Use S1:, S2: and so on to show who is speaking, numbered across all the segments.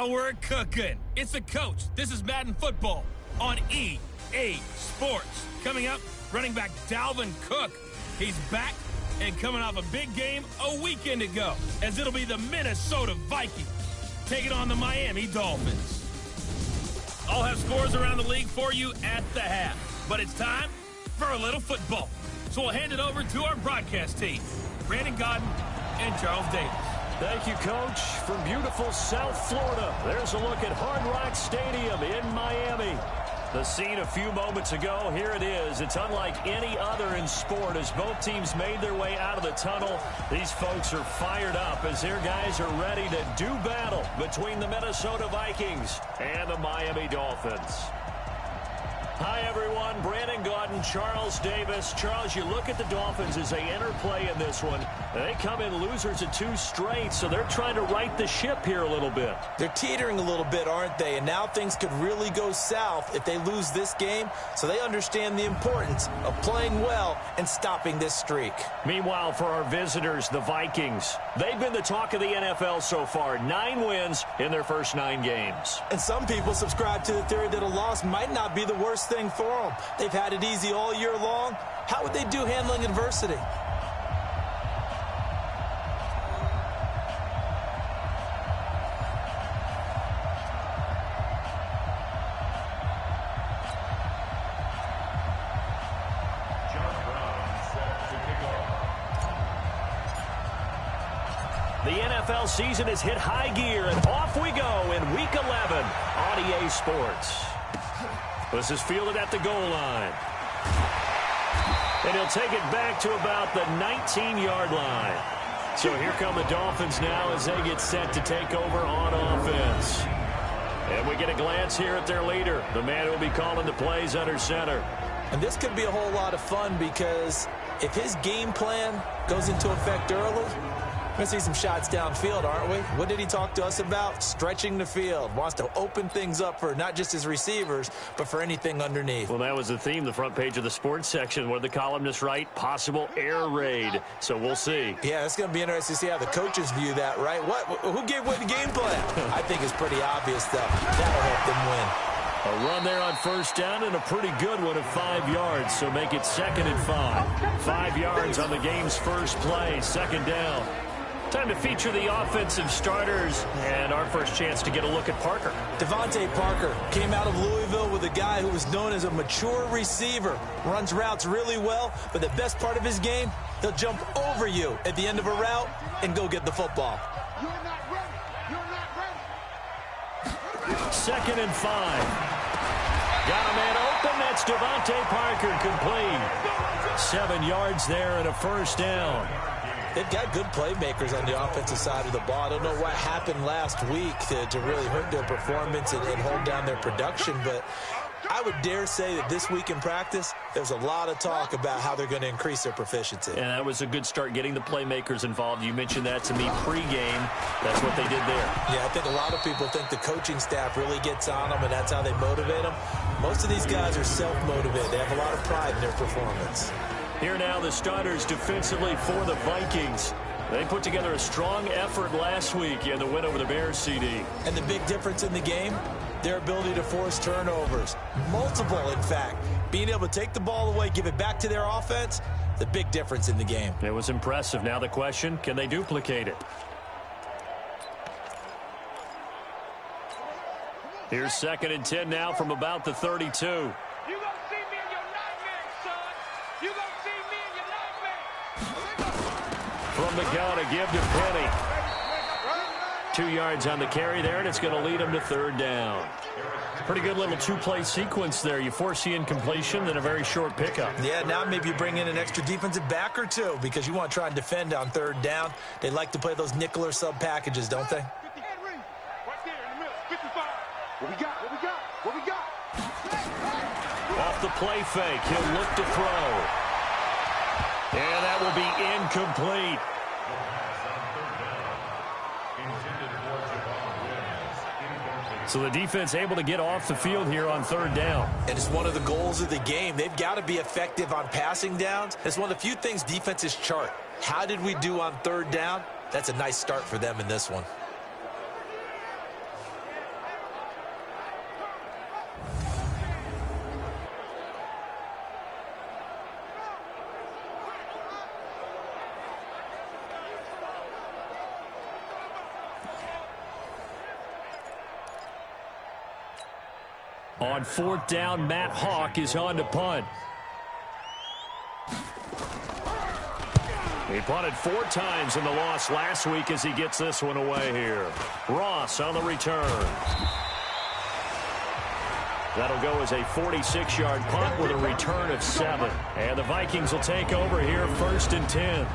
S1: Now we're cooking. It's the coach. This is Madden Football on EA Sports. Coming up, running back Dalvin Cook. He's back and coming off a big game a weekend ago, as it'll be the Minnesota Vikings taking on the Miami Dolphins. I'll have scores around the league for you at the half, but it's time for a little football. So we'll hand it over to our broadcast team, Brandon Godden and Charles Davis.
S2: Thank you, Coach. From beautiful South Florida, there's a look at Hard Rock Stadium in Miami. The scene a few moments ago, here it is. It's unlike any other in sport as both teams made their way out of the tunnel. These folks are fired up as their guys are ready to do battle between the Minnesota Vikings and the Miami Dolphins. Hi, everyone. Brandon Godden, Charles Davis. Charles, you look at the Dolphins as they interplay in this one. They come in losers of 2 straight, so they're trying to right the ship here a little bit.
S3: They're teetering a little bit, aren't they? And now things could really go south if they lose this game, so they understand the importance of playing well and stopping this streak.
S2: Meanwhile, for our visitors, the Vikings, they've been the talk of the NFL so far. 9 wins in their first 9 games.
S3: And some people subscribe to the theory that a loss might not be the worst thing for them. They've had it easy all year long. How would they do handling adversity?
S2: The NFL season has hit high gear, and off we go in Week 11 on EA Sports. This is fielded at the goal line. And he'll take it back to about the 19-yard line. So here come the Dolphins now as they get set to take over on offense. And we get a glance here at their leader, the man who will be calling the plays under center.
S3: And this could be a whole lot of fun because if his game plan goes into effect early, we're going to see some shots downfield, aren't we? What did he talk to us about? Stretching the field. Wants to open things up for not just his receivers, but for anything underneath.
S2: Well, that was the theme, the front page of the sports section, where the columnists write possible air raid. So we'll see.
S3: Yeah, it's going to be interesting to see how the coaches view that, right? Who gave away the game plan? I think it's pretty obvious, though. That'll help them win.
S2: A run there on first down and a pretty good one of 5 yards, so make it 2nd and 5. 5 yards on the game's first play, 2nd down. Time to feature the offensive starters, and our first chance to get a look at Parker.
S3: Devontae Parker came out of Louisville with a guy who was known as a mature receiver. Runs routes really well, but the best part of his game, he'll jump over you at the end of a route and go get the football.
S4: You're not ready. You're not ready.
S2: 2nd and 5. Got a man open. That's Devontae Parker complete. 7 yards there and a first down.
S3: They've got good playmakers on the offensive side of the ball. I don't know what happened last week to really hurt their performance and hold down their production, but I would dare say that this week in practice, there's a lot of talk about how they're going to increase their proficiency.
S2: And that was a good start, getting the playmakers involved. You mentioned that to me pregame. That's what they did there.
S3: Yeah, I think a lot of people think the coaching staff really gets on them, and that's how they motivate them. Most of these guys are self-motivated. They have a lot of pride in their performance.
S2: Here now the starters defensively for the Vikings. They put together a strong effort last week in the win over the Bears, CD.
S3: And the big difference in the game, their ability to force turnovers. Multiple, in fact. Being able to take the ball away, give it back to their offense, the big difference in the game.
S2: It was impressive. Now the question, can they duplicate it? Here's 2nd and 10 now from about the 32. From the gun, a give to Penny. 2 yards on the carry there, and it's going to lead him to 3rd down. Pretty good little 2-play sequence there. You force the incompletion, then a very short pickup.
S3: Yeah, now maybe you bring in an extra defensive back or two because you want to try and defend on 3rd down. They like to play those nickel or sub packages, don't they?
S4: What we got? What we got? What we got?
S2: Off the play fake, he'll look to throw. And that will be incomplete. So the defense able to get off the field here on 3rd down.
S3: And it's one of the goals of the game. They've got to be effective on passing downs. It's one of the few things defenses chart. How did we do on 3rd down? That's a nice start for them in this one.
S2: On 4th down, Matt Hawk is on to punt. He punted 4 times in the loss last week as he gets this one away here. Ross on the return. That'll go as a 46-yard punt with a return of 7. And the Vikings will take over here 1st and 10.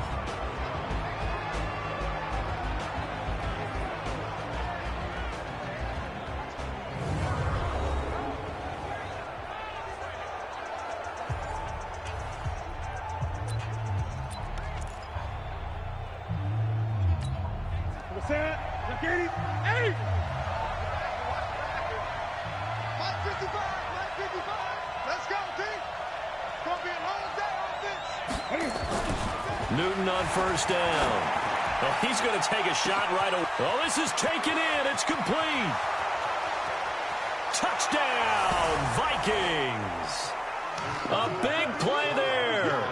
S2: Newton on 1st down. Oh, he's going to take a shot right away. Oh, this is taken in. It's complete. Touchdown, Vikings. A big play there.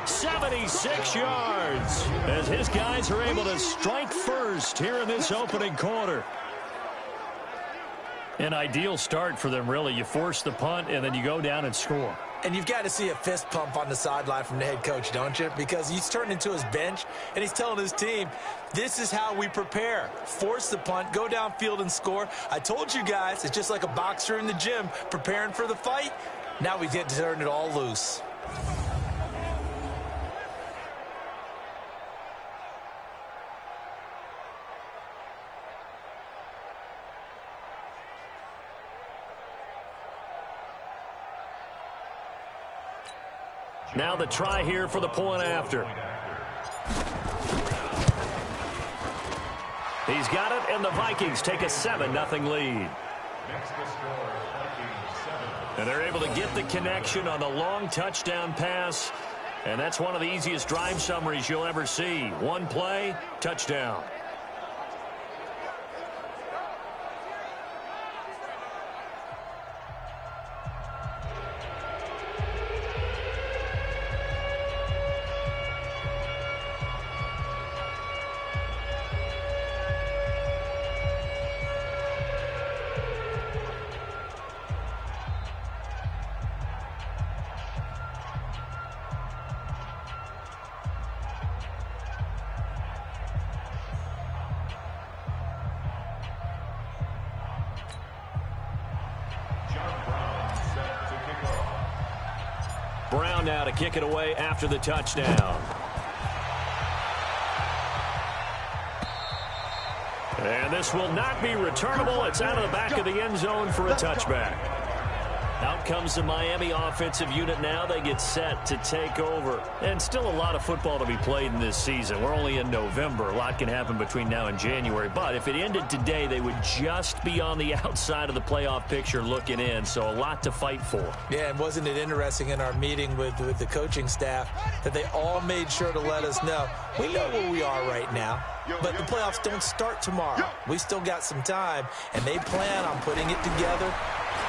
S2: 76 yards as his guys are able to strike first here in this opening quarter. An ideal start for them, really. You force the punt, and then you go down and score.
S3: And you've got to see a fist pump on the sideline from the head coach, don't you? Because he's turned into his bench, and he's telling his team, this is how we prepare. Force the punt, go downfield and score. I told you guys, it's just like a boxer in the gym preparing for the fight. Now we get to turn it all loose.
S2: Now the try here for the point after. He's got it, and the Vikings take a 7-0 lead. And they're able to get the connection on the long touchdown pass. And that's one of the easiest drive summaries you'll ever see. One play, touchdown. Brown now to kick it away after the touchdown. And this will not be returnable. It's out of the back of the end zone for a touchback. Out comes the Miami offensive unit now. They get set to take over. And still a lot of football to be played in this season. We're only in November. A lot can happen between now and January. But if it ended today, they would just be on the outside of the playoff picture looking in. So a lot to fight for.
S3: Yeah, and wasn't it interesting in our meeting with the coaching staff that they all made sure to let us know, we know where we are right now, but the playoffs don't start tomorrow. We still got some time, and they plan on putting it together,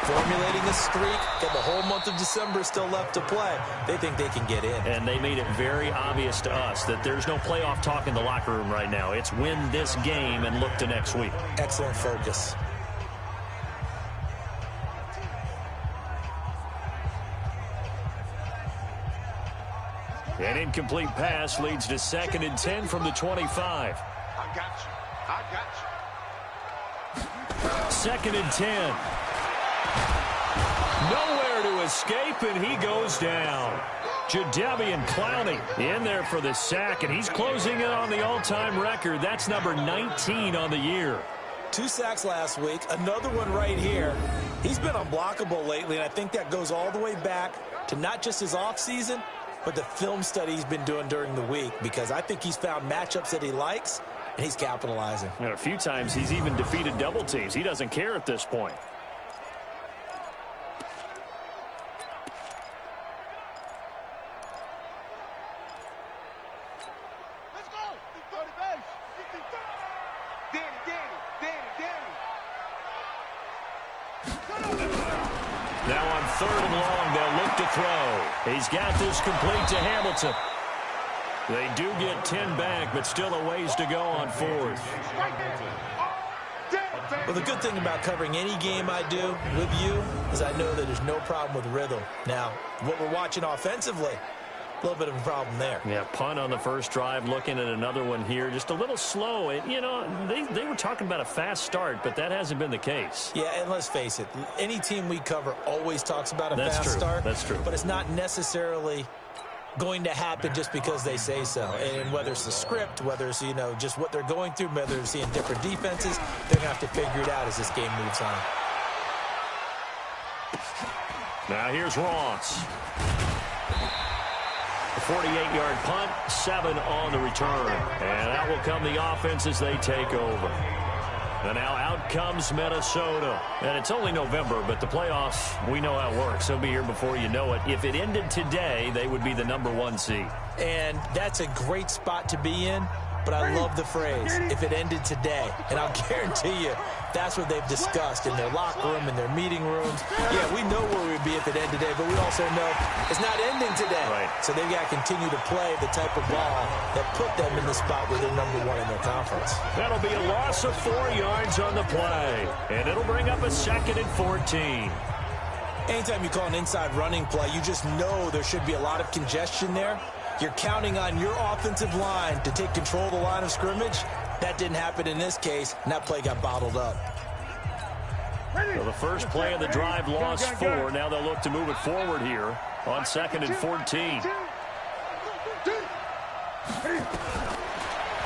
S3: formulating a streak, got the whole month of December still left to play. They think they can get in.
S2: And they made it very obvious to us that there's no playoff talk in the locker room right now. It's win this game and look to next week.
S3: Excellent focus.
S2: An incomplete pass leads to 2nd and 10 from the 25.
S4: I got you. I got you.
S2: 2nd and 10. Nowhere to escape, and he goes down. Jadeveon Clowney in there for the sack, and he's closing in on the all-time record. That's number 19 on the year.
S3: 2 sacks last week, another one right here. He's been unblockable lately, and I think that goes all the way back to not just his offseason, but the film study he's been doing during the week, because I think he's found matchups that he likes, and he's capitalizing.
S2: And a few times he's even defeated double teams. He doesn't care at this point.
S4: Let's go. 30 base. Danny.
S2: Now on 3rd and long, they'll look to throw. He's got this complete to Hamilton. They do get 10 back, but still a ways to go on 4th.
S3: Well, the good thing about covering any game I do with you is I know that there's no problem with rhythm. Now, what we're watching offensively, a little bit of a problem there.
S2: Yeah, punt on the first drive, looking at another one here. Just a little slow. You know, they were talking about a fast start, but that hasn't been the case.
S3: Yeah, and let's face it, any team we cover always talks about a fast start.
S2: That's true.
S3: But it's not necessarily going to happen just because they say so. And whether it's the script, whether it's, you know, just what they're going through, whether they're seeing different defenses, they're going to have to figure it out as this game moves on.
S2: Now here's Ross. A 48-yard punt, 7 on the return. And out will come the offense as they take over. And now out comes Minnesota. And it's only November, but the playoffs, we know how it works. They'll be here before you know it. If it ended today, they would be the #1 seed.
S3: And that's a great spot to be in. But I love the phrase, if it ended today. And I'll guarantee you, that's what they've discussed in their locker room, in their meeting rooms. Yeah, we know where we'd be if it ended today, but we also know it's not ending today.
S2: Right.
S3: So they've got to continue to play the type of ball that put them in the spot where they're #1 in their conference.
S2: That'll be a loss of 4 yards on the play. And it'll bring up a 2nd and 14.
S3: Anytime you call an inside running play, you just know there should be a lot of congestion there. You're counting on your offensive line to take control of the line of scrimmage. That didn't happen in this case, and that play got bottled up.
S2: So the first play of the drive lost 4. Now they'll look to move it forward here on 2nd and 14.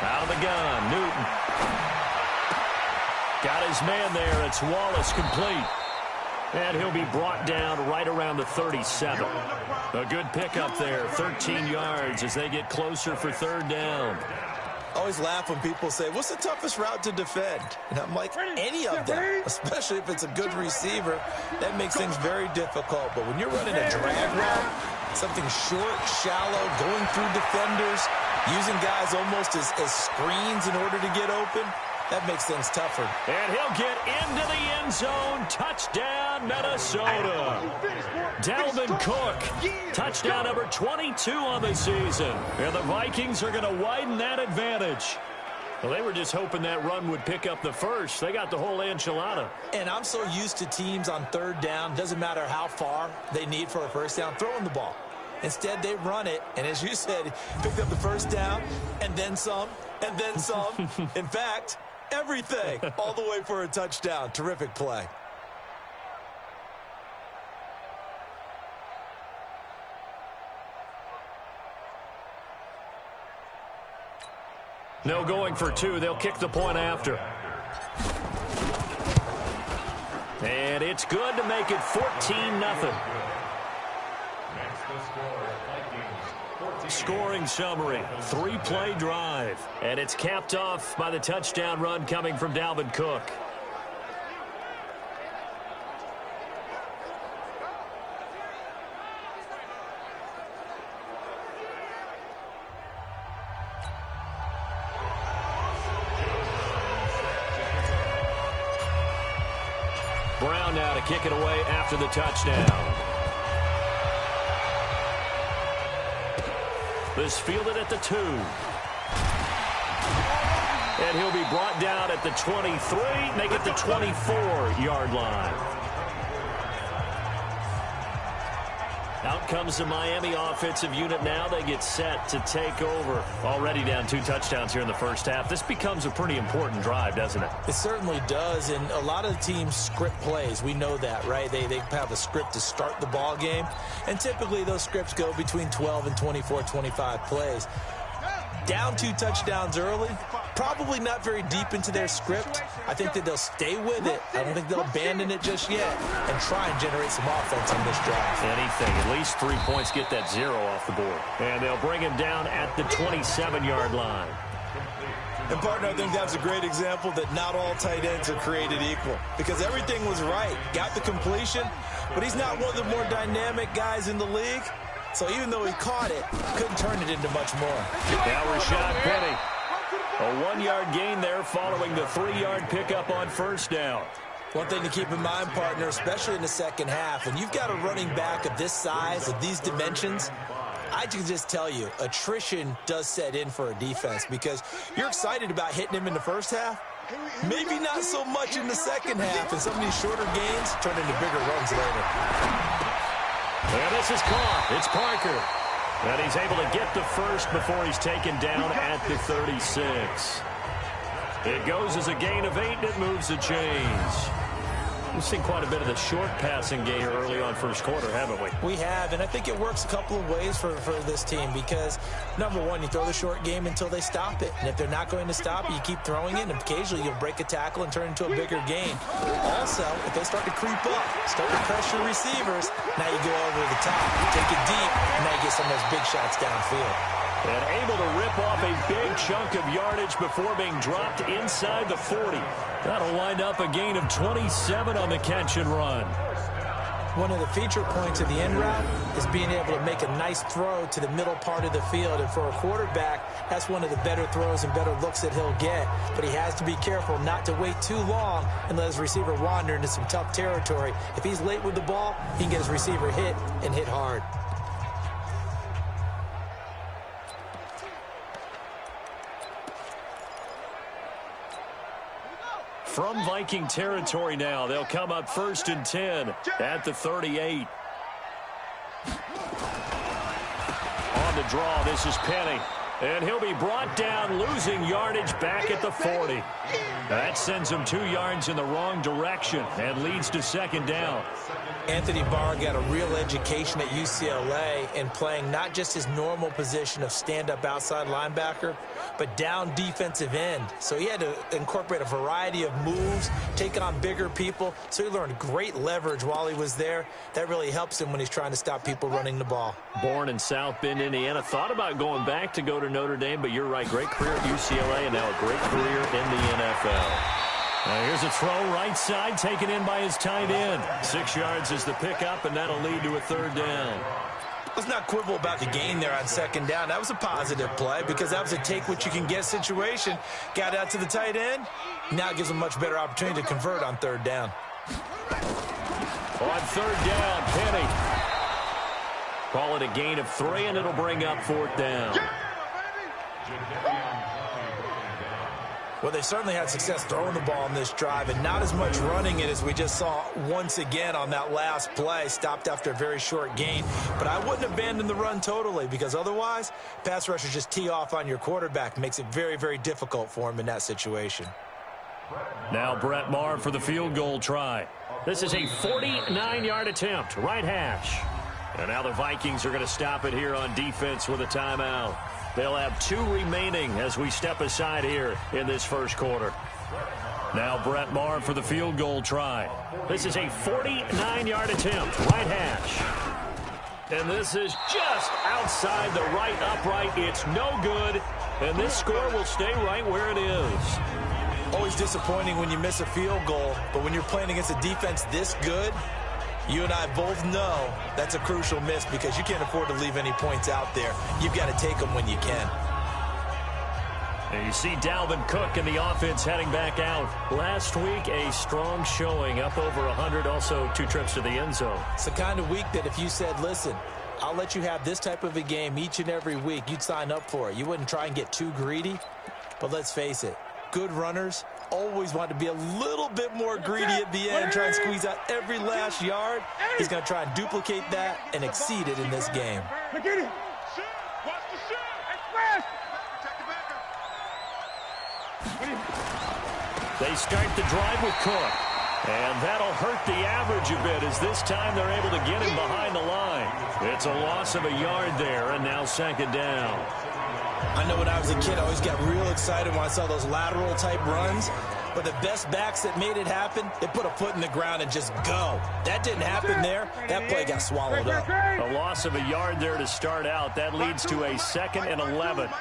S2: Out of the gun, Newton. Got his man there. It's Wallace complete. And he'll be brought down right around the 37. A good pickup there, 13 yards as they get closer for 3rd down.
S3: I always laugh when people say, what's the toughest route to defend? And I'm like, any of them, especially if it's a good receiver. That makes things very difficult. But when you're running a drag route, something short, shallow, going through defenders, using guys almost as screens in order to get open, that makes things tougher.
S2: And he'll get into the end zone. Touchdown, Minnesota. Dalvin Cook, touchdown number 22 on the season. And the Vikings are going to widen that advantage. Well, they were just hoping that run would pick up the first. They got the whole enchilada.
S3: And I'm so used to teams on 3rd down, doesn't matter how far they need for a first down, throwing the ball. Instead, they run it, and as you said, picked up the first down, and then some, and then some. In fact, everything, all the way for a touchdown. Terrific play.
S2: No going for 2. They'll kick the point after. And it's good to make it 14-0. Scoring summary, 3-play drive. And it's capped off by the touchdown run coming from Dalvin Cook. Brown now to kick it away after the touchdown. This fielded at the 2. And he'll be brought down at the 23, make it the 24-yard line. Out comes the Miami offensive unit now. They get set to take over. Already down 2 touchdowns here in the first half. This becomes a pretty important drive, doesn't it?
S3: It certainly does, and a lot of the teams script plays. We know that, right? They have a script to start the ball game, and typically those scripts go between 12 and 24, 25 plays. Down 2 touchdowns early, probably not very deep into their script. I think that they'll stay with it. I don't think they'll abandon it just yet and try and generate some offense on this drive.
S2: Anything, at least 3 points, get that 0 off the board. And they'll bring him down at the 27-yard line.
S3: And, partner, I think that's a great example that not all tight ends are created equal because everything was right. Got the completion, but he's not one of the more dynamic guys in the league. So even though he caught it, couldn't turn it into much more.
S2: Now Rashad Penny. A 1-yard gain there following the 3-yard pickup on first down.
S3: One thing to keep in mind, partner, especially in the second half, when you've got a running back of this size, of these dimensions, I can just tell you, attrition does set in for a defense because you're excited about hitting him in the first half, Maybe not so much in the second half, and some of these shorter gains turn into bigger runs later.
S2: And this is caught. It's Parker. And he's able to get the first before he's taken down at the 36. It goes as a gain of 8, and it moves the chains. We've seen quite a bit of the short passing game early on first quarter, haven't we?
S3: We have, and I think it works a couple of ways for this team because, number one, you throw the short game until they stop it. And if they're not going to stop it, you keep throwing it, and occasionally you'll break a tackle and turn it into a bigger gain. Also, if they start to creep up, start to pressure receivers, now you go over the top, take it deep, and now you get some of those big shots downfield.
S2: And able to rip off a big chunk of yardage before being dropped inside the 40. That'll wind up a gain of 27 on the catch and run.
S3: One of the feature points of the end route is being able to make a nice throw to the middle part of the field. And for a quarterback, that's one of the better throws and better looks that he'll get. But he has to be careful not to wait too long and let his receiver wander into some tough territory. If he's late with the ball, he can get his receiver hit and hit hard.
S2: From Viking territory now, they'll come up 1st and 10 at the 38. On the draw, this is Penny. And he'll be brought down, losing yardage back at the 40. That sends him 2 yards in the wrong direction and leads to 2nd down.
S3: Anthony Barr got a real education at UCLA in playing not just his normal position of stand-up outside linebacker, but down defensive end. So he had to incorporate a variety of moves, take on bigger people. So he learned great leverage while he was there. That really helps him when he's trying to stop people running the ball.
S2: Born in South Bend, Indiana. Thought about going back to go to Notre Dame, but you're right. Great career at UCLA and now a great career in the NFL. Now here's a throw right side taken in by his tight end. 6 yards is the pickup, and that'll lead to a 3rd down.
S3: Let's not quibble about the gain there on 2nd down. That was a positive play because that was a take-what-you-can-get situation. Got out to the tight end. Now it gives him a much better opportunity to convert on 3rd down.
S2: On 3rd down, Penny. Call it a gain of 3, and it'll bring up 4th down.
S3: Well, they certainly had success throwing the ball on this drive and not as much running it as we just saw once again on that last play. Stopped after a very short gain. But I wouldn't abandon the run totally because otherwise, pass rushers just tee off on your quarterback. Makes it very, very difficult for him in that situation.
S2: Now Brett Maher for the field goal try. This is a 49-yard attempt, right hash. And now the Vikings are going to stop it here on defense with a timeout. They'll have 2 remaining as we step aside here in this first quarter. Now Brett Maher for the field goal try. This is a 49-yard attempt, right hash. And this is just outside the right upright. It's no good, and this score will stay right where it is.
S3: Always disappointing when you miss a field goal, but when you're playing against a defense this good, you and I both know that's a crucial miss because you can't afford to leave any points out there. You've got to take them when you can.
S2: And you see Dalvin Cook and the offense heading back out. Last week, a strong showing, up over 100, also 2 trips to the end zone.
S3: It's the kind of week that if you said, listen, I'll let you have this type of a game each and every week, you'd sign up for it. You wouldn't try and get too greedy. But let's face it, good runners always want to be a little bit more greedy at the end, try and squeeze out every last yard. He's going to try and duplicate that and exceed it in this game.
S2: They start the drive with Cook. And that'll hurt the average a bit as this time they're able to get him behind the line. It's a loss of a yard there, and now 2nd down.
S3: I know when I was a kid, I always got real excited when I saw those lateral-type runs. But the best backs that made it happen, they put a foot in the ground and just go. That didn't happen there. That play got swallowed up.
S2: A loss of a yard there to start out. That leads to a 2nd and 11.
S4: Hey,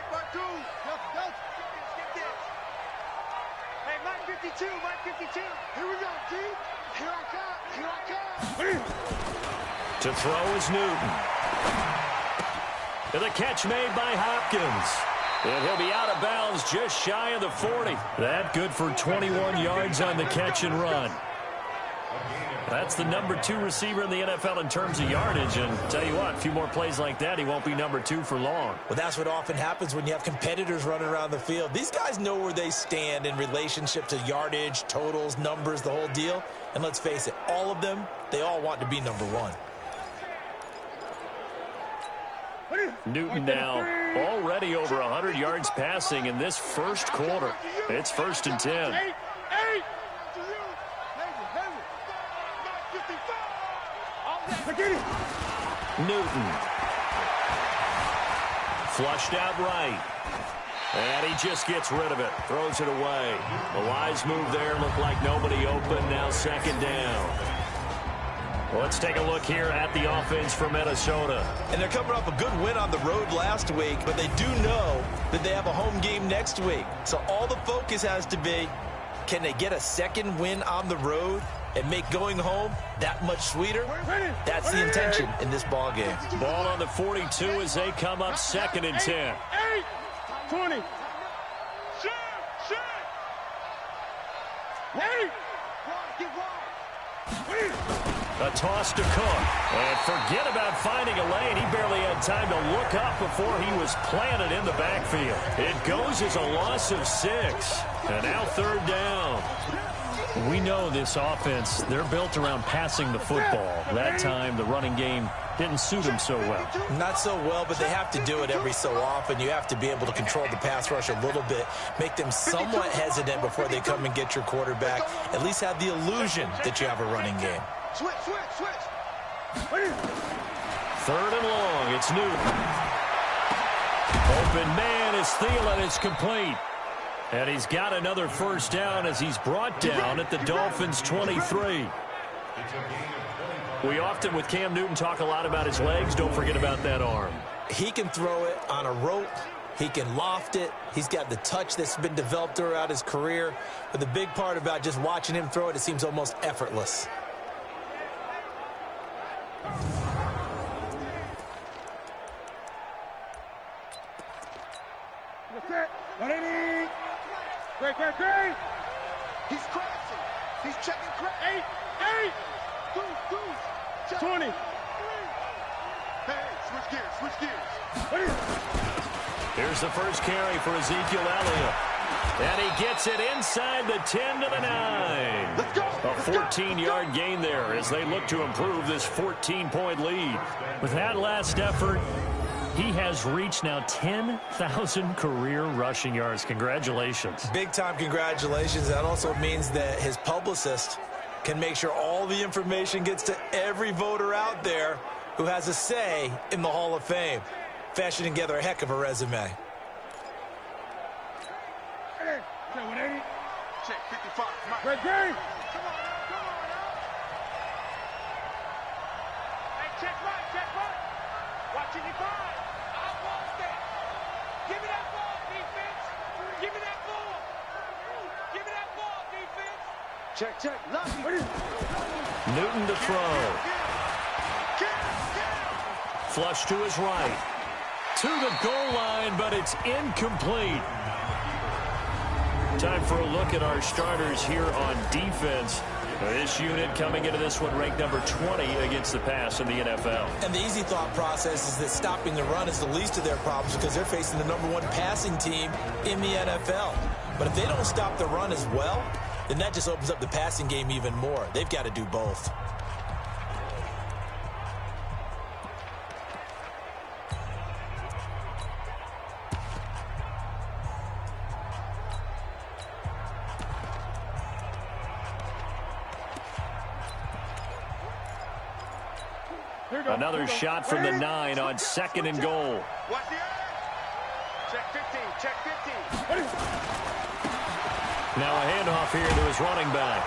S4: Mike 52, Mike 52. Here we go, G. Here I come, here I come.
S2: To throw is Newton. And the catch made by Hopkins. And he'll be out of bounds just shy of the 40. That good for 21 yards on the catch and run. That's the number 2 receiver in the NFL in terms of yardage. And tell you what, a few more plays like that, he won't be number 2 for long.
S3: Well, that's what often happens when you have competitors running around the field. These guys know where they stand in relationship to yardage, totals, numbers, the whole deal. And let's face it, all of them, they all want to be number 1.
S2: Newton now already over 100 yards passing in this first quarter. It's 1st and 10. Newton. Flushed out right. And he just gets rid of it. Throws it away. A wise move there. Looked like nobody open. Now 2nd down. Let's take a look here at the offense from Minnesota.
S3: And they're coming off a good win on the road last week, but they do know that they have a home game next week. So all the focus has to be, can they get a 2nd win on the road and make going home that much sweeter? That's the intention in this ball game.
S2: Ball on the 42 as they come up 2nd and 10.
S4: 20.
S2: A toss to Cook. And forget about finding a lane. He barely had time to look up before he was planted in the backfield. It goes as a loss of 6. And now 3rd down.
S5: We know this offense, they're built around passing the football. That time, the running game didn't suit them so well.
S3: Not so well, but they have to do it every so often. You have to be able to control the pass rush a little bit, make them somewhat hesitant before they come and get your quarterback. At least have the illusion that you have a running game.
S4: Switch.
S2: 3rd and long. It's Newton. Open man is Thielen. It's complete. And he's got another 1st down as he's brought down at the Dolphins' 23. We often, with Cam Newton, talk a lot about his legs. Don't forget about that arm.
S3: He can throw it on a rope. He can loft it. He's got the touch that's been developed throughout his career. But the big part about just watching him throw it, it seems almost effortless.
S4: Great. He's crashing. He's checking crash. 8. 20. Hey, switch gears.
S2: Here's the first carry for Ezekiel Elliott. And he gets it inside the 10 to the 9.
S4: Let's go.
S2: A 14-yard gain there as they look to improve this 14-point lead.
S5: With that last effort, he has reached now 10,000 career rushing yards. Congratulations.
S3: Big-time congratulations. That also means that his publicist can make sure all the information gets to every voter out there who has a say in the Hall of Fame. Fashioning together a heck of a resume.
S4: Check 55. Great. Come on now. Hey, check right. Watch it, 5. I want that. Give me that ball, defense. Give me that ball. Give me that ball, defense. Check.
S2: Newton to throw. Flush to his right. To the goal line, but it's incomplete. Time for a look at our starters here on defense. This unit coming into this one ranked number 20 against the pass in the NFL.
S3: And the easy thought process is that stopping the run is the least of their problems because they're facing the number 1 passing team in the NFL. But if they don't stop the run as well, then that just opens up the passing game even more. They've got to do both.
S2: Another shot from the 9 on 2nd and goal.
S4: Watch the eye. Check 15.
S2: Now a handoff here to his running back.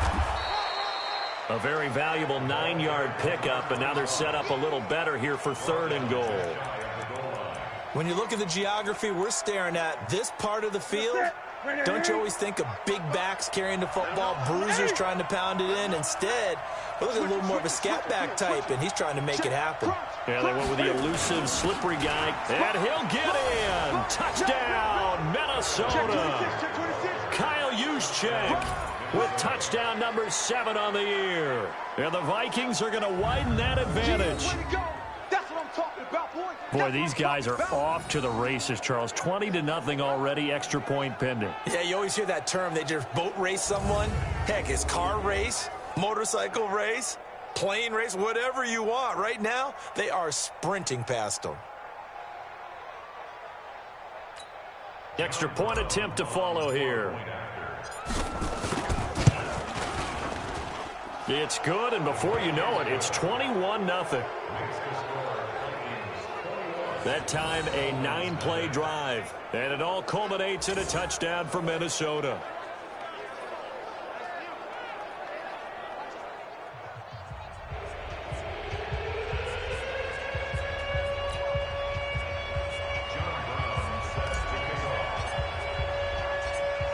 S2: A very valuable 9-yard pickup, and now they're set up a little better here for 3rd and goal.
S3: When you look at the geography we're staring at, this part of the field, don't you always think of big backs carrying the football, bruisers trying to pound it in? Instead, we're looking at a little more of a scat back type, and he's trying to make it happen.
S2: Yeah, they went with the elusive, slippery guy, and he'll get in. Touchdown, Minnesota. Kyle Juszczyk. with touchdown number 7 on the year. And the Vikings are going to widen that advantage.
S4: That's what I'm talking about, boy.
S5: Boy, these guys are off to the races, Charles. 20-0 already, extra point pending.
S3: Yeah, you always hear that term. They just boat race someone. Heck, it's car race, motorcycle race, plane race, whatever you want. Right now, they are sprinting past them.
S2: Extra point attempt to follow here. It's good, and before you know it, it's 21-0. That time, a 9-play drive. And it all culminates in a touchdown for Minnesota.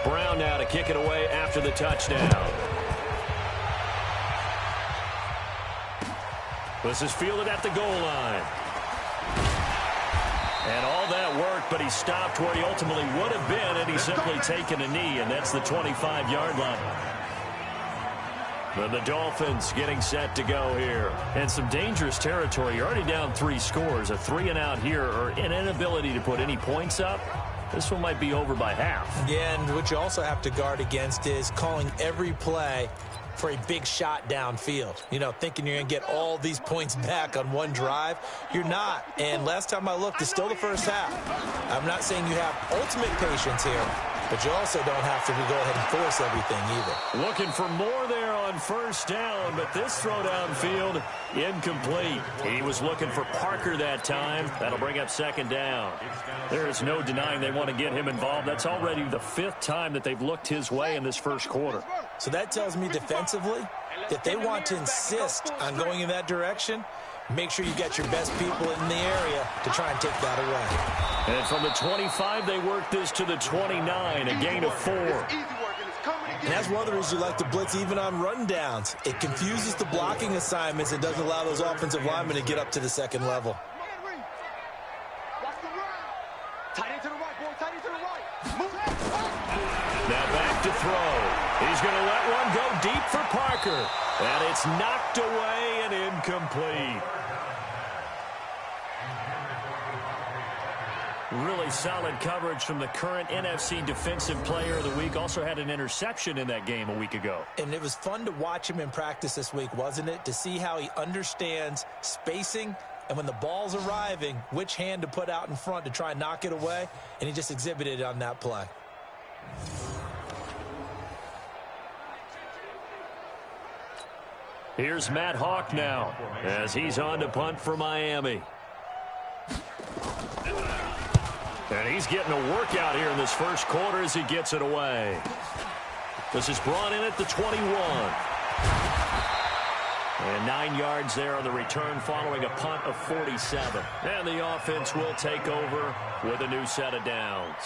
S2: Brown now to kick it away after the touchdown. This is fielded at the goal line. And all that worked, but he stopped where he ultimately would have been, and he's simply taken a knee, and that's the 25-yard line. But the Dolphins getting set to go here. And some dangerous territory. You're already down 3 scores. A 3-and-out here, or an inability to put any points up. This one might be over by half.
S3: Yeah, and what you also have to guard against is calling every play for a big shot downfield. You know, thinking you're going to get all these points back on one drive. You're not. And last time I looked, it's still the first half. I'm not saying you have ultimate patience here, but you also don't have to go ahead and force everything either.
S2: Looking for more there on first down, but this throw downfield incomplete. He was looking for Parker that time. That'll bring up second down. There is no denying they want to get him involved. That's already the 5th time that they've looked his way in this first quarter.
S3: So that tells me defensively, if they want to insist on going in that direction, make sure you get your best people in the area to try and take that away.
S2: And from the 25, they work this to the 29, a gain of 4.
S3: And that's one of the reasons you like to blitz even on run downs. It confuses the blocking assignments and doesn't allow those offensive linemen to get up to the second level.
S2: Now back to throw. He's going to let one go deep for Parker. And it's knocked away and incomplete. Really solid coverage from the current NFC Defensive Player of the Week. Also had an interception in that game a week ago.
S3: And it was fun to watch him in practice this week, wasn't it? To see how he understands spacing and when the ball's arriving, which hand to put out in front to try and knock it away. And he just exhibited it on that play.
S2: Here's Matt Hawk now as he's on to punt for Miami. And he's getting a workout here in this first quarter as he gets it away. This is brought in at the 21. And 9 yards there on the return following a punt of 47. And the offense will take over with a new set of downs.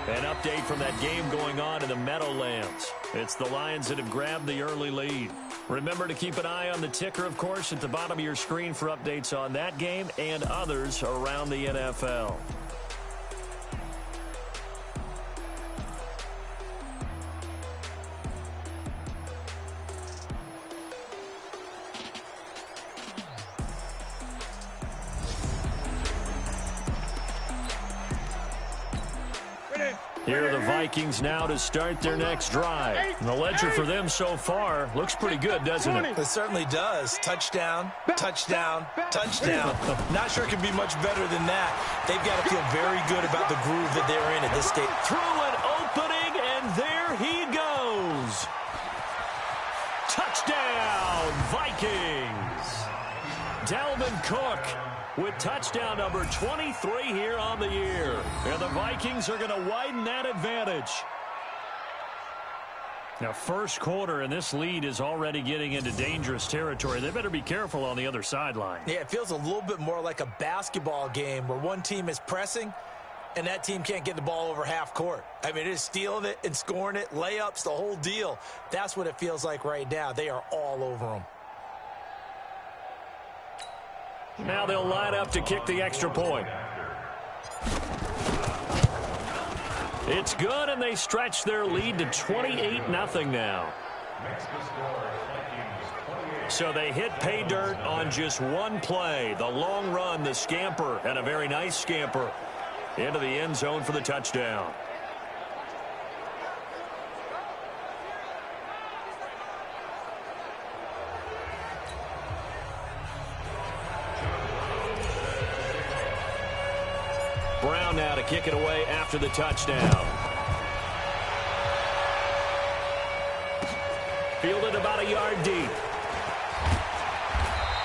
S2: An update from that game going on in the Meadowlands. It's the Lions that have grabbed the early lead. Remember to keep an eye on the ticker, of course, at the bottom of your screen for updates on that game and others around the NFL. Here are the Vikings now to start their next drive. And the ledger for them so far looks pretty good, doesn't it?
S3: It certainly does. Touchdown, touchdown, touchdown. Not sure it can be much better than that. They've got to feel very good about the groove that they're in at this stage.
S2: Through an opening, and there he goes. Touchdown, Vikings. Dalvin Cook with touchdown number 23 here on the year. And the Vikings are going to widen that advantage. Now, first quarter, and this lead is already getting into dangerous territory. They better be careful on the other sideline.
S3: Yeah, it feels a little bit more like a basketball game where one team is pressing and that team can't get the ball over half court. I mean, it is stealing it and scoring it, layups, the whole deal. That's what it feels like right now. They are all over them.
S2: Now they'll line up to kick the extra point.
S5: It's good, and they stretch their lead to 28-0 now. So they hit pay dirt on just one play. The long run, the scamper, and a very nice scamper into the end zone for the touchdown. Brown now to kick it away after the touchdown. Fielded about a yard deep.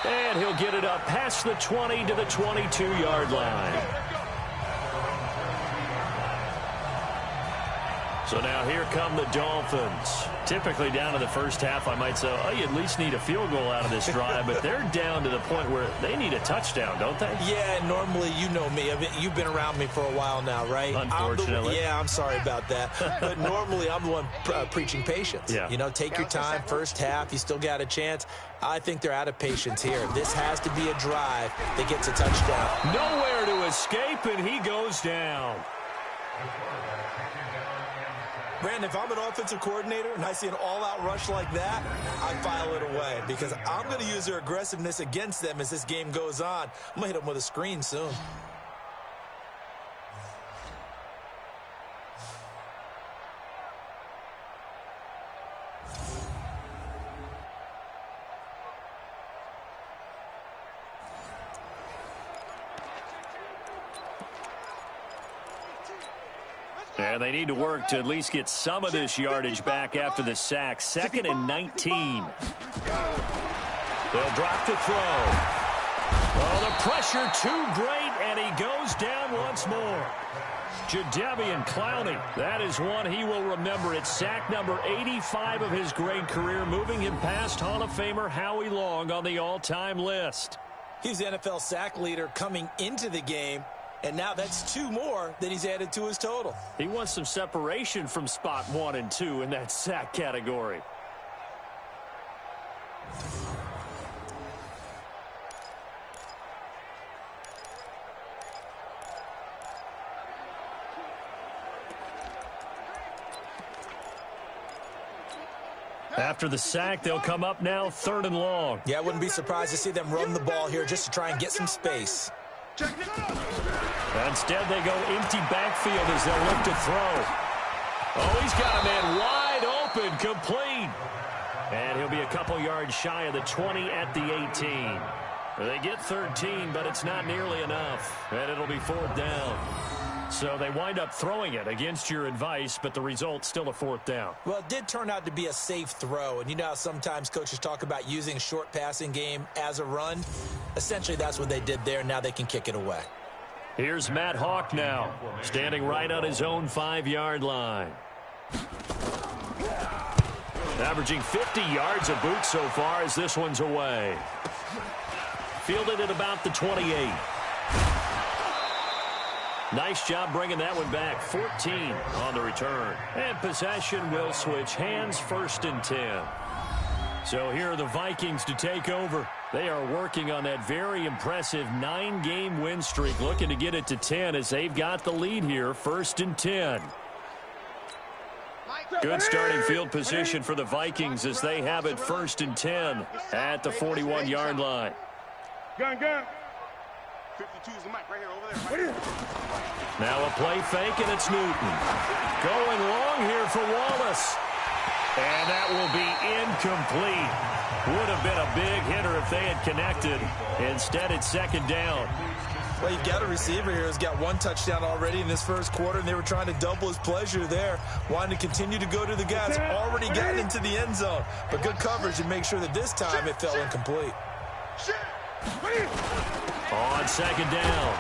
S5: And he'll get it up past the 20 to the 22-yard line. So now here come the Dolphins. Typically down to the first half, I might say, oh, you at least need a field goal out of this drive. But they're down to the point where they need a touchdown, don't they?
S3: Yeah, normally, you know me. I mean, you've been around me for a while now, right?
S5: Unfortunately.
S3: I'm sorry about that. But normally, I'm the one preaching patience.
S5: Yeah.
S3: You know, take your time. First half, you still got a chance. I think they're out of patience here. This has to be a drive that gets a touchdown.
S5: Nowhere to escape, and he goes down.
S3: Brandon, if I'm an offensive coordinator and I see an all-out rush like that, I file it away because I'm going to use their aggressiveness against them as this game goes on. I'm going to hit them with a screen soon.
S5: And they need to work to at least get some of this yardage back after the sack. 2nd and 19. They'll drop to throw. Oh, the pressure too great, and he goes down once more. Jadeveon Clowney, that is one he will remember. It's sack number 85 of his great career, moving him past Hall of Famer Howie Long on the all-time list.
S3: He's the NFL sack leader coming into the game. And now that's 2 more that he's added to his total.
S5: He wants some separation from spot 1 and 2 in that sack category. After the sack, they'll come up now 3rd and long.
S3: Yeah, I wouldn't be surprised to see them run the ball here just to try and get some space.
S5: Instead, they go empty backfield as they'll look to throw. Oh, he's got a man wide open, complete. And he'll be a couple yards shy of the 20 at the 18. They get 13, but it's not nearly enough. And it'll be 4th down. So they wind up throwing it against your advice, but the result's still a 4th down.
S3: Well, it did turn out to be a safe throw. And you know how sometimes coaches talk about using a short passing game as a run? Essentially, that's what they did there. Now they can kick it away.
S5: Here's Matt Hawk now, standing right on his own 5-yard line. Averaging 50 yards a boot so far as this one's away. Fielded at about the 28. Nice job bringing that one back. 14 on the return. And possession will switch hands, 1st and 10. So here are the Vikings to take over. They are working on that very impressive 9-game win streak, looking to get it to 10 as they've got the lead here, 1st and 10. Good starting field position for the Vikings as they have it 1st and 10 at the 41-yard line.
S4: Gun. 52 is the mic right here over there.
S5: Now a play fake, and it's Newton. Going long here for Wallace. And that will be incomplete. Would have been a big hitter if they had connected. Instead, it's 2nd down.
S3: Well, you've got a receiver here who's got 1 touchdown already in this first quarter, and they were trying to double his pleasure there, wanting to continue to go to the guy that's already gotten into the end zone. But good coverage to make sure that this time it fell incomplete.
S5: On 2nd down,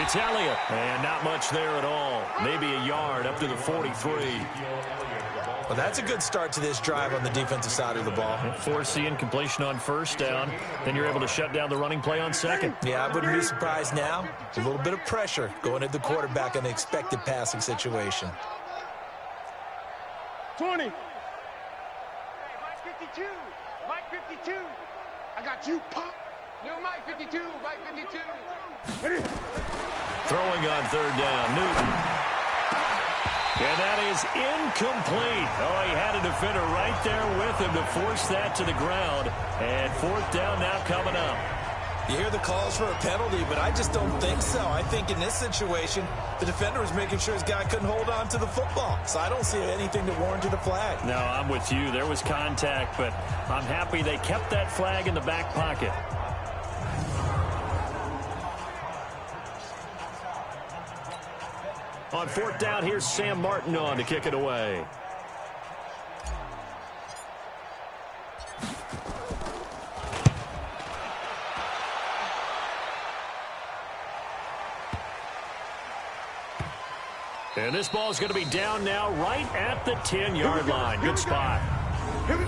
S5: it's Elliott. And not much there at all. Maybe a yard up to the 43.
S3: Well, that's a good start to this drive on the defensive side of the ball.
S5: Force the incompletion on 1st down. Then you're able to shut down the running play on 2nd.
S3: Yeah, I wouldn't be surprised now. A little bit of pressure going at the quarterback in an expected passing situation.
S4: 20. Hey, Mike 52. Mike 52. I got you, Pop. New Mike 52. Mike 52.
S5: Throwing on 3rd down, Newton. And that is incomplete. Oh, he had a defender right there with him to force that to the ground. And fourth down now coming up.
S3: You hear the calls for a penalty, but I just don't think so. I think in this situation, the defender was making sure his guy couldn't hold on to the football. So I don't see anything that warranted a flag.
S5: No, I'm with you. There was contact, but I'm happy they kept that flag in the back pocket. On fourth down, here's Sam Martin on to kick it away. And this ball is going to be down now right at the 10-yard line. Good spot.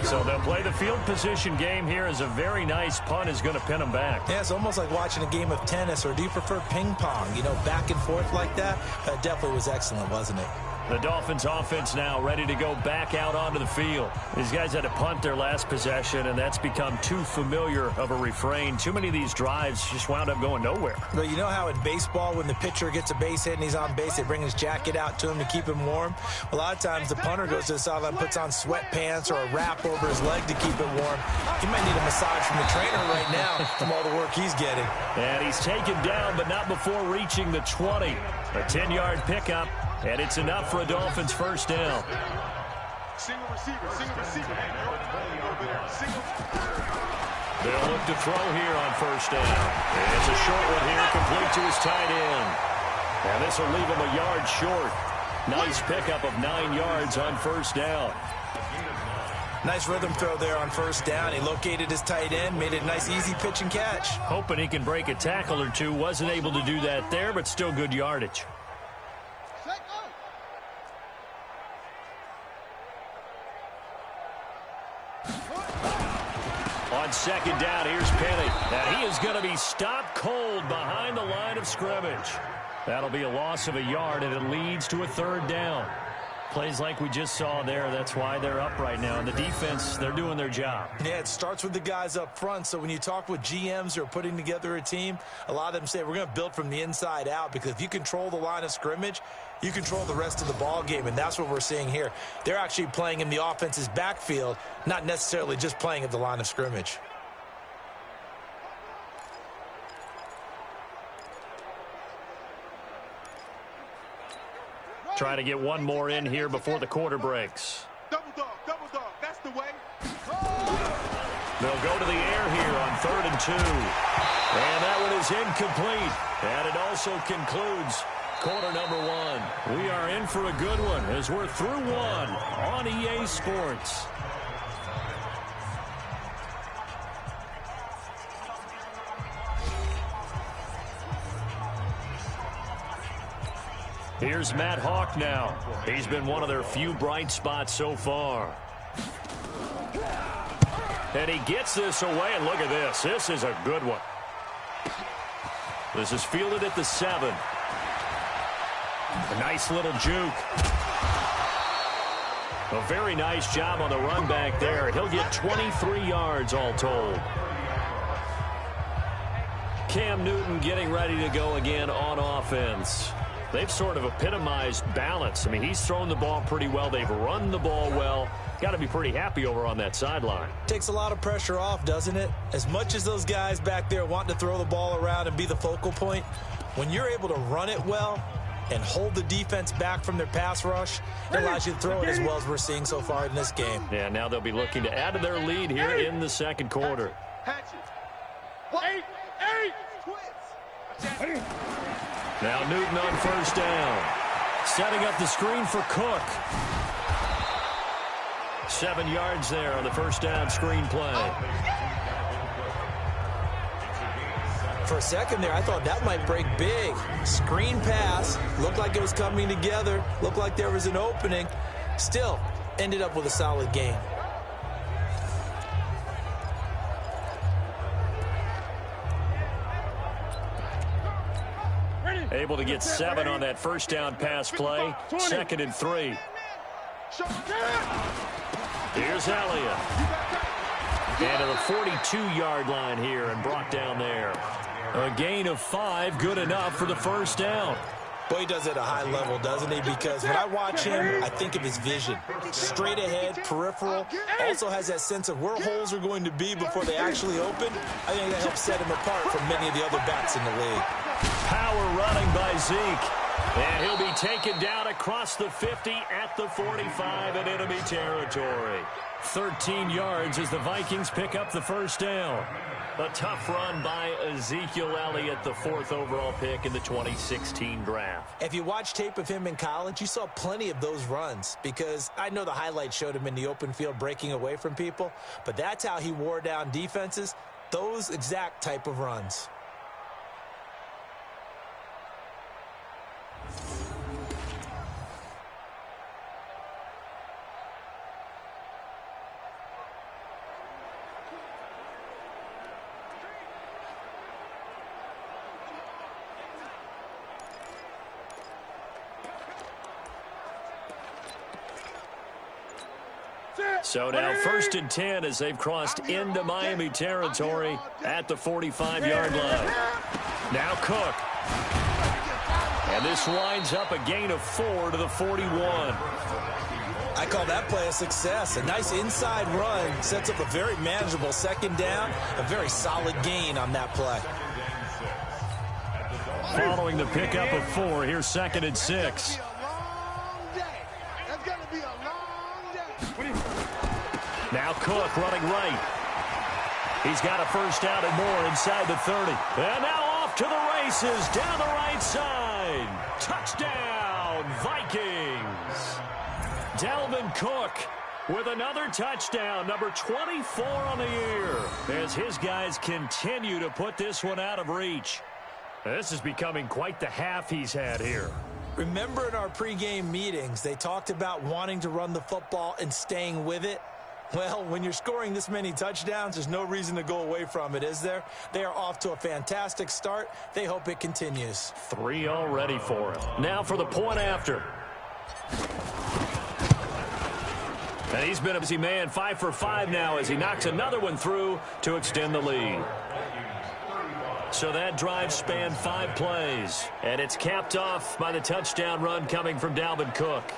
S5: So they'll play the field position game here as a very nice punt is going to pin them back.
S3: Yeah, it's almost like watching a game of tennis, or do you prefer ping pong? You know, back and forth like that? That definitely was excellent, wasn't it?
S5: The Dolphins offense now ready to go back out onto the field. These guys had to punt their last possession, and that's become too familiar of a refrain. Too many of these drives just wound up going nowhere.
S3: But you know how in baseball, when the pitcher gets a base hit and he's on base, they bring his jacket out to him to keep him warm? A lot of times the punter goes to the sideline, puts on sweatpants or a wrap over his leg to keep it warm. He might need a massage from the trainer right now from all the work he's getting.
S5: And he's taken down, but not before reaching the 20. A 10-yard pickup. And it's enough for a Dolphins first down.
S4: Single receiver, single receiver.
S5: They'll look to throw here on first down. And it's a short one here, complete to his tight end. And this will leave him a yard short. Nice pickup of 9 yards on first down.
S3: Nice rhythm throw there on first down. He located his tight end, made it a nice, easy pitch and catch.
S5: Hoping he can break a tackle or two. Wasn't able to do that there, but still good yardage. On second down, here's Penny. And he is going to be stopped cold behind the line of scrimmage. That'll be a loss of a yard, and it leads to a third down. Plays like we just saw there, that's why they're up right now. And the defense, they're doing their job.
S3: Yeah, it starts with the guys up front. So when you talk with GMs who are putting together a team, a lot of them say we're going to build from the inside out, because if you control the line of scrimmage, you control the rest of the ball game, and that's what we're seeing here. They're actually playing in the offense's backfield, not necessarily just playing at the line of scrimmage.
S5: Trying to get one more in here before the quarter breaks.
S4: Double dog, that's the way.
S5: They'll go to the air here on 3rd and 2. And that one is incomplete. And it also concludes quarter number 1. We are in for a good one as we're through one on EA Sports. Here's Matt Hawk now. He's been one of their few bright spots so far. And he gets this away, and look at this. This is a good one. This is fielded at the 7. A nice little juke. A very nice job on the run back there. He'll get 23 yards all told. Cam Newton getting ready to go again on offense. They've sort of epitomized balance. I mean, he's thrown the ball pretty well. They've run the ball well. Got to be pretty happy over on that sideline.
S3: Takes a lot of pressure off, doesn't it? As much as those guys back there want to throw the ball around and be the focal point, when you're able to run it well and hold the defense back from their pass rush, it allows you to throw it as well as we're seeing so far in this game.
S5: Yeah, now they'll be looking to add to their lead here in the second quarter. Now Newton on first down. Setting up the screen for Cook. 7 yards there on the first down screen play.
S3: For a second there, I thought that might break big. Screen pass. Looked like it was coming together. Looked like there was an opening. Still, ended up with a solid game.
S5: Able to get 7 on that first down pass play. 2nd and 3. Here's Elliott. And to the 42-yard line here and brought down there. A gain of 5, good enough for the first down.
S3: Boy, he does it at a high level, doesn't he? Because when I watch him, I think of his vision. Straight ahead, peripheral. Also has that sense of where holes are going to be before they actually open. I think that helps set him apart from many of the other backs in the league.
S5: Power running by Zeke. And he'll be taken down across the 50 at the 45 in enemy territory. 13 yards as the Vikings pick up the first down. A tough run by Ezekiel Elliott, the 4th overall pick in the 2016 draft.
S3: If you watch tape of him in college, you saw plenty of those runs because I know the highlights showed him in the open field breaking away from people, but that's how he wore down defenses, those exact type of runs.
S5: So now 1st and 10 as they've crossed into Miami territory at the 45-yard line. Now Cook. And this winds up a gain of 4 to the 41.
S3: I call that play a success. A nice inside run sets up a very manageable 2nd down, a very solid gain on that play.
S5: Following the pickup of 4, here's 2nd and 6. Now Cook running right. He's got a first down and more inside the 30. And now off to the races down the right side. Touchdown, Vikings. Dalvin Cook with another touchdown, number 24 on the year, as his guys continue to put this one out of reach. This is becoming quite the half he's had here.
S3: Remember in our pregame meetings, they talked about wanting to run the football and staying with it? Well, when you're scoring this many touchdowns, there's no reason to go away from it, is there? They are off to a fantastic start. They hope it continues.
S5: 3 already for him. Now for the point after. And he's been a busy man, 5 for 5 now as he knocks another one through to extend the lead. So that drive spanned 5 plays. And it's capped off by the touchdown run coming from Dalvin Cook.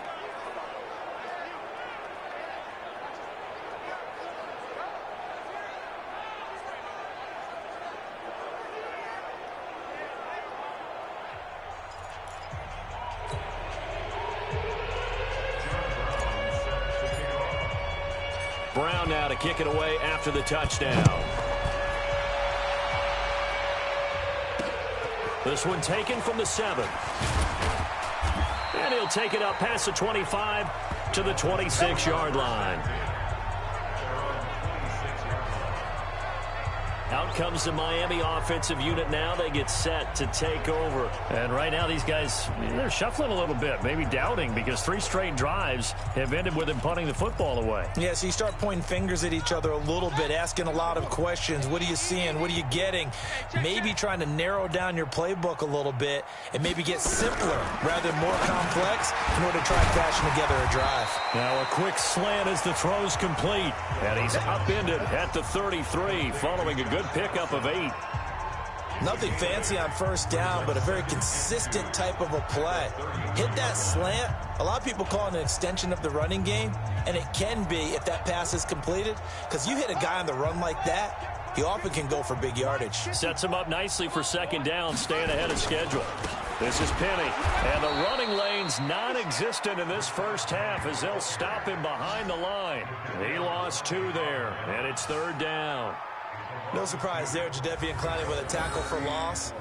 S5: Brown now to kick it away after the touchdown. This one taken from the 7. And he'll take it up past the 25 to the 26-yard line. Out comes the Miami offensive unit now. They get set to take over. And right now these guys, they're shuffling a little bit, maybe doubting, because 3 straight drives have ended with him punting the football away.
S3: Yeah, so you start pointing fingers at each other a little bit, asking a lot of questions. What are you seeing? What are you getting? Maybe trying to narrow down your playbook a little bit and maybe get simpler rather than more complex in order to try and fashion together a drive.
S5: Now a quick slant as the throw's complete. And he's upended at the 33 following a good pickup of 8.
S3: Nothing fancy on first down, but a very consistent type of a play. Hit that slant. A lot of people call it an extension of the running game, and it can be if that pass is completed, because you hit a guy on the run like that, he often can go for big yardage.
S5: Sets him up nicely for 2nd down, staying ahead of schedule. This is Penny, and the running lane's non-existent in this first half as they'll stop him behind the line. He lost 2 there, and it's 3rd down.
S3: No surprise there, Jadeveon Clowney with a tackle for loss.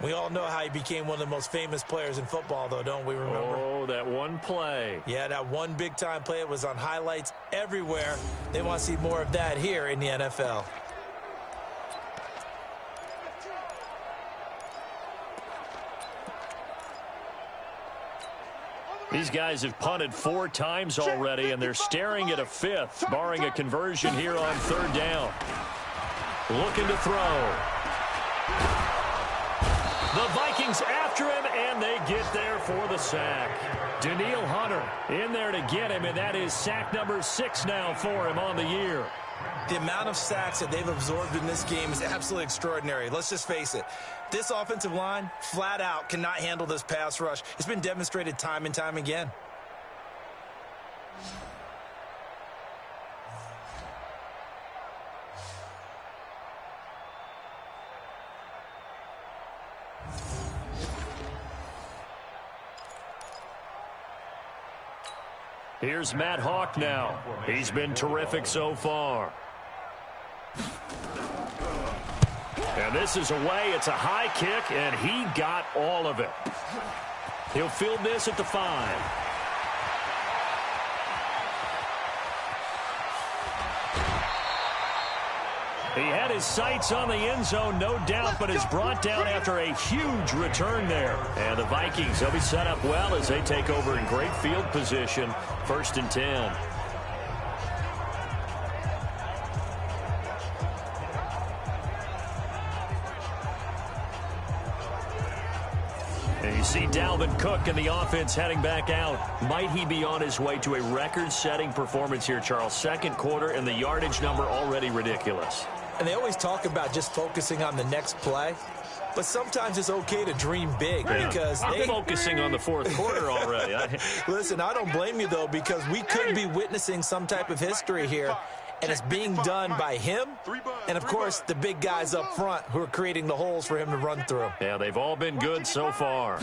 S3: We all know how he became one of the most famous players in football, though, don't we remember?
S5: Oh, that one play.
S3: Yeah, that one big-time play. It was on highlights everywhere. They want to see more of that here in the NFL.
S5: These guys have punted 4 times already, and they're staring at a 5th, barring a conversion here on 3rd down. Looking to throw. The Vikings after him, and they get there for the sack. Danielle Hunter in there to get him, and that is sack number 6 now for him on the year.
S3: The amount of sacks that they've absorbed in this game is absolutely extraordinary. Let's just face it. This offensive line, flat out, cannot handle this pass rush. It's been demonstrated time and time again.
S5: Here's Matt Hawk now. He's been terrific so far. And this is away. It's a high kick, and he got all of it. He'll field this at the 5. He had his sights on the end zone, no doubt, but is brought down after a huge return there. And the Vikings, they'll be set up well as they take over in great field position, 1st and 10. And you see Dalvin Cook and the offense heading back out. Might he be on his way to a record-setting performance here, Charles? 2nd quarter, and the yardage number already ridiculous.
S3: And they always talk about just focusing on the next play. But sometimes it's okay to dream big because
S5: I'm focusing on the 4th quarter already.
S3: Listen, I don't blame you, though, because we could be witnessing some type of history here. And it's being done by him and, of course, the big guys up front who are creating the holes for him to run through.
S5: Yeah, they've all been good so far.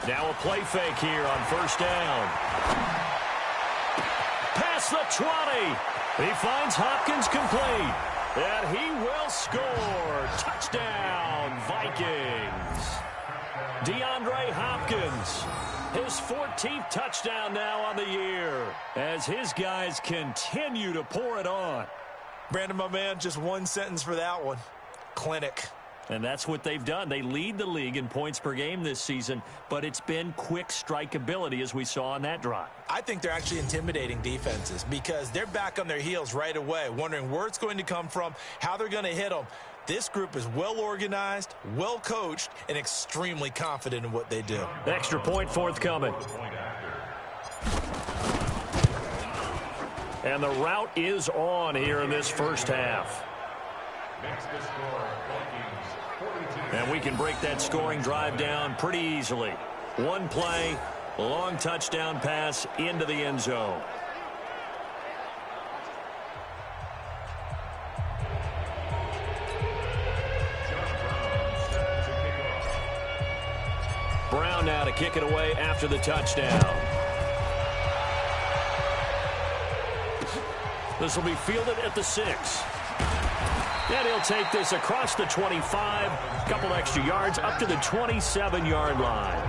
S5: Now a play fake here on 1st down. Past the 20. He finds Hopkins complete. And he will score. Touchdown, Vikings. DeAndre Hopkins. His 14th touchdown now on the year as his guys continue to pour it on.
S3: Brandon, my man, just one sentence for that one. Clinic.
S5: And that's what they've done. They lead the league in points per game this season, but it's been quick strikeability as we saw on that drive.
S3: I think they're actually intimidating defenses because they're back on their heels right away, wondering where it's going to come from, how they're going to hit them. This group is well organized, well coached, and extremely confident in what they do.
S5: Extra point forthcoming. And the route is on here in this 1st half. And we can break that scoring drive down pretty easily. One play, long touchdown pass into the end zone. Brown now to kick it away after the touchdown. This will be fielded at the 6. And he'll take this across the 25, a couple extra yards, up to the 27-yard line.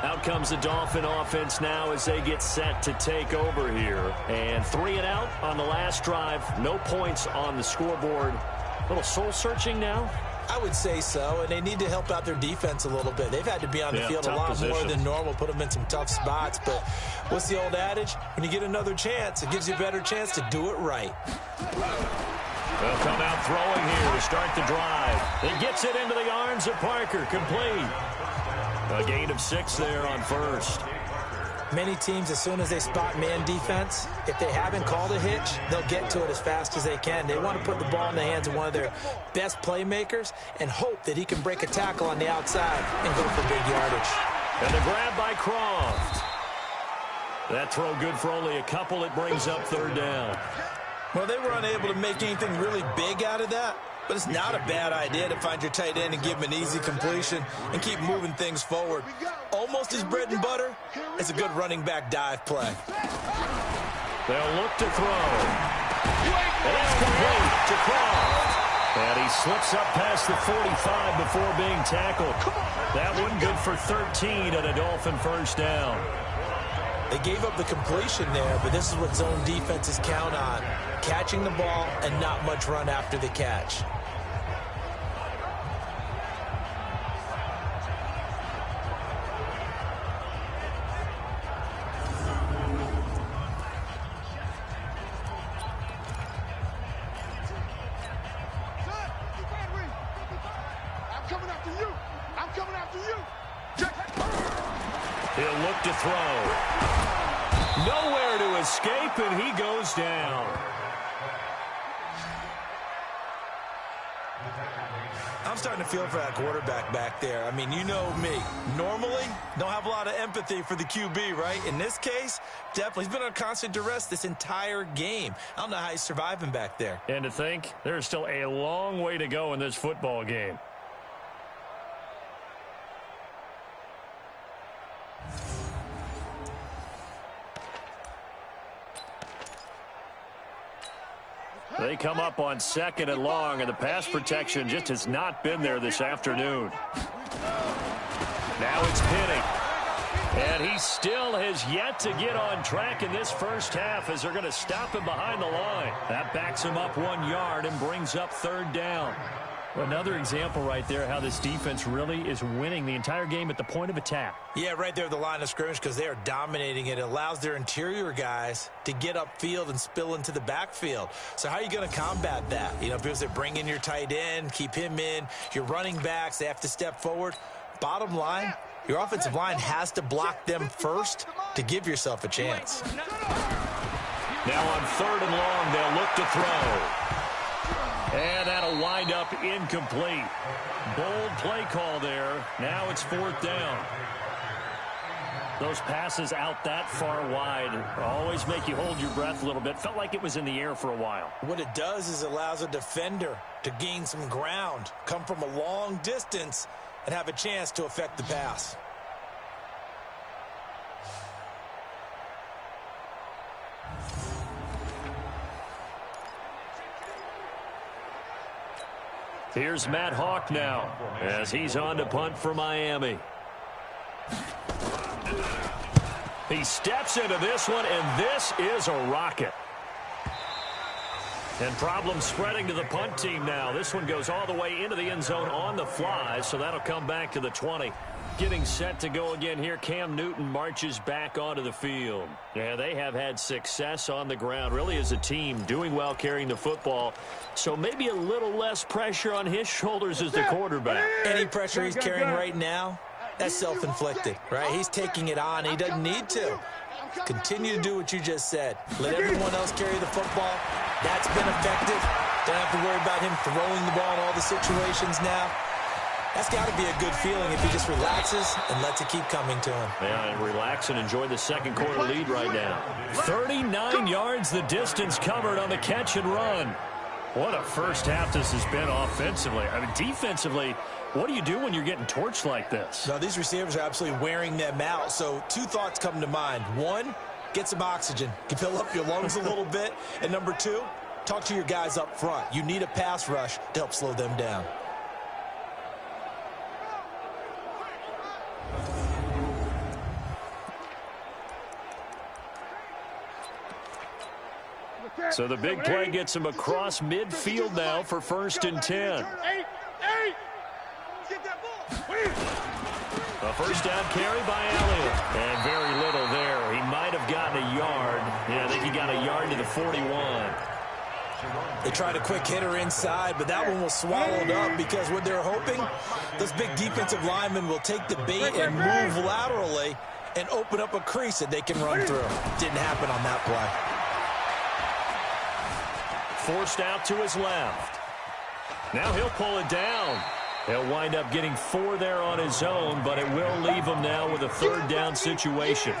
S5: Out comes the Dolphin offense now as they get set to take over here. And 3 and out on the last drive. No points on the scoreboard. A little soul-searching now.
S3: I would say so, and they need to help out their defense a little bit. They've had to be on the field a lot more than normal, put them in some tough spots. But what's the old adage? When you get another chance, it gives you a better chance to do it right.
S5: They'll come out throwing here to start the drive. He gets it into the arms of Parker, complete. A gain of 6 there on 1st.
S3: Many teams, as soon as they spot man defense, if they haven't called a hitch, they'll get to it as fast as they can. They want to put the ball in the hands of one of their best playmakers and hope that he can break a tackle on the outside and go for big yardage.
S5: And the grab by Croft. That throw good for only a couple. It brings up 3rd down.
S3: Well, they were unable to make anything really big out of that, but it's not a bad idea to find your tight end and give him an easy completion and keep moving things forward. Almost his bread and butter is a good running back dive play.
S5: They'll look to throw. And it's complete to Croft. And he slips up past the 45 before being tackled. That one good for 13 and a Dolphin 1st down.
S3: They gave up the completion there, but this is what zone defenses count on. Catching the ball and not much run after the catch.
S5: He'll look to throw. Nowhere to escape, and he goes down.
S3: I'm starting to feel for that quarterback back there. I mean, you know me. Normally, don't have a lot of empathy for the QB, right? In this case, definitely. He's been on constant duress this entire game. I don't know how he's surviving back there.
S5: And to think, there's still a long way to go in this football game. They come up on 2nd and long, and the pass protection just has not been there this afternoon. Now it's Penny. And he still has yet to get on track in this first half as they're going to stop him behind the line. That backs him up 1 yard and brings up 3rd down. Another example right there how this defense really is winning the entire game at the point of attack.
S3: Yeah, right there at the line of scrimmage because they are dominating it. It allows their interior guys to get upfield and spill into the backfield. So how are you going to combat that? You know, because they bring in your tight end, keep him in. Your running backs, they have to step forward. Bottom line, your offensive line has to block them first to give yourself a chance.
S5: Now on 3rd and long, they'll look to throw. And that'll wind up incomplete. Bold play call there. Now it's 4th down. Those passes out that far wide always make you hold your breath a little bit. Felt like it was in the air for a while.
S3: What it does is it allows a defender to gain some ground, come from a long distance, and have a chance to affect the pass.
S5: Here's Matt Hawk now as he's on to punt for Miami. He steps into this one, and this is a rocket. And problems spreading to the punt team now. This one goes all the way into the end zone on the fly, so that'll come back to the 20. Getting set to go again here. Cam Newton marches back onto the field. Yeah, they have had success on the ground, really as a team, doing well carrying the football. So maybe a little less pressure on his shoulders as the quarterback.
S3: Any pressure he's carrying right now, that's self-inflicted, right? He's taking it on. He doesn't need to. Continue to do what you just said. Let everyone else carry the football. That's been effective. Don't have to worry about him throwing the ball in all the situations now. That's got to be a good feeling if he just relaxes and lets it keep coming to him.
S5: Yeah, and relax and enjoy the second quarter lead right now. 39 yards the distance covered on the catch and run. What a first half this has been offensively. I mean, defensively, what do you do when you're getting torched like this?
S3: No, these receivers are absolutely wearing them out. So 2 thoughts come to mind. 1, get some oxygen. You fill up your lungs a little bit. And number 2, talk to your guys up front. You need a pass rush to help slow them down.
S5: So the big play gets him across midfield now for 1st and 10. A first down carry by Elliott. And very little there. He might have gotten a yard. Yeah, I think he got a yard to the 41.
S3: They tried a quick hitter inside, but that one was swallowed up because what they're hoping, those big defensive linemen will take the bait and move laterally and open up a crease that they can run through. Didn't happen on that play.
S5: Forced out to his left. Now he'll pull it down. He'll wind up getting 4 there on his own, but it will leave him now with a 3rd down situation.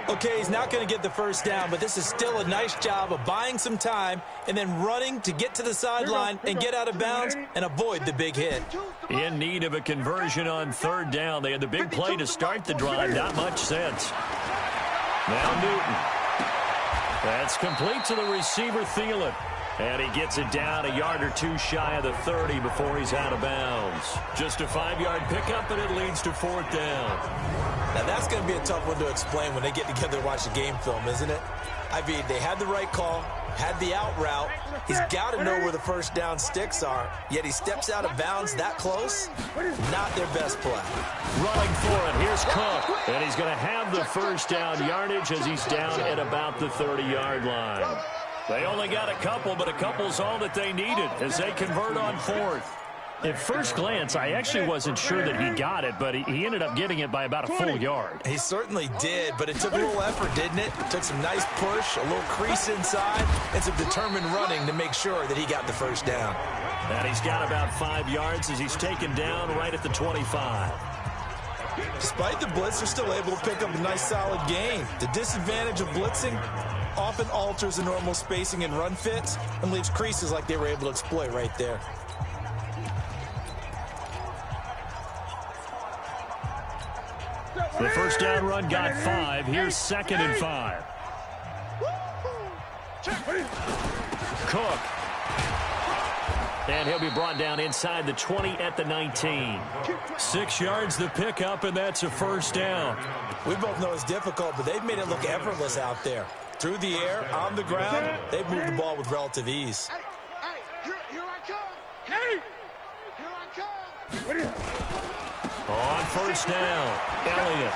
S3: Okay, he's not going to get the first down, but this is still a nice job of buying some time and then running to get to the sideline and get out of bounds and avoid the big hit.
S5: In need of a conversion on 3rd down. They had the big play to start the drive. Not much sense. Now Newton. That's complete to the receiver, Thielen. And he gets it down a yard or 2 shy of the 30 before he's out of bounds. Just a 5-yard pickup, and it leads to 4th down.
S3: Now, that's going to be a tough one to explain when they get together and watch the game film, isn't it? I mean, they had the right call, had the out route. He's got to know where the first down sticks are, yet he steps out of bounds that close. Not their best play.
S5: Running for it, here's Cook. And he's going to have the first down yardage as he's down at about the 30-yard line. They only got a couple, but a couple's all that they needed as they convert on 4th. At first glance, I actually wasn't sure that he got it, but he ended up getting it by about a full yard.
S3: He certainly did, but it took a little effort, didn't it? It took some nice push, a little crease inside, and some determined running to make sure that he got the first down.
S5: And he's got about 5 yards as he's taken down right at the 25.
S3: Despite the blitz, they're still able to pick up a nice solid gain. The disadvantage of blitzing often alters the normal spacing and run fits and leaves creases like they were able to exploit right there.
S5: The first down run got 5. Here's 2nd and 5. Cook. And he'll be brought down inside the 20 at the 19. 6 yards the pickup, and that's a first down.
S3: We both know it's difficult, but they've made it look effortless out there. Through the air, on the ground, they've moved the ball with relative ease.
S4: Here I come. Hey, here I come.
S5: On first down, Elliott.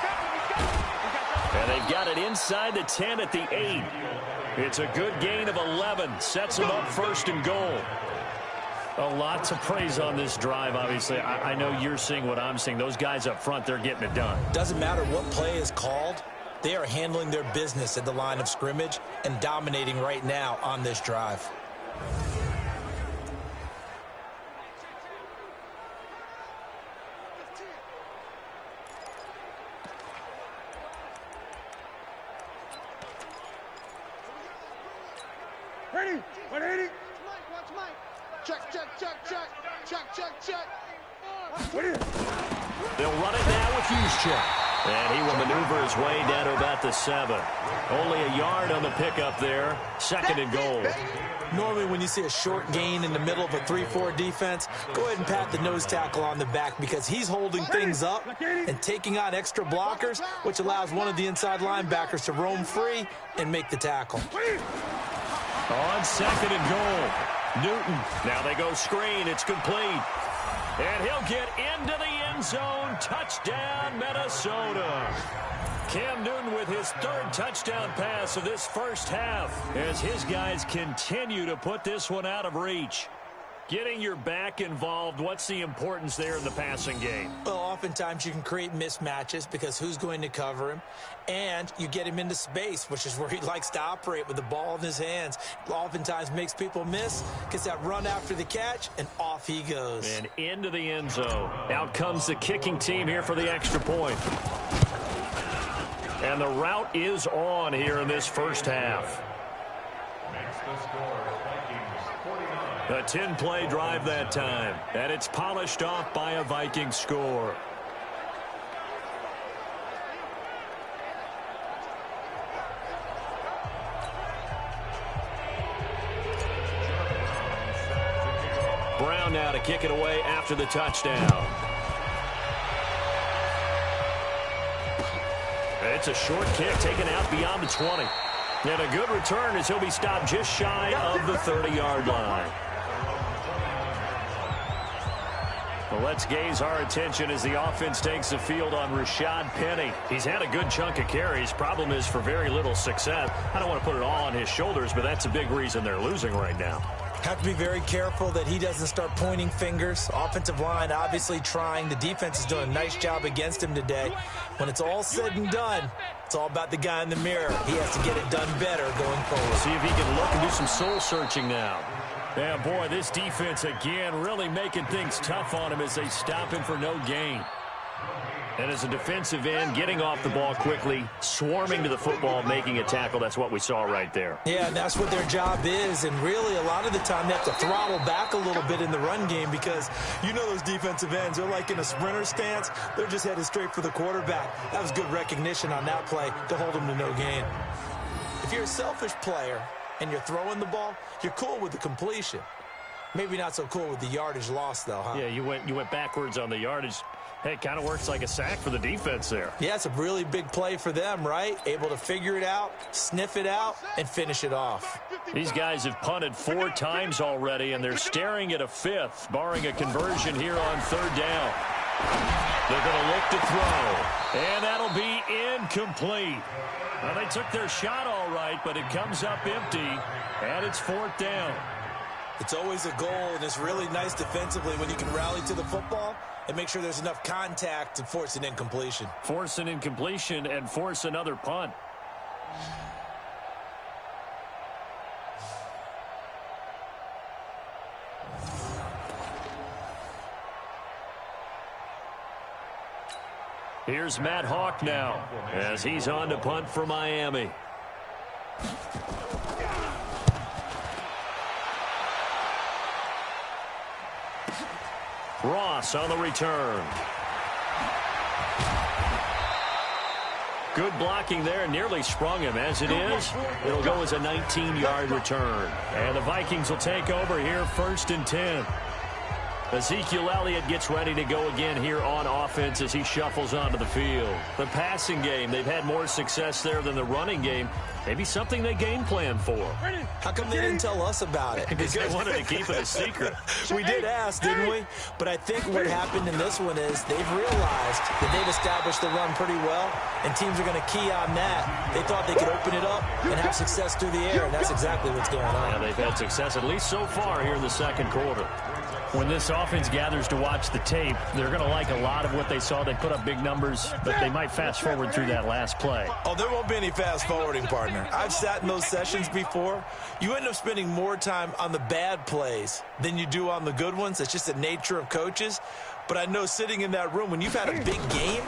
S5: And they've got it inside the 10 at the 8. It's a good gain of 11. Sets them up 1st and goal. A lot to praise on this drive, obviously. I know you're seeing what I'm seeing. Those guys up front, they're getting it done.
S3: Doesn't matter what play is called. They are handling their business at the line of scrimmage and dominating right now on this drive.
S4: Ready? 180. Watch Mike. Check.
S5: They'll run it now with Juszczyk. And he will maneuver his way down to about the 7. Only a yard on the pickup there. 2nd and goal.
S3: Normally when you see a short gain in the middle of a 3-4 defense, go ahead and pat the nose tackle on the back because he's holding things up and taking on extra blockers, which allows one of the inside linebackers to roam free and make the tackle.
S5: On 2nd and goal, Newton. Now they go screen. It's complete. And he'll get into the end zone. Touchdown, Minnesota. Cam Newton with his 3rd touchdown pass of this first half as his guys continue to put this one out of reach. Getting your back involved, what's the importance there in the passing game?
S3: Well, oftentimes you can create mismatches because who's going to cover him? And you get him into space, which is where he likes to operate with the ball in his hands. Oftentimes makes people miss, gets that run after the catch, and off he goes.
S5: And into the end zone. Out comes the kicking team here for the extra point. And the route is on here in this first half. A 10-play drive that time, and it's polished off by a Viking score. Brown now to kick it away after the touchdown. It's a short kick taken out beyond the 20. And a good return as he'll be stopped just shy of the 30-yard line. Well, let's gaze our attention as the offense takes the field on Rashad Penny. He's had a good chunk of carries. Problem is for very little success. I don't want to put it all on his shoulders, but that's a big reason they're losing right now.
S3: Have to be very careful that he doesn't start pointing fingers. Offensive line obviously trying. The defense is doing a nice job against him today. When it's all said and done, it's all about the guy in the mirror. He has to get it done better going forward.
S5: See if he can look and do some soul searching now. Yeah, boy, this defense again really making things tough on him as they stop him for no gain. And as a defensive end, getting off the ball quickly, swarming to the football, making a tackle, that's what we saw right there.
S3: Yeah, and that's what their job is. And really, a lot of the time, they have to throttle back a little bit in the run game because you know those defensive ends, they're like in a sprinter stance. They're just headed straight for the quarterback. That was good recognition on that play to hold them to no gain. If you're a selfish player and you're throwing the ball, you're cool with the completion. Maybe not so cool with the yardage loss, though, huh?
S5: Yeah, you went backwards on the yardage. Hey, it kind of works like a sack for the defense there.
S3: Yeah, it's a really big play for them, right? Able to figure it out, sniff it out, and finish it off.
S5: These guys have punted 4 times already, and they're staring at a 5th, barring a conversion here on 3rd down. They're going to look to throw, and that'll be incomplete. Well, they took their shot all right, but it comes up empty, and it's 4th down.
S3: It's always a goal, and it's really nice defensively when you can rally to the football and make sure there's enough contact to force an incompletion.
S5: Force an incompletion and force another punt. Here's Matt Hawk now as he's on to punt for Miami. Ross on the return. Good blocking there. Nearly sprung him. As it is, it'll go as a 19-yard return. And the Vikings will take over here, 1st and 10. Ezekiel Elliott gets ready to go again here on offense as he shuffles onto the field. The passing game, they've had more success there than the running game. Maybe something they game plan for.
S3: How come they didn't tell us about it?
S5: Because they wanted to keep it a secret.
S3: We did ask, didn't we? But I think what happened in this one is they've realized that they've established the run pretty well, and teams are going to key on that. They thought they could open it up and have success through the air, and that's exactly what's going on.
S5: Yeah, they've had success, at least so far, here in the second quarter. When this offense gathers to watch the tape, they're going to like a lot of what they saw. They put up big numbers, but they might fast forward through that last play.
S3: Oh, there won't be any fast forwarding, partner. I've sat in those sessions before. You end up spending more time on the bad plays than you do on the good ones. It's just the nature of coaches. But I know sitting in that room, when you've had a big game,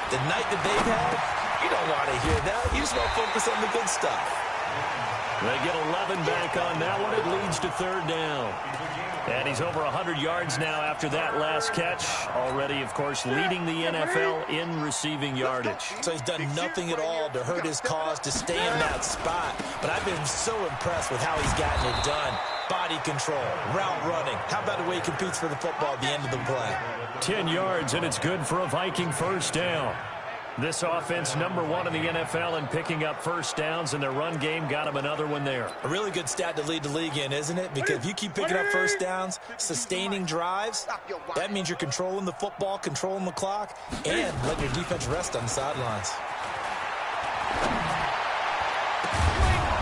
S3: the night that they've had, you don't want to hear that. You just want to focus on the good stuff.
S5: They get 11 back on that one. It leads to 3rd down. And he's over 100 yards now after that last catch. Already, of course, leading the NFL in receiving yardage.
S3: So he's done nothing at all to hurt his cause, to stay in that spot. But I've been so impressed with how he's gotten it done. Body control, route running. How about the way he competes for the football at the end of the play?
S5: 10 yards, and it's good for a Viking 1st down. This offense, #1 in the NFL in picking up 1st downs, and their run game got him another one there.
S3: A really good stat to lead the league in, isn't it? Because if you keep picking up 1st downs, sustaining drives, that means you're controlling the football, controlling the clock, and letting your defense rest on the sidelines.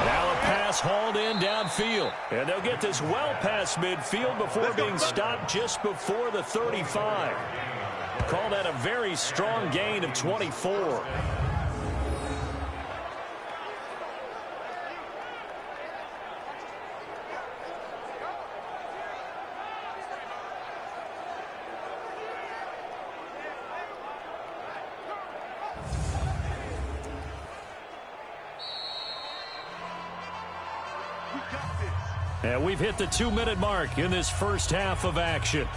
S5: Now a pass hauled in downfield. And they'll get this well past midfield before being stopped just before the 35. Call that a very strong gain of 24. And we've hit the 2-minute mark in this first half of action.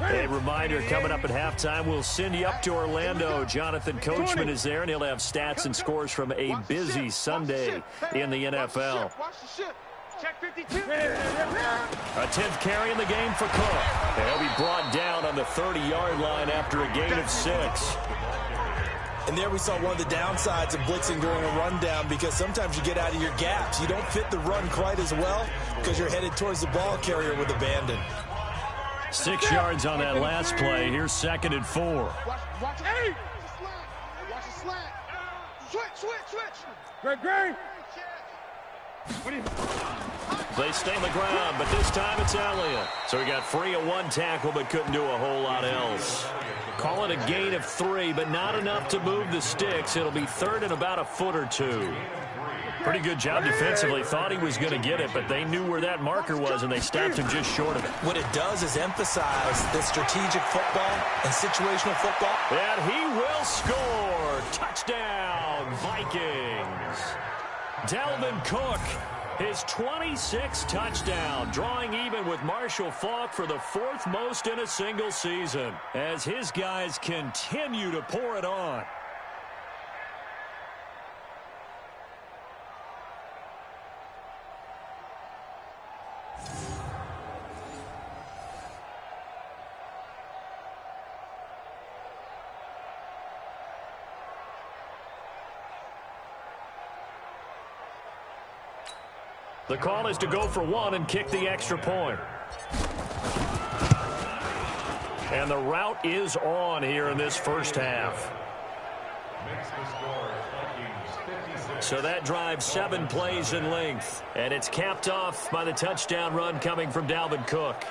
S5: A reminder, coming up at halftime, we'll send you up to Orlando. Jonathan Coachman is there, and he'll have stats and scores from a busy Sunday in the NFL. A 10th carry in the game for Cook. And he'll be brought down on the 30-yard line after a gain of 6.
S3: And there we saw one of the downsides of blitzing during a rundown, because sometimes you get out of your gaps. You don't fit the run quite as well because you're headed towards the ball carrier with abandon.
S5: 6 yards on that last play. Here's 2nd and 4.
S4: Watch it. Watch the slant. Switch. Great.
S5: They stay on the ground, but this time it's Elliott. So he got free of 1 tackle, but couldn't do a whole lot else. Call it a gain of 3, but not enough to move the sticks. It'll be 3rd and about a foot or 2. Pretty good job defensively. Thought he was going to get it, but they knew where that marker was, and they stopped him just short of it.
S3: What it does is emphasize the strategic football and situational football.
S5: And he will score. Touchdown, Vikings. Dalvin Cook, his 26th touchdown, drawing even with Marshall Faulk for the 4th most in a single season, as his guys continue to pour it on. The call is to go for one and kick the extra point. And the route is on here in this first half. So that drives 7 plays in length. And it's capped off by the touchdown run coming from Dalvin Cook.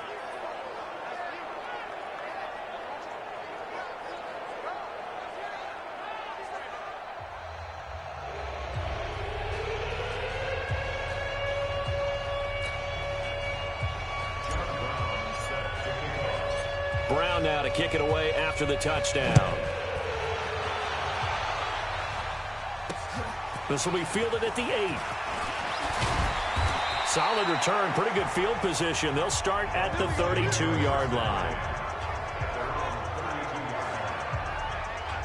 S5: Brown now to kick it away after the touchdown. This will be fielded at the 8. Solid return, pretty good field position. They'll start at the 32-yard line.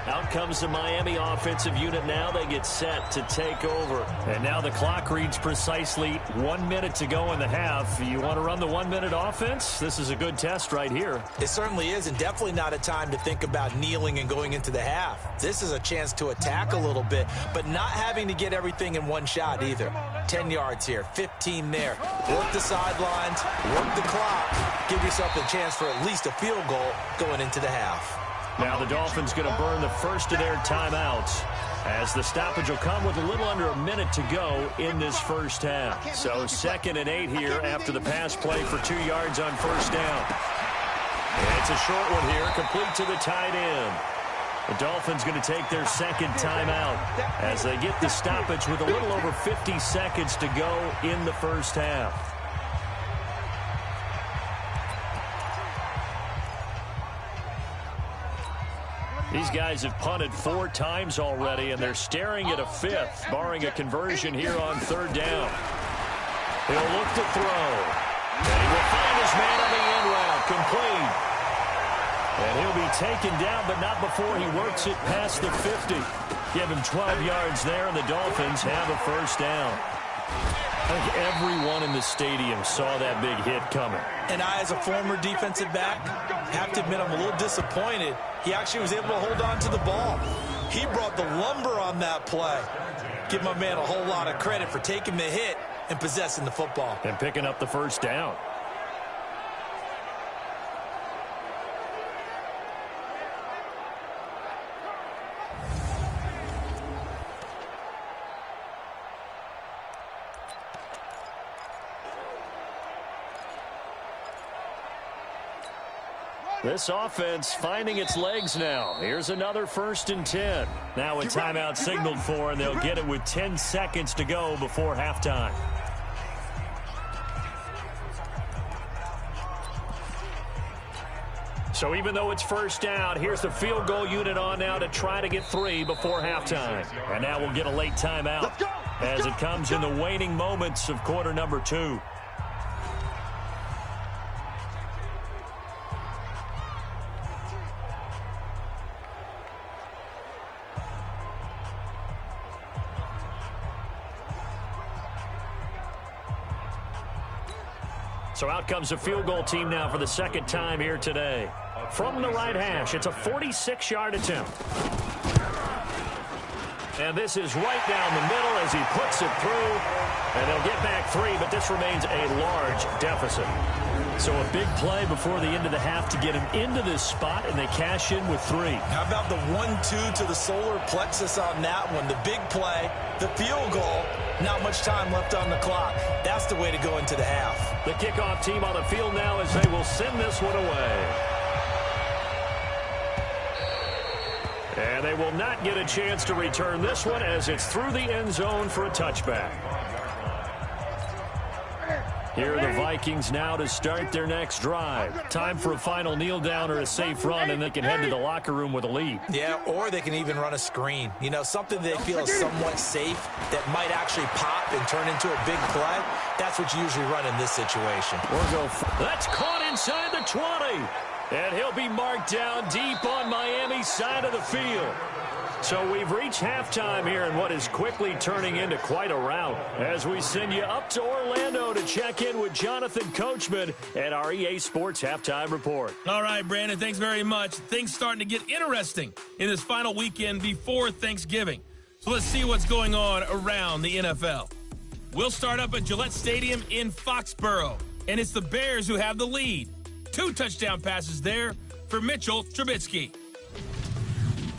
S5: Out comes the Miami offensive unit now. They get set to take over. And now the clock reads precisely 1 minute to go in the half. You want to run the 1-minute offense? This is a good test right here.
S3: It certainly is, and definitely not a time to think about kneeling and going into the half. This is a chance to attack a little bit, but not having to get everything in one shot either. 10 yards here, 15 there. Work the sidelines, work the clock. Give yourself a chance for at least a field goal going into the half.
S5: Now the Dolphins going to burn the first of their timeouts as the stoppage will come with a little under a minute to go in this first half. So 2nd and 8 here after the pass play for 2 yards on first down. And it's a short one here, complete to the tight end. The Dolphins going to take their second timeout as they get the stoppage with a little over 50 seconds to go in the first half. These guys have punted 4 times already, and they're staring at a 5th, barring a conversion here on 3rd down. He'll look to throw. And he will find his man on the end route, complete. And he'll be taken down, but not before he works it past the 50. Give him 12 yards there, and the Dolphins have a first down. I think everyone in the stadium saw that big hit coming.
S3: And I, as a former defensive back, have to admit I'm a little disappointed. He actually was able to hold on to the ball. He brought the lumber on that play. Give my man a whole lot of credit for taking the hit and possessing the football.
S5: And picking up the first down. This offense finding its legs now. Here's another 1st and 10. Now a timeout signaled for, and they'll get it with 10 seconds to go before halftime. So even though it's first down, here's the field goal unit on now to try to get 3 before halftime. And now we'll get a late timeout as it comes in the waning moments of quarter number 2. So out comes the field goal team now for the 2nd time here today. From the right hash, it's a 46-yard attempt. And this is right down the middle as he puts it through. And they'll get back 3, but this remains a large deficit. So a big play before the end of the half to get him into this spot, and they cash in with 3.
S3: How about the 1-2 to the solar plexus on that one? The big play, the field goal, not much time left on the clock. That's the way to go into the half.
S5: The kickoff team on the field now as they will send this one away. And they will not get a chance to return this one as it's through the end zone for a touchback. Here are the Vikings now to start their next drive. Time for a final kneel down or a safe run, and they can head to the locker room with a lead.
S3: Yeah, or they can even run a screen. You know, something they feel is somewhat safe that might actually pop and turn into a big play. That's what you usually run in this situation.
S5: That's caught inside the 20. And he'll be marked down deep on Miami's side of the field. So we've reached halftime here in what is quickly turning into quite a rout as we send you up to Orlando to check in with Jonathan Coachman at our EA Sports Halftime Report.
S1: All right, Brandon, thanks very much. Things starting to get interesting in this final weekend before Thanksgiving. So let's see what's going on around the NFL. We'll start up at Gillette Stadium in Foxborough, and it's the Bears who have the lead. 2 touchdown passes there for Mitchell Trubisky.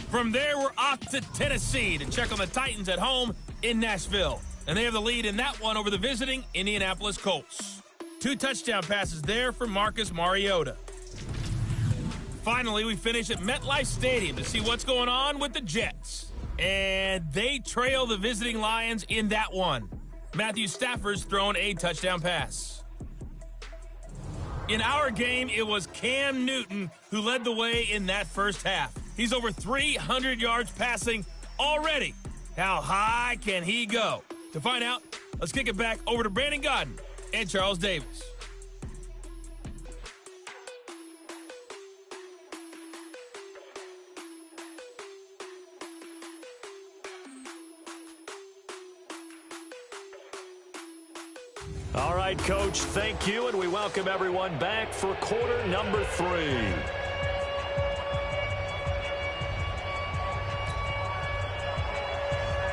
S1: From there, we're off to Tennessee to check on the Titans at home in Nashville. And they have the lead in that one over the visiting Indianapolis Colts. 2 touchdown passes there for Marcus Mariota. Finally, we finish at MetLife Stadium to see what's going on with the Jets. And they trail the visiting Lions in that one. Matthew Stafford's thrown a touchdown pass. In our game, it was Cam Newton who led the way in that first half. He's over 300 yards passing already. How high can he go? To find out, let's kick it back over to Brandon Godden and Charles Davis.
S5: All right, Coach, thank you, and we welcome everyone back for quarter number 3.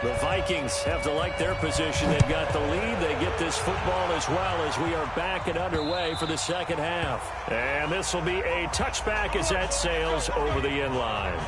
S5: The Vikings have to like their position. They've got the lead. They get this football as well as we are back and underway for the second half. And this will be a touchback as that sails over the end line.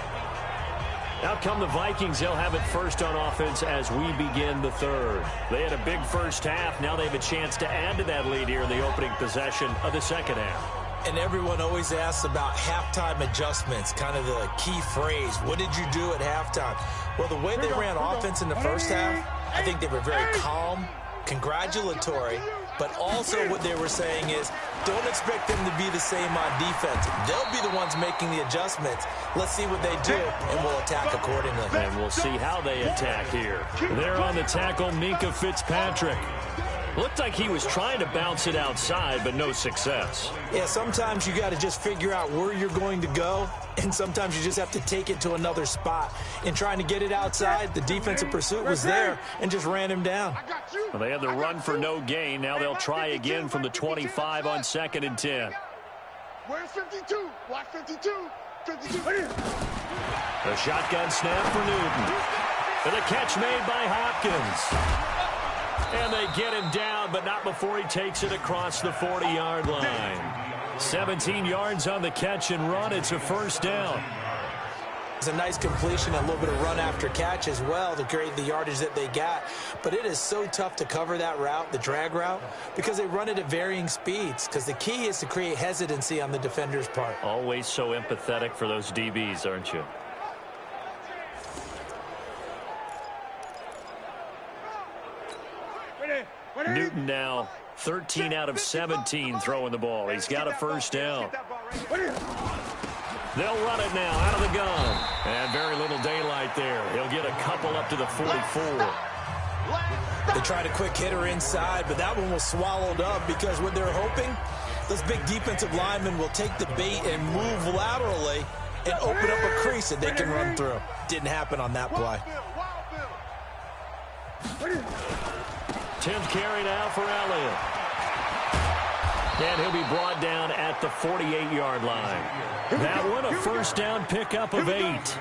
S5: Out come the Vikings. They'll have it first on offense as we begin the third. They had a big first half. Now they have a chance to add to that lead here in the opening possession of the second half.
S3: And everyone always asks about halftime adjustments, kind of the key phrase. What did you do at halftime? Well, the way they ran offense in the first half, I think they were very calm, congratulatory, but also what they were saying is don't expect them to be the same on defense. They'll be the ones making the adjustments. Let's see what they do, and we'll attack accordingly.
S5: And we'll see how they attack here. There on the tackle, Minkah Fitzpatrick. Looked like he was trying to bounce it outside, but no success.
S3: Yeah, sometimes you got to just figure out where you're going to go, and sometimes you just have to take it to another spot. In trying to get it outside, the defensive pursuit was there and just ran him down.
S5: Well, they had the run for no gain. Now they'll try again from the 25 on 2nd and 10.
S4: Where's 52? Block 52. 52.
S5: A shotgun snap for Newton. And a catch made by Hopkins. And they get him down, but not before he takes it across the 40-yard line. 17 yards on the catch and run. It's a first down.
S3: It's a nice completion, a little bit of run after catch as well to create the yardage that they got. But it is so tough to cover that route, the drag route, because they run it at varying speeds. Because the key is to create hesitancy on the defender's part.
S5: Always so empathetic for those DBs, aren't you? Newton now 13 out of 17 throwing the ball. He's got a first down. They'll run it now out of the gun. And very little daylight there. He'll get a couple up to the 44.
S3: They tried a quick hitter inside, but that one was swallowed up because what they're hoping, those big defensive linemen will take the bait and move laterally and open up a crease that they can run through. Didn't happen on that play.
S5: 10th carry now for Elliott. And he'll be brought down at the 48-yard line. That one, a first down pickup of 8.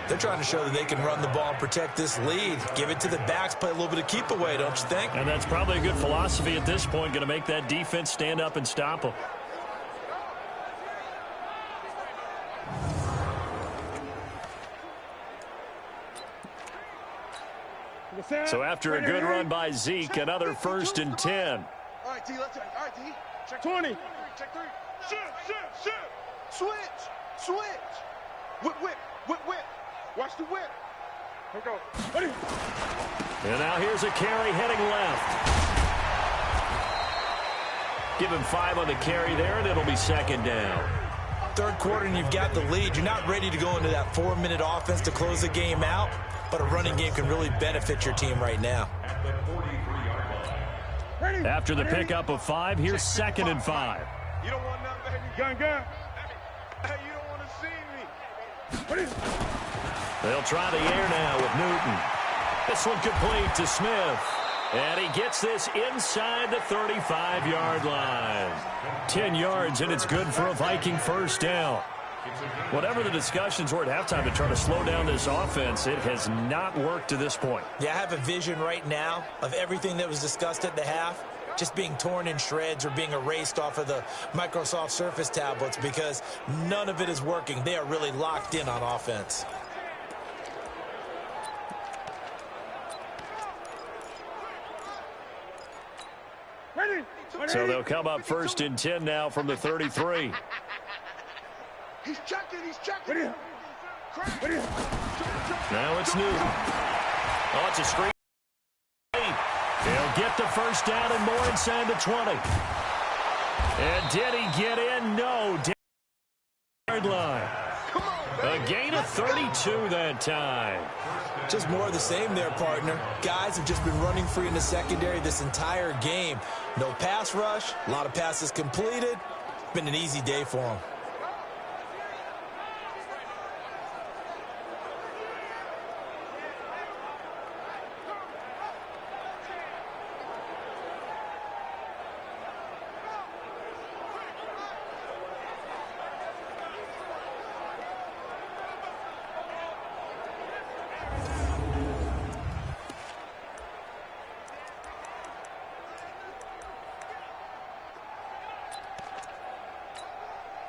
S3: They're trying to show that they can run the ball and protect this lead. Give it to the backs, play a little bit of keep away, don't you think?
S5: And that's probably a good philosophy at this point, going to make that defense stand up and stop them. So after a good run by Zeke, another 1st and 10.
S4: All right, T, let's check. All right, T. Check 20. Check 3. Shoot. Switch. Whip. Watch the whip. Here we go. Ready.
S5: And now here's a carry heading left. Give him 5 on the carry there, and it'll be 2nd down.
S3: Third quarter, and you've got the lead. You're not ready to go into that 4-minute offense to close the game out. But a running game can really benefit your team right now.
S5: After the pickup of 5, here's 2nd and 5.
S4: You don't want nothing, baby. Gun. Hey, you don't want to see me.
S5: They'll try the air now with Newton. This one complete to Smith. And he gets this inside the 35-yard line. 10 yards, and it's good for a Viking first down. Whatever the discussions were at halftime to try to slow down this offense, it has not worked to this point.
S3: Yeah, I have a vision right now of everything that was discussed at the half just being torn in shreds or being erased off of the Microsoft Surface tablets because none of it is working. They are really locked in on offense.
S5: So they'll come up 1st and 10 now from the 33.
S4: He's checking.
S5: Now it's new. Oh, it's a screen. He'll get the first down and more inside the 20. And did he get in? No. Yard line. A gain of 32 that time.
S3: Just more of the same there, partner. Guys have just been running free in the secondary this entire game. No pass rush, a lot of passes completed. Been an easy day for them.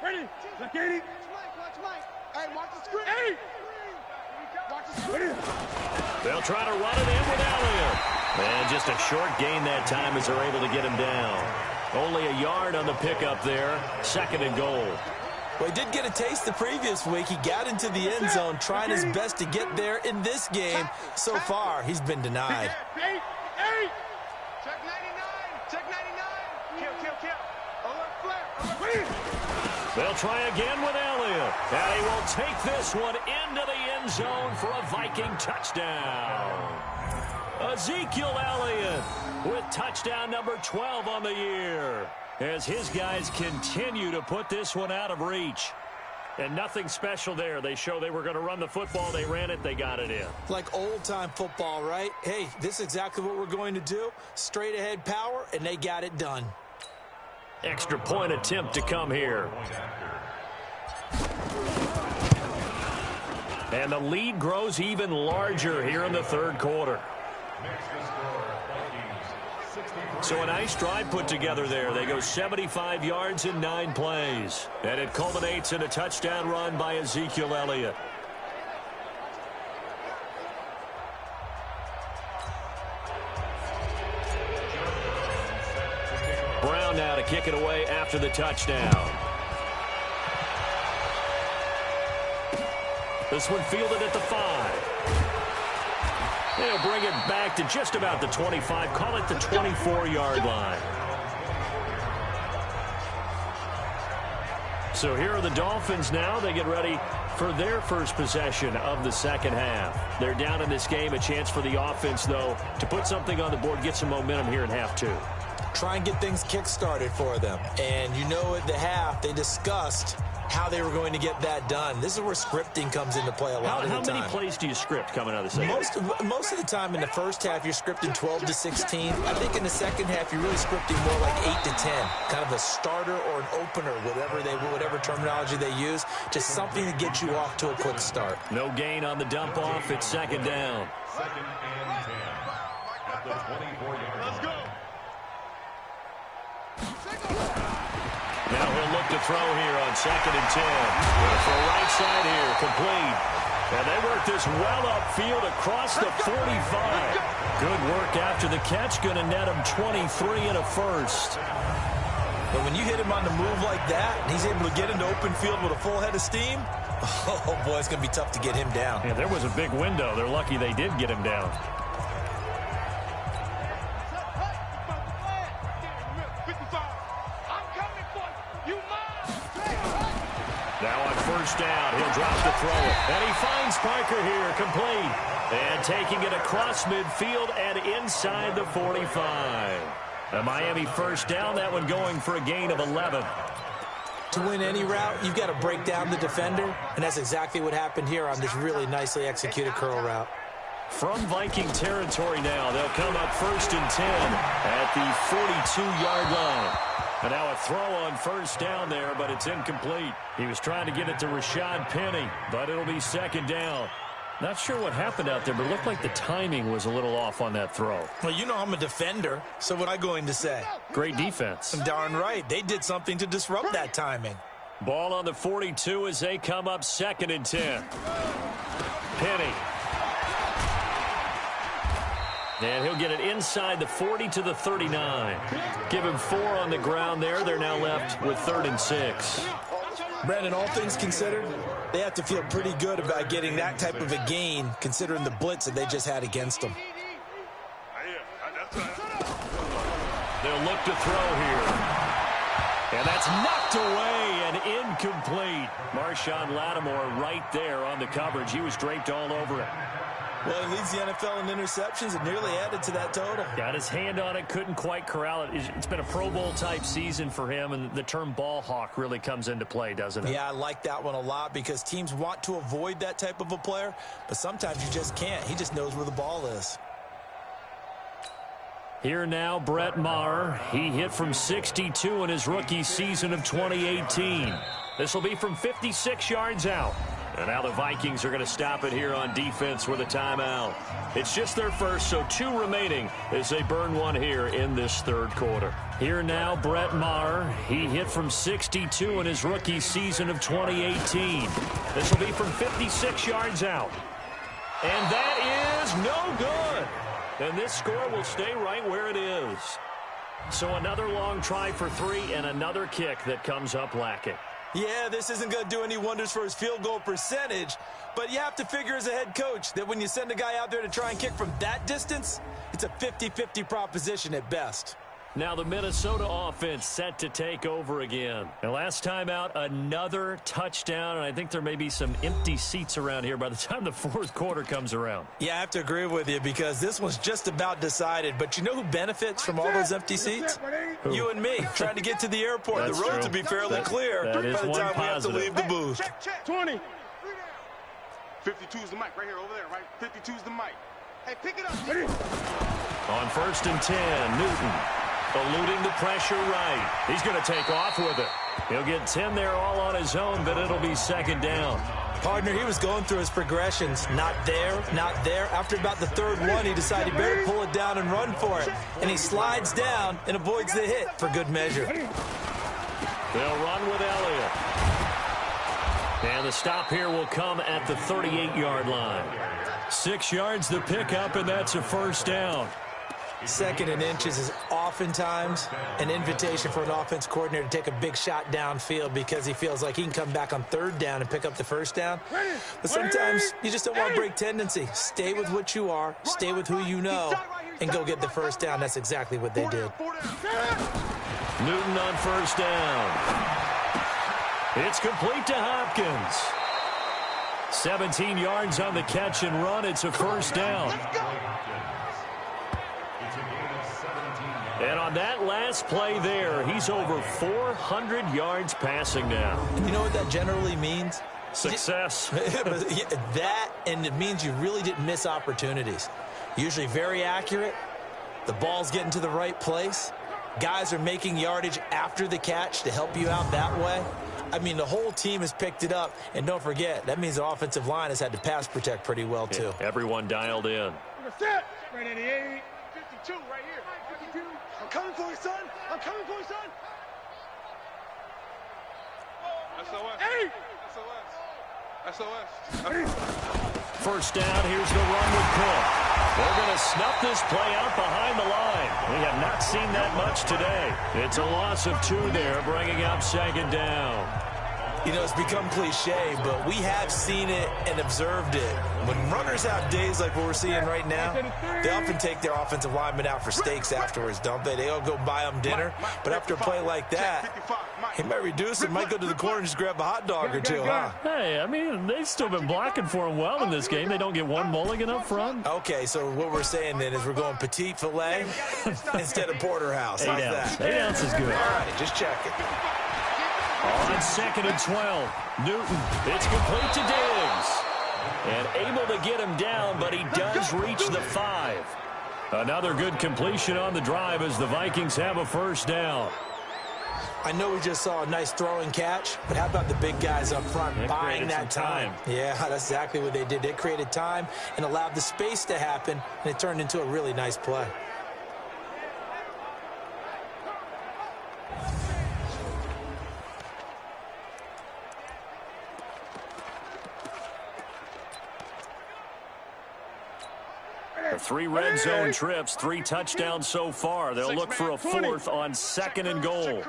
S4: Ready? Watch Mike. Hey, watch the screen. Hey! Watch the screen.
S5: They'll try to run it in with Elliott. And just a short gain that time as they're able to get him down. Only a yard on the pickup there. 2nd and goal.
S3: Well, he did get a taste the previous week. He got into the end zone trying his best to get there in this game. So far, he's been denied.
S4: Hey! Check 99. Kill. Alert flare.
S5: They'll try again with Elliott. And he will take this one into the end zone for a Viking touchdown. Ezekiel Elliott with touchdown number 12 on the year, as his guys continue to put this one out of reach. And nothing special there. They show they were going to run the football. They ran it. They got it in.
S3: Like old-time football, right? Hey, this is exactly what we're going to do. Straight ahead power, and they got it done.
S5: Extra point attempt to come here. And the lead grows even larger here in the 3rd quarter. So a nice drive put together there. They go 75 yards in 9 plays. And it culminates in a touchdown run by Ezekiel Elliott. Brown now to kick it away after the touchdown. This one fielded at the 5. They'll bring it back to just about the 25. Call it the 24-yard line. So here are the Dolphins now. They get ready for their first possession of the 2nd half. They're down in this game. A chance for the offense, though, to put something on the board, get some momentum here in half 2.
S3: Try and get things kick-started for them. And you know at the half, they discussed how they were going to get that done. This is where scripting comes into play a lot of the time.
S5: How many plays do you script coming out of the second?
S3: Most of the time in the first half, you're scripting 12 to 16. I think in the second half, you're really scripting more like 8 to 10. Kind of a starter or an opener, whatever terminology they use. Just something to get you off to a quick start.
S5: No gain on the dump off. It's 2nd down.
S4: 2nd and 10. At the 24-yard. Let's go.
S5: Now he'll look to throw here on 2nd and 10. For right side here, complete. And they work this well upfield across the 45. Good work after the catch. Going to net him 23 and a first.
S3: But when you hit him on the move like that, and he's able to get into open field with a full head of steam, oh, boy, it's going to be tough to get him down.
S5: Yeah, there was a big window. They're lucky they did get him down. Now on first down, he'll drop to throw it. And he finds Parker here, complete. And taking it across midfield and inside the 45. A Miami first down, that one going for a gain of 11.
S3: To win any route, you've got to break down the defender, and that's exactly what happened here on this really nicely executed curl route.
S5: From Viking territory now, they'll come up 1st and 10 at the 42-yard line. And now a throw on first down there, but it's incomplete. He was trying to get it to Rashad Penny, but it'll be second down. Not sure what happened out there, but it looked like the timing was a little off on that throw.
S3: Well, you know I'm a defender, so what am I going to say?
S5: Great defense.
S3: Darn right. They did something to disrupt that timing.
S5: Ball on the 42 as they come up 2nd and 10. Penny. And he'll get it inside the 40 to the 39. Give him 4 on the ground there. They're now left with 3rd and 6.
S3: Brandon, all things considered, they have to feel pretty good about getting that type of a gain, considering the blitz that they just had against them.
S5: They'll look to throw here. And that's knocked away and incomplete. Marshawn Lattimore right there on the coverage. He was draped all over it.
S3: Well, he leads the NFL in interceptions and nearly added to that total.
S5: Got his hand on it, couldn't quite corral it. It's been a Pro Bowl-type season for him, and the term ball hawk really comes into play, doesn't it?
S3: Yeah, I like that one a lot because teams want to avoid that type of a player, but sometimes you just can't. He just knows where the ball is.
S5: Here now, Brett Maher. He hit from 62 in his rookie season of 2018. This will be from 56 yards out. And now the Vikings are going to stop it here on defense with a timeout. It's just their first, so 2 remaining as they burn one here in this 3rd quarter. Here now, Brett Maher. He hit from 62 in his rookie season of 2018. This will be from 56 yards out. And that is no good. And this score will stay right where it is. So another long try for 3 and another kick that comes up lacking.
S3: Yeah, this isn't going to do any wonders for his field goal percentage, but you have to figure as a head coach that when you send a guy out there to try and kick from that distance, it's a 50-50 proposition at best.
S5: Now the Minnesota offense set to take over again. And last time out, another touchdown, and I think there may be some empty seats around here by the time the 4th quarter comes around.
S3: Yeah, I have to agree with you because this one's just about decided. But you know who benefits from all those empty seats?
S5: Who?
S3: You and me, trying to get to the airport.
S5: That's
S3: the roads
S5: true.
S3: will be fairly clear by the time we have to leave the booth.
S4: Check. 20. 52 is the mic right here, over there, right? 52 is the mic. Hey, pick it up.
S5: On 1st and 10, Newton. Eluding the pressure right. He's going to take off with it. He'll get 10 there all on his own, but it'll be 2nd down.
S3: Partner, he was going through his progressions. Not there, not there. After about the 3rd one, he decided he better pull it down and run for it. And he slides down and avoids the hit for good measure.
S5: They'll run with Elliott. And the stop here will come at the 38-yard line. 6 yards the pickup, and that's a 1st down.
S3: 2nd and inches is oftentimes an invitation for an offense coordinator to take a big shot downfield because he feels like he can come back on 3rd down and pick up the 1st down. But sometimes you just don't want to break tendency. Stay with what you are, stay with who you know, and go get the 1st down. That's exactly what they did.
S5: Newton on 1st down. It's complete to Hopkins. 17 yards on the catch and run. It's a 1st down. And on that last play there, he's over 400 yards passing now.
S3: You know what that generally means?
S5: Success.
S3: That, and it means you really didn't miss opportunities. Usually very accurate. The ball's getting to the right place. Guys are making yardage after the catch to help you out that way. I mean, the whole team has picked it up. And don't forget, that means the offensive line has had to pass protect pretty well, too.
S5: Yeah, everyone dialed in.
S4: Right 88, 52, right here. 52. I'm coming for you, son. I'm coming for you, son. SOS. Hey! SOS.
S5: 1st down, here's the run with Cook. They're going to snuff this play out behind the line. We have not seen that much today. It's a loss of 2 there, bringing up 2nd down.
S3: You know, it's become cliche, but we have seen it and observed it. When runners have days like what we're seeing right now, they often take their offensive linemen out for steaks afterwards, don't they? They all go buy them dinner. But after a play like that, he might reduce it, might go to the corner and just grab a hot dog or 2, huh?
S5: Hey, I mean, they've still been blocking for him well in this game. They don't get one mulligan up front.
S3: Okay, so what we're saying then is we're going petite filet instead of porterhouse. How's that?
S5: 8 ounces is good.
S3: All right, just check it.
S5: On 2nd and 12, Newton. It's complete to Diggs. And able to get him down, but he does reach the 5. Another good completion on the drive as the Vikings have a 1st down.
S3: I know we just saw a nice throwing catch, but how about the big guys up front buying that time? Yeah, that's exactly what they did. They created time and allowed the space to happen, and it turned into a really nice play.
S5: Three red zone trips, 3 touchdowns so far. They'll look for a 4th on 2nd and goal.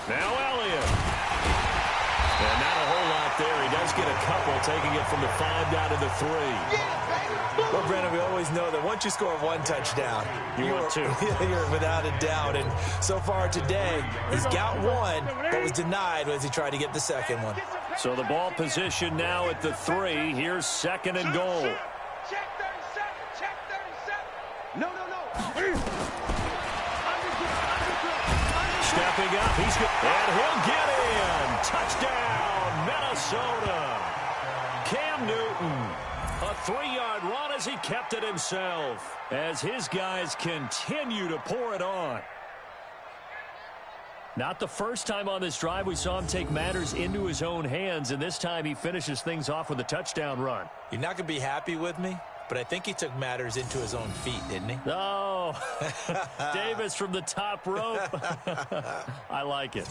S5: Now Elliott. And not a whole lot there. He does get a couple, taking it from the 5 down to the 3.
S3: Well, Brandon, we always know that once you score 1 touchdown,
S5: want 2.
S3: You're without a doubt. And so far today, he's got 1, but was denied as he tried to get the 2nd one.
S5: So the ball position now at the 3. Here's 2nd and goal.
S4: Check 37. Check 37. No.
S5: Stepping up. He's good. And he'll get in. Touchdown, Minnesota. Cam Newton. A 3-yard run as he kept it himself. As his guys continue to pour it on. Not the first time on this drive we saw him take matters into his own hands, and this time he finishes things off with a touchdown run.
S3: You're not going to be happy with me, but I think he took matters into his own feet, didn't he?
S5: Oh, Davis from the top rope. I like it.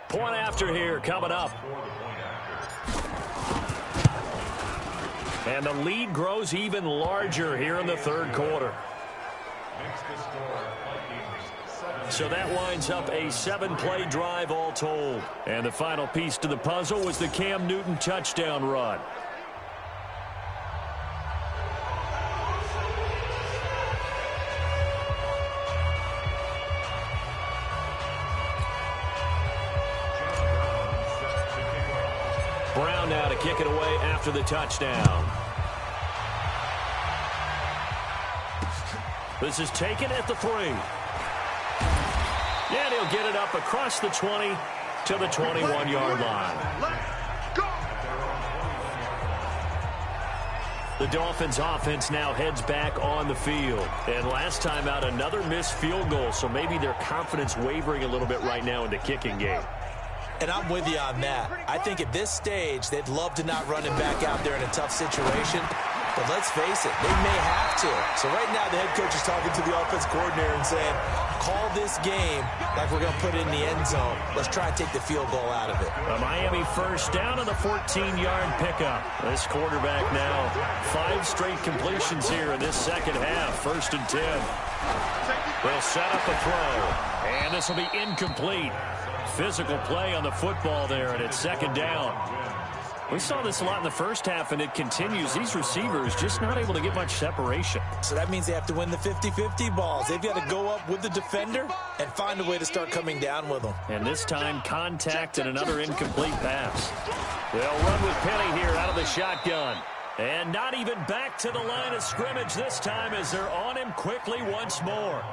S5: Point after here coming up. And the lead grows even larger here in the 3rd quarter. So that winds up a 7-play drive all told. And the final piece to the puzzle was the Cam Newton touchdown run. Brown now to kick it away after the touchdown. This is taken at the 3. And he'll get it up across the 20 to the 21-yard line. The Dolphins offense now heads back on the field. And last time out, another missed field goal, so maybe their confidence wavering a little bit right now in the kicking game.
S3: And I'm with you on that. I think at this stage, they'd love to not run him back out there in a tough situation. But let's face it, they may have to. So right now, the head coach is talking to the offense coordinator and saying, call this game like we're going to put it in the end zone. Let's try and take the field goal out of it.
S5: A Miami first down on the 14-yard pickup. This quarterback now 5 straight completions here in this second half. 1st and 10. They'll set up a throw. And this will be incomplete. Physical play on the football there, and it's 2nd down. We saw this a lot in the first half, and it continues. These receivers just not able to get much separation.
S3: So that means they have to win the 50-50 balls. They've got to go up with the defender and find a way to start coming down with them.
S5: And this time, contact and another incomplete pass. They'll run with Penny here out of the shotgun. And not even back to the line of scrimmage this time as they're on him quickly once more.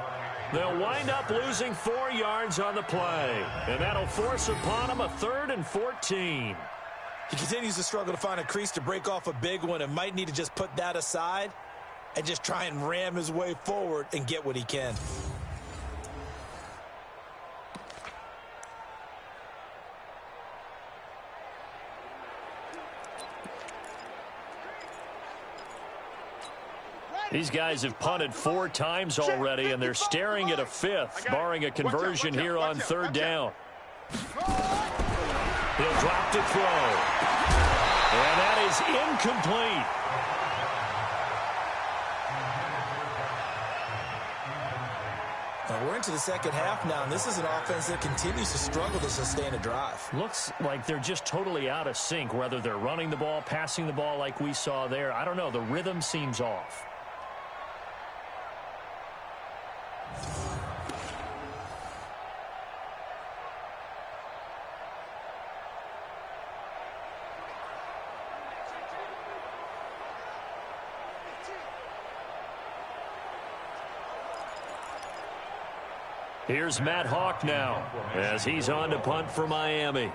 S5: They'll wind up losing 4 yards on the play. And that'll force upon them a 3rd and 14.
S3: He continues to struggle to find a crease to break off a big one and might need to just put that aside and just try and ram his way forward and get what he can.
S5: These guys have punted 4 times already, and they're staring at a 5th, barring a conversion here on 3rd down. He'll drop to throw. And that is incomplete.
S3: Now we're into the second half now, and this is an offense that continues to struggle to sustain a drive.
S5: Looks like they're just totally out of sync, whether they're running the ball, passing the ball like we saw there. I don't know. The rhythm seems off. Here's Matt Hawk now as he's on to punt for Miami.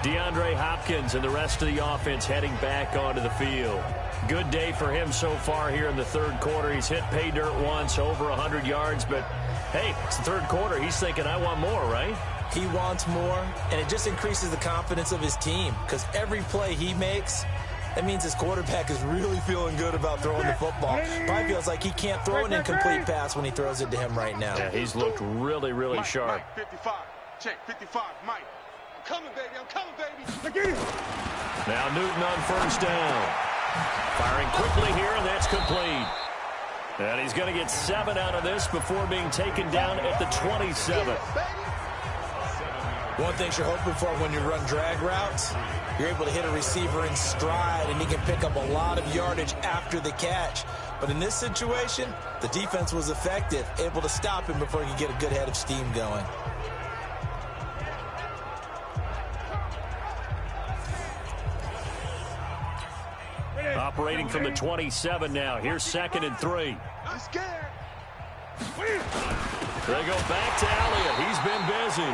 S5: DeAndre Hopkins and the rest of the offense heading back onto the field. Good day for him so far here in the third quarter. He's hit pay dirt once, over 100 yards, but hey, it's the third quarter. He's thinking, I want more, right?
S3: He wants more, and it just increases the confidence of his team because every play he makes, that means his quarterback is really feeling good about throwing the football. Probably feels like he can't throw an incomplete pass when he throws it to him right now.
S5: Yeah, he's looked really, really sharp.
S4: Mike, 55. Check, 55, Mike. I'm coming, baby. I'm coming, baby.
S5: Now Newton on first down. Firing quickly here, and that's complete. And he's going to get 7 out of this before being taken down at the 27.
S3: One thing you're hoping for when you run drag routes, you're able to hit a receiver in stride, and he can pick up a lot of yardage after the catch. But in this situation, the defense was effective, able to stop him before he could get a good head of steam going.
S5: Operating from the 27 now. Here's 2nd and 3.
S4: I'm scared.
S5: They go back to Elliott. He's been busy.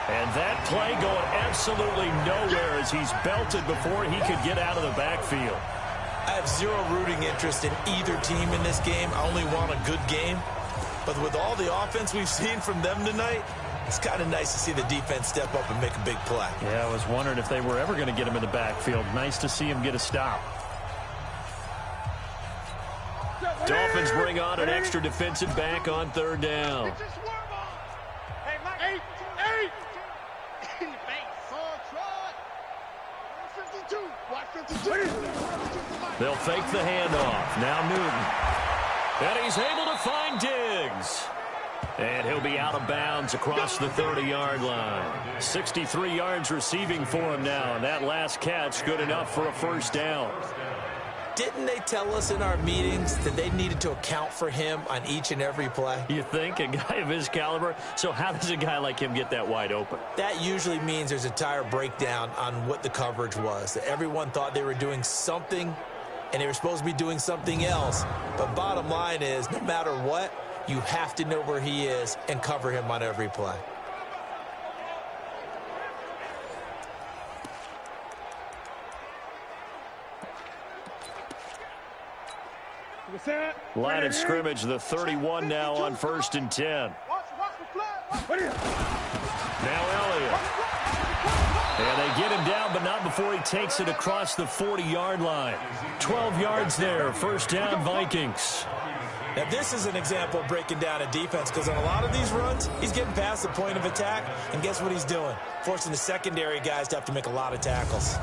S5: And that play going absolutely nowhere as he's belted before he could get out of the backfield.
S3: I have zero rooting interest in either team in this game. I only want a good game. But with all the offense we've seen from them tonight, it's kind of nice to see the defense step up and make a big play.
S5: Yeah, I was wondering if they were ever going to get him in the backfield. Nice to see him get a stop. Dolphins bring on an extra defensive back on 3rd down.
S4: Hey, Mike. 8. In the face. Watch 52.
S5: They'll fake the handoff. Now Newton. And he's able to find Diggs. And he'll be out of bounds across the 30-yard line. 63 yards receiving for him now. And that last catch good enough for a first down.
S3: Didn't they tell us in our meetings that they needed to account for him on each and every play?
S5: You think? A guy of his caliber? So how does a guy like him get that wide open?
S3: That usually means there's a tire breakdown on what the coverage was. That everyone thought they were doing something, and they were supposed to be doing something else. But bottom line is, no matter what, you have to know where he is and cover him on every play.
S5: Line of scrimmage, the 31 now on 1st and 10. Now Elliott. And they get him down, but not before he takes it across the 40-yard line. 12 yards there, first down Vikings.
S3: Now, this is an example of breaking down a defense because on a lot of these runs, he's getting past the point of attack, and guess what he's doing? Forcing the secondary guys to have to make a lot of tackles.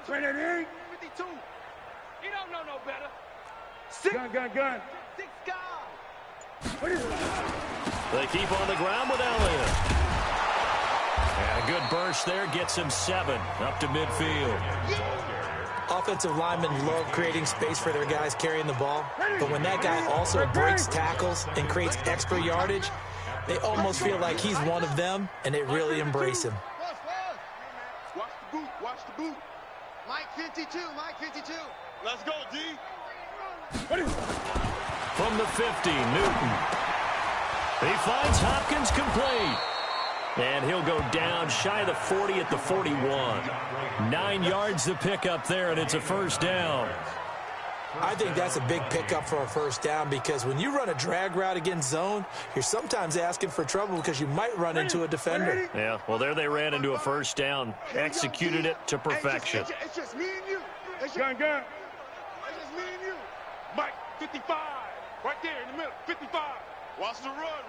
S4: Ready? 52. He don't know no better. Gun. 6 guys.
S5: They keep on the ground with Elliott. And a good burst there gets him 7 up to midfield.
S3: Offensive linemen love creating space for their guys carrying the ball, but when that guy also breaks tackles and creates extra yardage, they almost feel like he's one of them, and they really embrace him.
S4: Watch the boot. Mike 52. Let's go, D.
S5: From the 50, Newton. He finds Hopkins complete. And he'll go down shy of the 40 at the 41. 9 yards to pick up there, and it's a first down.
S3: I think that's a big pickup for a first down because when you run a drag route against zone, you're sometimes asking for trouble because you might run into a defender.
S5: Yeah, well, there they ran into a first down. Executed it to perfection.
S4: It's just me and you. Gun. It's just me and you. Mike, 55. Right there in the middle. 55. Watch the run.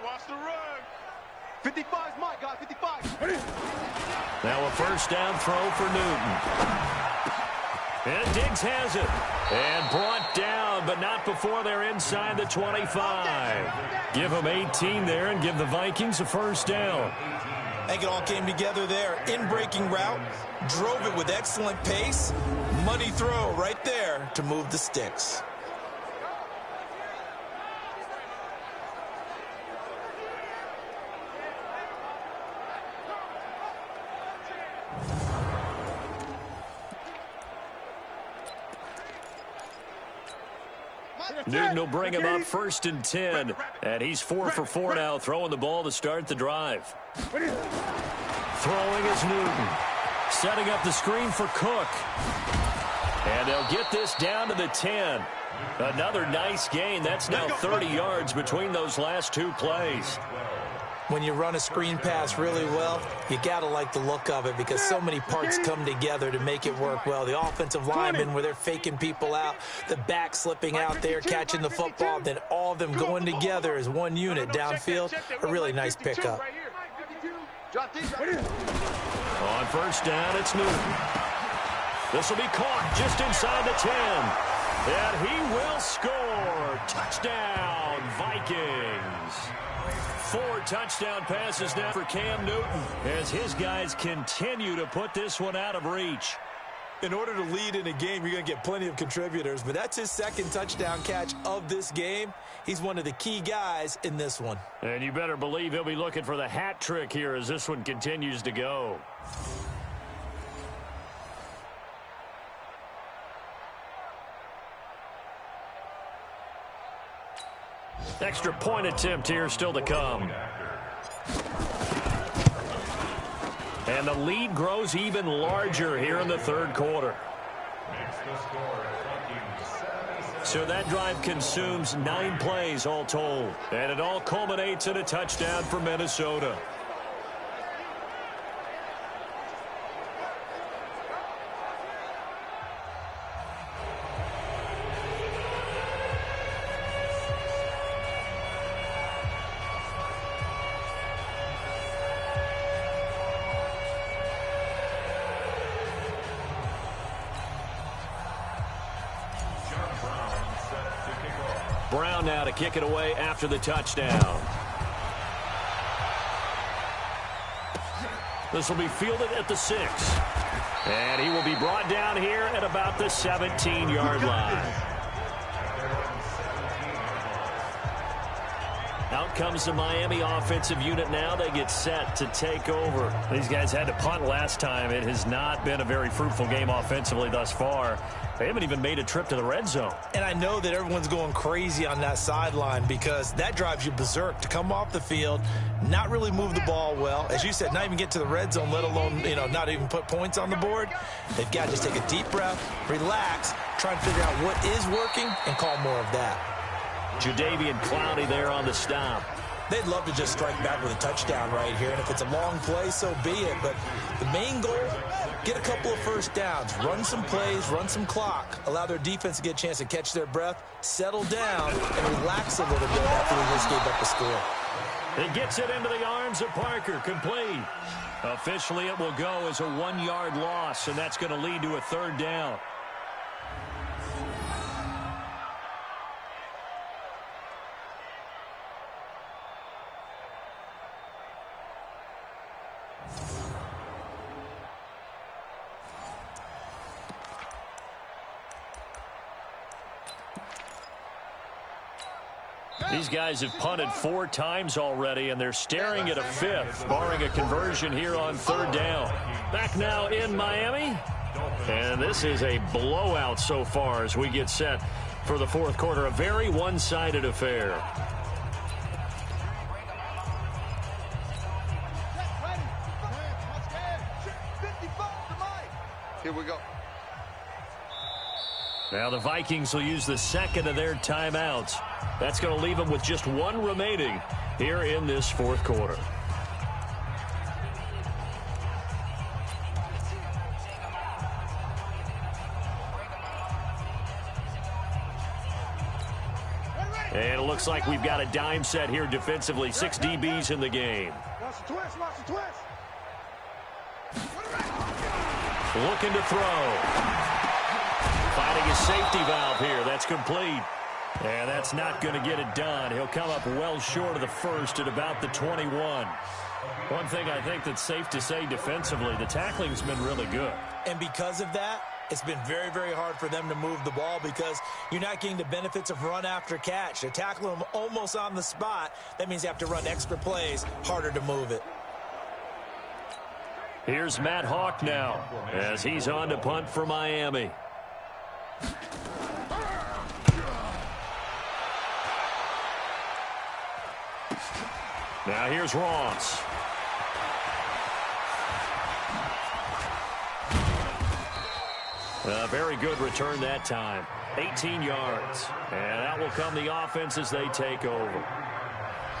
S4: 55's Mike, guys. 55.
S5: Now a first down throw for Newton. And Diggs has it. And brought down, but not before they're inside the 25. Give them 18 there and give the Vikings a first down.
S3: I think it all came together there. In-breaking route, drove it with excellent pace. Money throw right there to move the sticks.
S5: Newton will bring him up 1st and 10. And he's 4 for 4 now, throwing the ball to start the drive. Throwing is Newton. Setting up the screen for Cook. And they'll get this down to the 10. Another nice gain. That's now 30 yards between those last 2 plays.
S3: When you run a screen pass really well, you got to like the look of it because so many parts come together to make it work well. The offensive linemen where they're faking people out, the back slipping out there, catching the football, then all of them going together as one unit downfield. A really nice pickup.
S5: On 1st down, it's Newton. This will be caught just inside the 10. And he will score. Touchdown, Vikings. 4 touchdown passes now for Cam Newton as his guys continue to put this one out of reach.
S3: In order to lead in a game, you're going to get plenty of contributors, but that's his 2nd touchdown catch of this game. He's one of the key guys in this one.
S5: And you better believe he'll be looking for the hat trick here as this one continues to go. Extra point attempt here still to come. And the lead grows even larger here in the 3rd quarter. So that drive consumes 9 plays all told. And it all culminates in a touchdown for Minnesota. Brown now to kick it away after the touchdown. This will be fielded at the 6. And he will be brought down here at about the 17-yard line. Out comes the Miami offensive unit now. They get set to take over. These guys had to punt last time. It has not been a very fruitful game offensively thus far. They haven't even made a trip to the red zone.
S3: And I know that everyone's going crazy on that sideline because that drives you berserk to come off the field, not really move the ball well. As you said, not even get to the red zone, let alone, not even put points on the board. They've got to just take a deep breath, relax, try and figure out what is working, and call more of that.
S5: Jadeveon Clowney there on the stop.
S3: They'd love to just strike back with a touchdown right here, and if it's a long play, so be it. But the main goal, get a couple of first downs, run some plays, run some clock, allow their defense to get a chance to catch their breath, settle down, and relax a little bit after they just gave up a score.
S5: He gets it into the arms of Parker, complete. Officially, it will go as a 1-yard loss, and that's going to lead to a 3rd down. These guys have punted 4 times already, and they're staring at a 5th, barring a conversion here on 3rd down. Back now in Miami. And this is a blowout so far as we get set for the 4th quarter. A very one-sided affair.
S4: Here we go.
S5: Now the Vikings will use the 2nd of their timeouts. That's going to leave them with just 1 remaining here in this 4th quarter. And it looks like we've got a dime set here defensively. 6 DBs in the game. Looking to throw. Finding a safety valve here. That's complete. And that's not going to get it done. He'll come up well short of the first at about the 21. One thing I think that's safe to say defensively, the tackling's been really good.
S3: And because of that, it's been very, very hard for them to move the ball because you're not getting the benefits of run after catch. They tackle them almost on the spot. That means you have to run extra plays, harder to move it.
S5: Here's Matt Hawk now as he's on to punt for Miami. Now here's Ross. A very good return that time. 18 yards. And out will come the offense as they take over.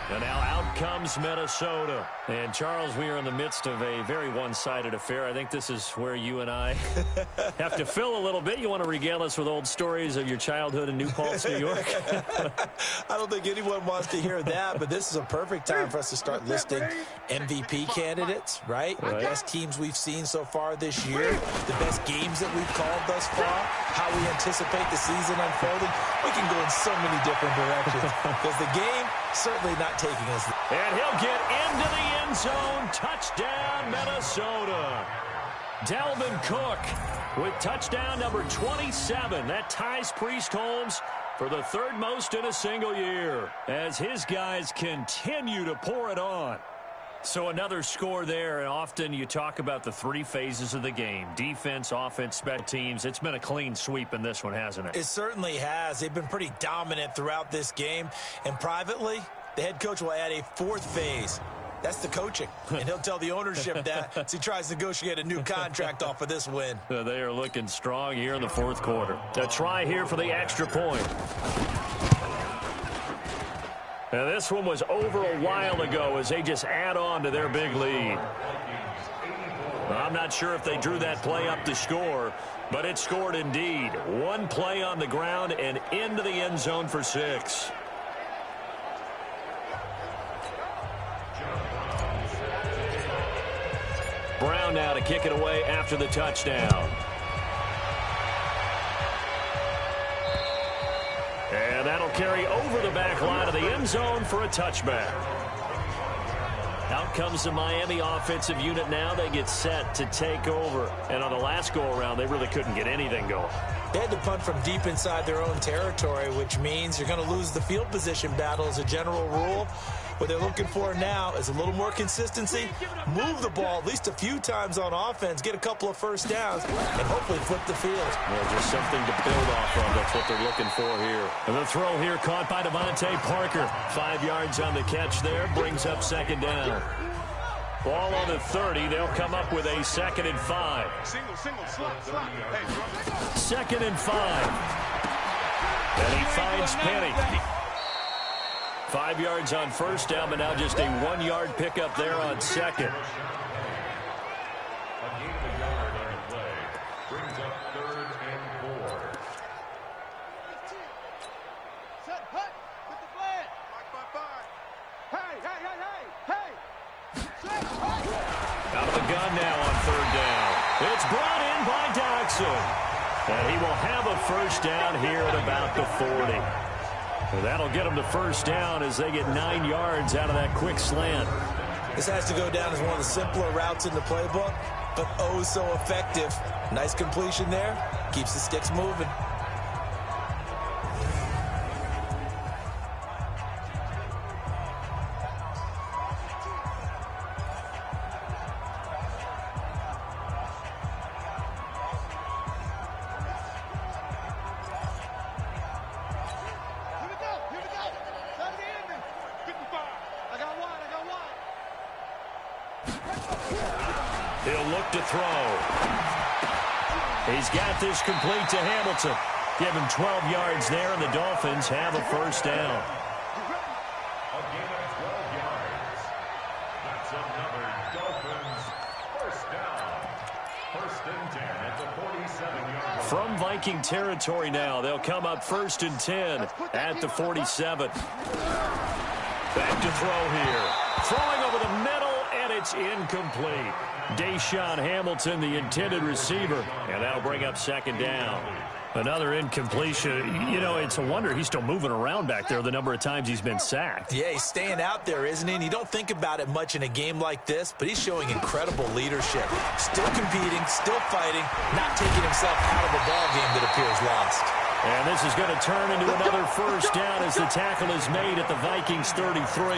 S5: And now out comes Minnesota. And, Charles, we are in the midst of a very one-sided affair. I think this is where you and I have to fill a little bit. You want to regale us with old stories of your childhood in New Paltz, New York?
S3: I don't think anyone wants to hear that, but this is a perfect time for us to start listing MVP candidates, right? The best teams we've seen so far this year, the best games that we've called thus far, how we anticipate the season unfolding. We can go in so many different directions because the game certainly not taking us.
S5: And he'll get into the end zone. Touchdown, Minnesota. Dalvin Cook with touchdown number 27. That ties Priest Holmes for the third most in a single year as his guys continue to pour it on. So another score there, and often you talk about the three phases of the game: defense, offense, special teams. It's been a clean sweep in this one, hasn't it?
S3: It certainly has. They've been pretty dominant throughout this game. And privately, the head coach will add a fourth phase. That's the coaching. And he'll tell the ownership that as he tries to negotiate a new contract off of this win.
S5: They are looking strong here in the fourth quarter. A try here for the extra point. And this one was over a while ago as they just add on to their big lead. I'm not sure if they drew that play up to score, but it scored indeed. One play on the ground and into the end zone for 6. Brown now to kick it away after the touchdown. And that'll carry over the back line of the end zone for a touchback. Out comes the Miami offensive unit now. They get set to take over. And on the last go-around, they really couldn't get anything going.
S3: They had to punt from deep inside their own territory, which means you're going to lose the field position battle as a general rule. What they're looking for now is a little more consistency, move the ball at least a few times on offense, get a couple of first downs, and hopefully flip the field.
S5: Well, just something to build off of. That's what they're looking for here. And the throw here caught by Devontae Parker. 5 yards on the catch there, brings up second down. Ball on the 30. They'll come up with a 2nd and 5. Second and 5. And he finds Penny. 5 yards on first down, but now just a 1-yard pickup there on second. Out of the gun now on 3rd down. It's brought in by Dodson. And he will have a first down here at about the 40. Well, that'll get them to first down as they get 9 yards out of that quick slant.
S3: This has to go down as one of the simpler routes in the playbook, but oh so effective. Nice completion there. Keeps the sticks moving.
S5: He'll look to throw. He's got this complete to Hamilton. Give him 12 yards there, and the Dolphins have a first down.
S6: A gain of 12 yards. That's another Dolphins first down. 1st and 10 at the 47-yard line.
S5: From Viking territory now, they'll come up 1st and 10 at the 47. Back to throw here. Throwing over the middle, and it's incomplete. Deshaun Hamilton, the intended receiver, and that'll bring up 2nd down. Another incompletion. You know, it's a wonder he's still moving around back there the number of times he's been sacked.
S3: Yeah, he's staying out there, isn't he? And you don't think about it much in a game like this, but he's showing incredible leadership. Still competing, still fighting, not taking himself out of a ball game that appears lost.
S5: And this is going to turn into another first down as the tackle is made at the Vikings 33.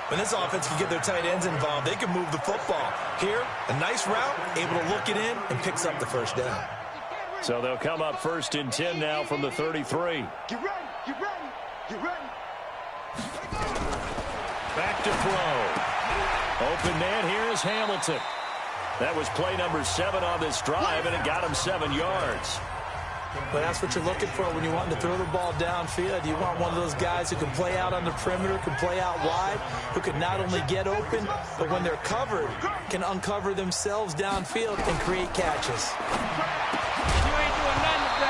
S3: When this offense can get their tight ends involved, they can move the football. Here, a nice route, able to look it in, and picks up the first down.
S5: So they'll come up 1st and 10 now from the 33.
S4: Get ready, get ready, get ready.
S5: Back to throw. Open man here is Hamilton. That was play number 7 on this drive, and it got him 7 yards.
S3: But that's what you're looking for when you want to throw the ball downfield. You want one of those guys who can play out on the perimeter, can play out wide, who can not only get open, but when they're covered, can uncover themselves downfield and create catches.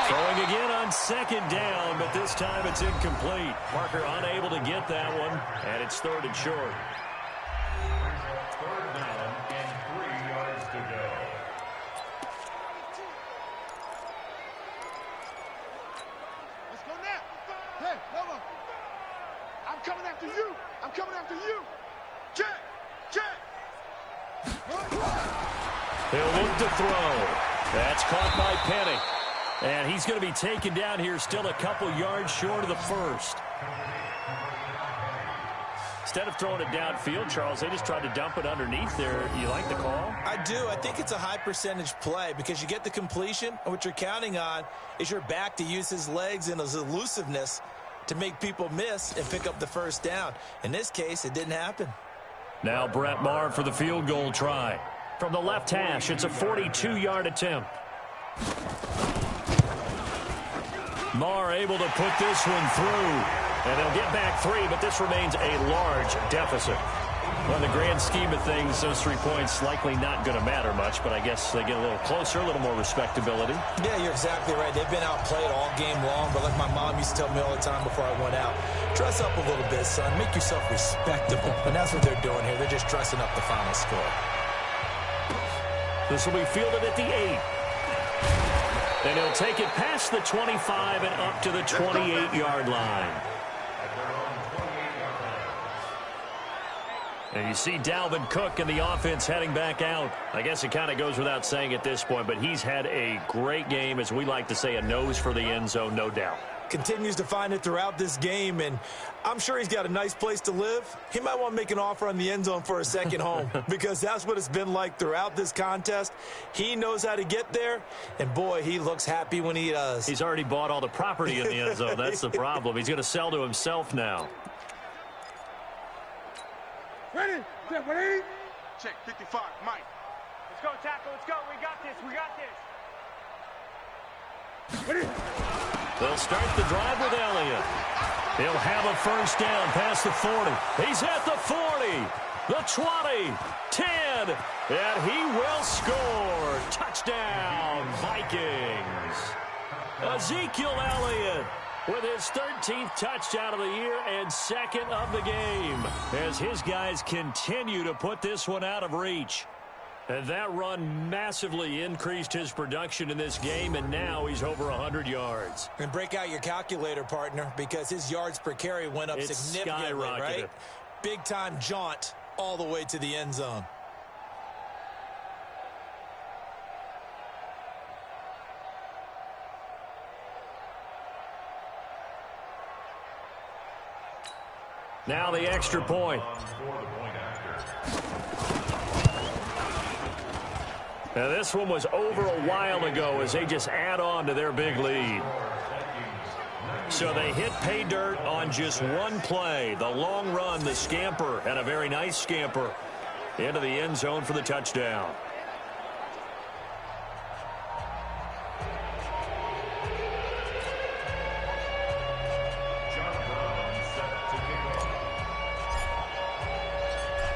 S5: Throwing again on 2nd down, but this time it's incomplete. Parker unable to get that one, and it's 3rd and short.
S6: 3rd down and 3 yards to go.
S4: Let's go now. Hey, hold on. I'm coming after you. I'm coming after you. Check, check.
S5: He'll look to throw. That's caught by Penny. And he's going to be taken down here still a couple yards short of the first. Instead of throwing it downfield, Charles, they just tried to dump it underneath there. You like the call?
S3: I do. I think it's a high percentage play because you get the completion, and what you're counting on is your back to use his legs and his elusiveness to make people miss and pick up the first down. In this case, it didn't happen.
S5: Now Brett Maher for the field goal try. From the left hash, it's a 42-yard attempt. Maher able to put this one through. And they'll get back 3, but this remains a large deficit. Well, in the grand scheme of things, those 3 points likely not going to matter much, but I guess they get a little closer, a little more respectability.
S3: Yeah, you're exactly right. They've been outplayed all game long, but like my mom used to tell me all the time before I went out, dress up a little bit, son. Make yourself respectable. And that's what they're doing here. They're just dressing up the final score.
S5: This will be fielded at the 8. And he'll take it past the 25 and up to the 28-yard line. And you see Dalvin Cook and the offense heading back out. I guess it kind of goes without saying at this point, but he's had a great game, as we like to say, a nose for the end zone, no doubt.
S3: Continues to find it throughout this game, and I'm sure he's got a nice place to live. He might want to make an offer on the end zone for a second home because that's what it's been like throughout this contest. He knows how to get there, and boy, he looks happy when he does.
S5: He's already bought all the property in the end zone. That's the problem. He's going to sell to himself now.
S4: Ready? Check, ready? Check, 55, Mike. Let's go, tackle. Let's go. We got this. We got this. Ready?
S5: They'll start the drive with Elliott. He'll have a first down past the 40. He's at the 40, the 20, 10, and he will score. Touchdown, Vikings. Ezekiel Elliott with his 13th touchdown of the year and 2nd of the game as his guys continue to put this one out of reach. And that run massively increased his production in this game, and now he's over 100 yards.
S3: And break out your calculator, partner, because his yards per carry went up significantly, right? Big-time jaunt all the way to the end zone.
S5: Now the extra point. Now this one was over a while ago as they just add on to their big lead. So they hit pay dirt on just one play. The long run, the scamper, and a very nice scamper into the end zone for the touchdown.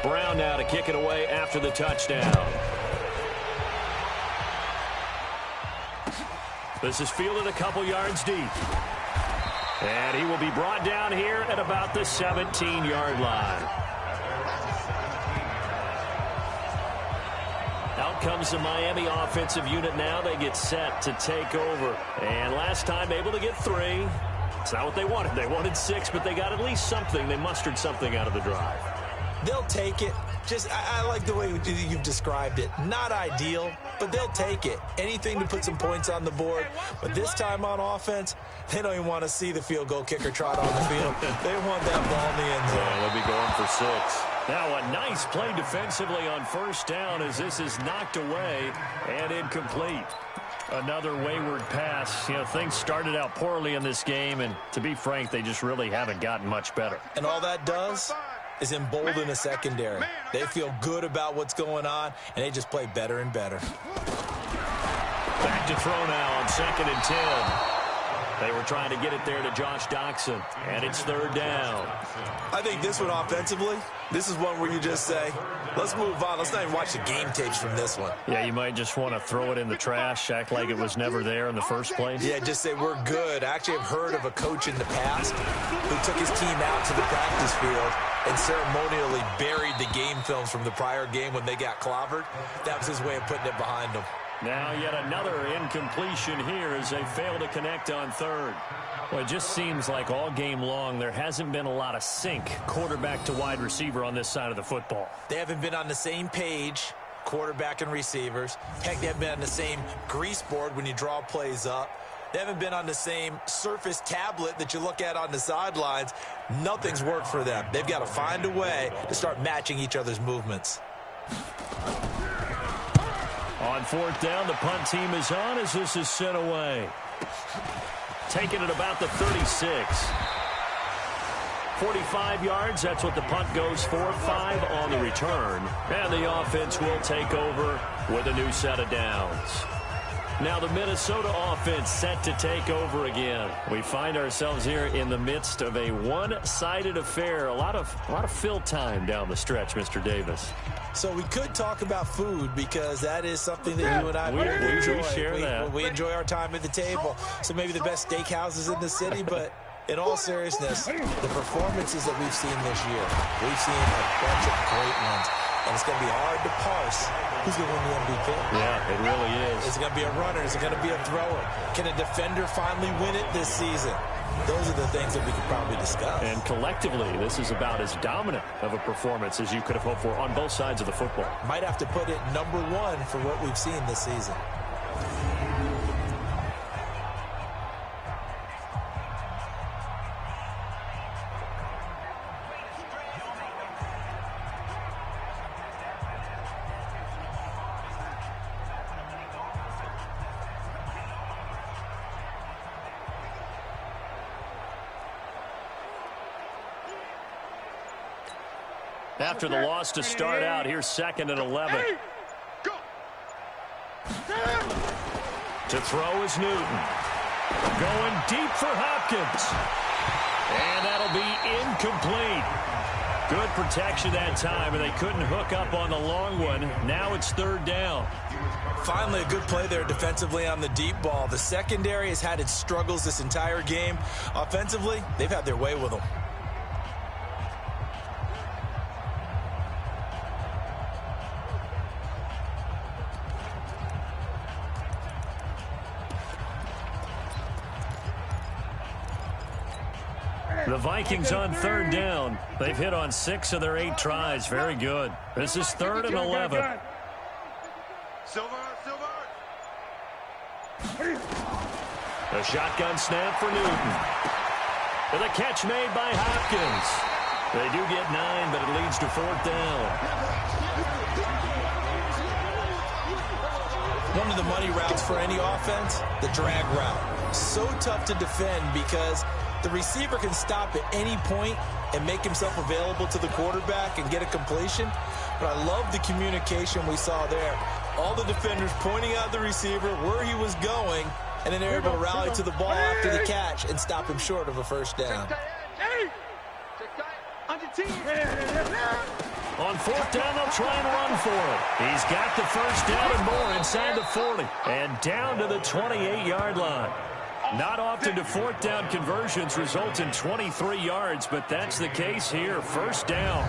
S5: Brown now to kick it away after the touchdown. This is fielded a couple yards deep. And he will be brought down here at about the 17-yard line. Out comes the Miami offensive unit now. They get set to take over. And last time able to get 3. It's not what they wanted. They wanted 6, but they got at least something. They mustered something out of the drive.
S3: They'll take it. I like the way you've described it. Not ideal, but they'll take it. Anything to put some points on the board. But this time on offense, they don't even want to see the field goal kicker trot on the field. They want that ball in the end zone.
S5: Yeah, they'll be going for 6. Now a nice play defensively on first down as this is knocked away and incomplete. Another wayward pass. You know, things started out poorly in this game, and to be frank, they just really haven't gotten much better.
S3: And all that does is embolden the secondary. They feel good about what's going on, and they just play better and better.
S5: Back to throw now on 2nd and 10. They were trying to get it there to Josh Doxson, and it's 3rd down.
S3: I think this one offensively, this is one where you just say, let's move on. Let's not even watch the game tapes from this one.
S5: Yeah, you might just want to throw it in the trash, act like it was never there in the first place.
S3: Yeah, just say we're good. I actually have heard of a coach in the past who took his team out to the practice field and ceremonially buried the game films from the prior game when they got clobbered. That was his way of putting it behind them.
S5: Now yet another incompletion here as they fail to connect on 3rd. Well, it just seems like all game long there hasn't been a lot of sync quarterback to wide receiver on this side of the football.
S3: They haven't been on the same page, quarterback and receivers. Heck, they haven't been on the same grease board when you draw plays up. They haven't been on the same Surface tablet that you look at on the sidelines. Nothing's worked for them. They've got to find a way to start matching each other's movements.
S5: On 4th down, the punt team is on as this is sent away. Taking it about the 36. 45 yards, that's what the punt goes for. 5 on the return. And the offense will take over with a new set of downs. Now the Minnesota offense set to take over again. We find ourselves here in the midst of a one-sided affair. A lot of fill time down the stretch, Mr. Davis.
S3: So we could talk about food because that is something that you and I enjoy.
S5: We share that.
S3: We enjoy our time at the table. So maybe the best steakhouses in the city, but in all seriousness, the performances that we've seen this year, we've seen a bunch of great ones. And it's going to be hard to parse who's going to win the MVP.
S5: Yeah, it really is.
S3: Is it going to be a runner? Is it going to be a thrower? Can a defender finally win it this season? Those are the things that we could probably discuss.
S5: And collectively, this is about as dominant of a performance as you could have hoped for on both sides of the football.
S3: Might have to put it number 1 for what we've seen this season.
S5: After the loss to start out, here's 2nd and 11. To throw is Newton. Going deep for Hopkins. And that'll be incomplete. Good protection that time, and they couldn't hook up on the long one. Now it's 3rd down.
S3: Finally, a good play there defensively on the deep ball. The secondary has had its struggles this entire game. Offensively, they've had their way with them.
S5: The Vikings on 3rd down. They've hit on 6 of their 8 tries. Very good. This is 3rd and 11. A shotgun snap for Newton. With a catch made by Hopkins. They do get 9, but it leads to 4th down.
S3: One of the money routes for any offense, the drag route. So tough to defend because the receiver can stop at any point and make himself available to the quarterback and get a completion. But I love the communication we saw there. All the defenders pointing out the receiver, where he was going, and then they're able to rally to the ball after the catch and stop him short of a 1st down.
S5: On 4th down, they'll try and run for it. He's got the 1st down and more inside the 40. And down to the 28-yard line. Not often do 4th down conversions result in 23 yards, but that's the case here. 1st down.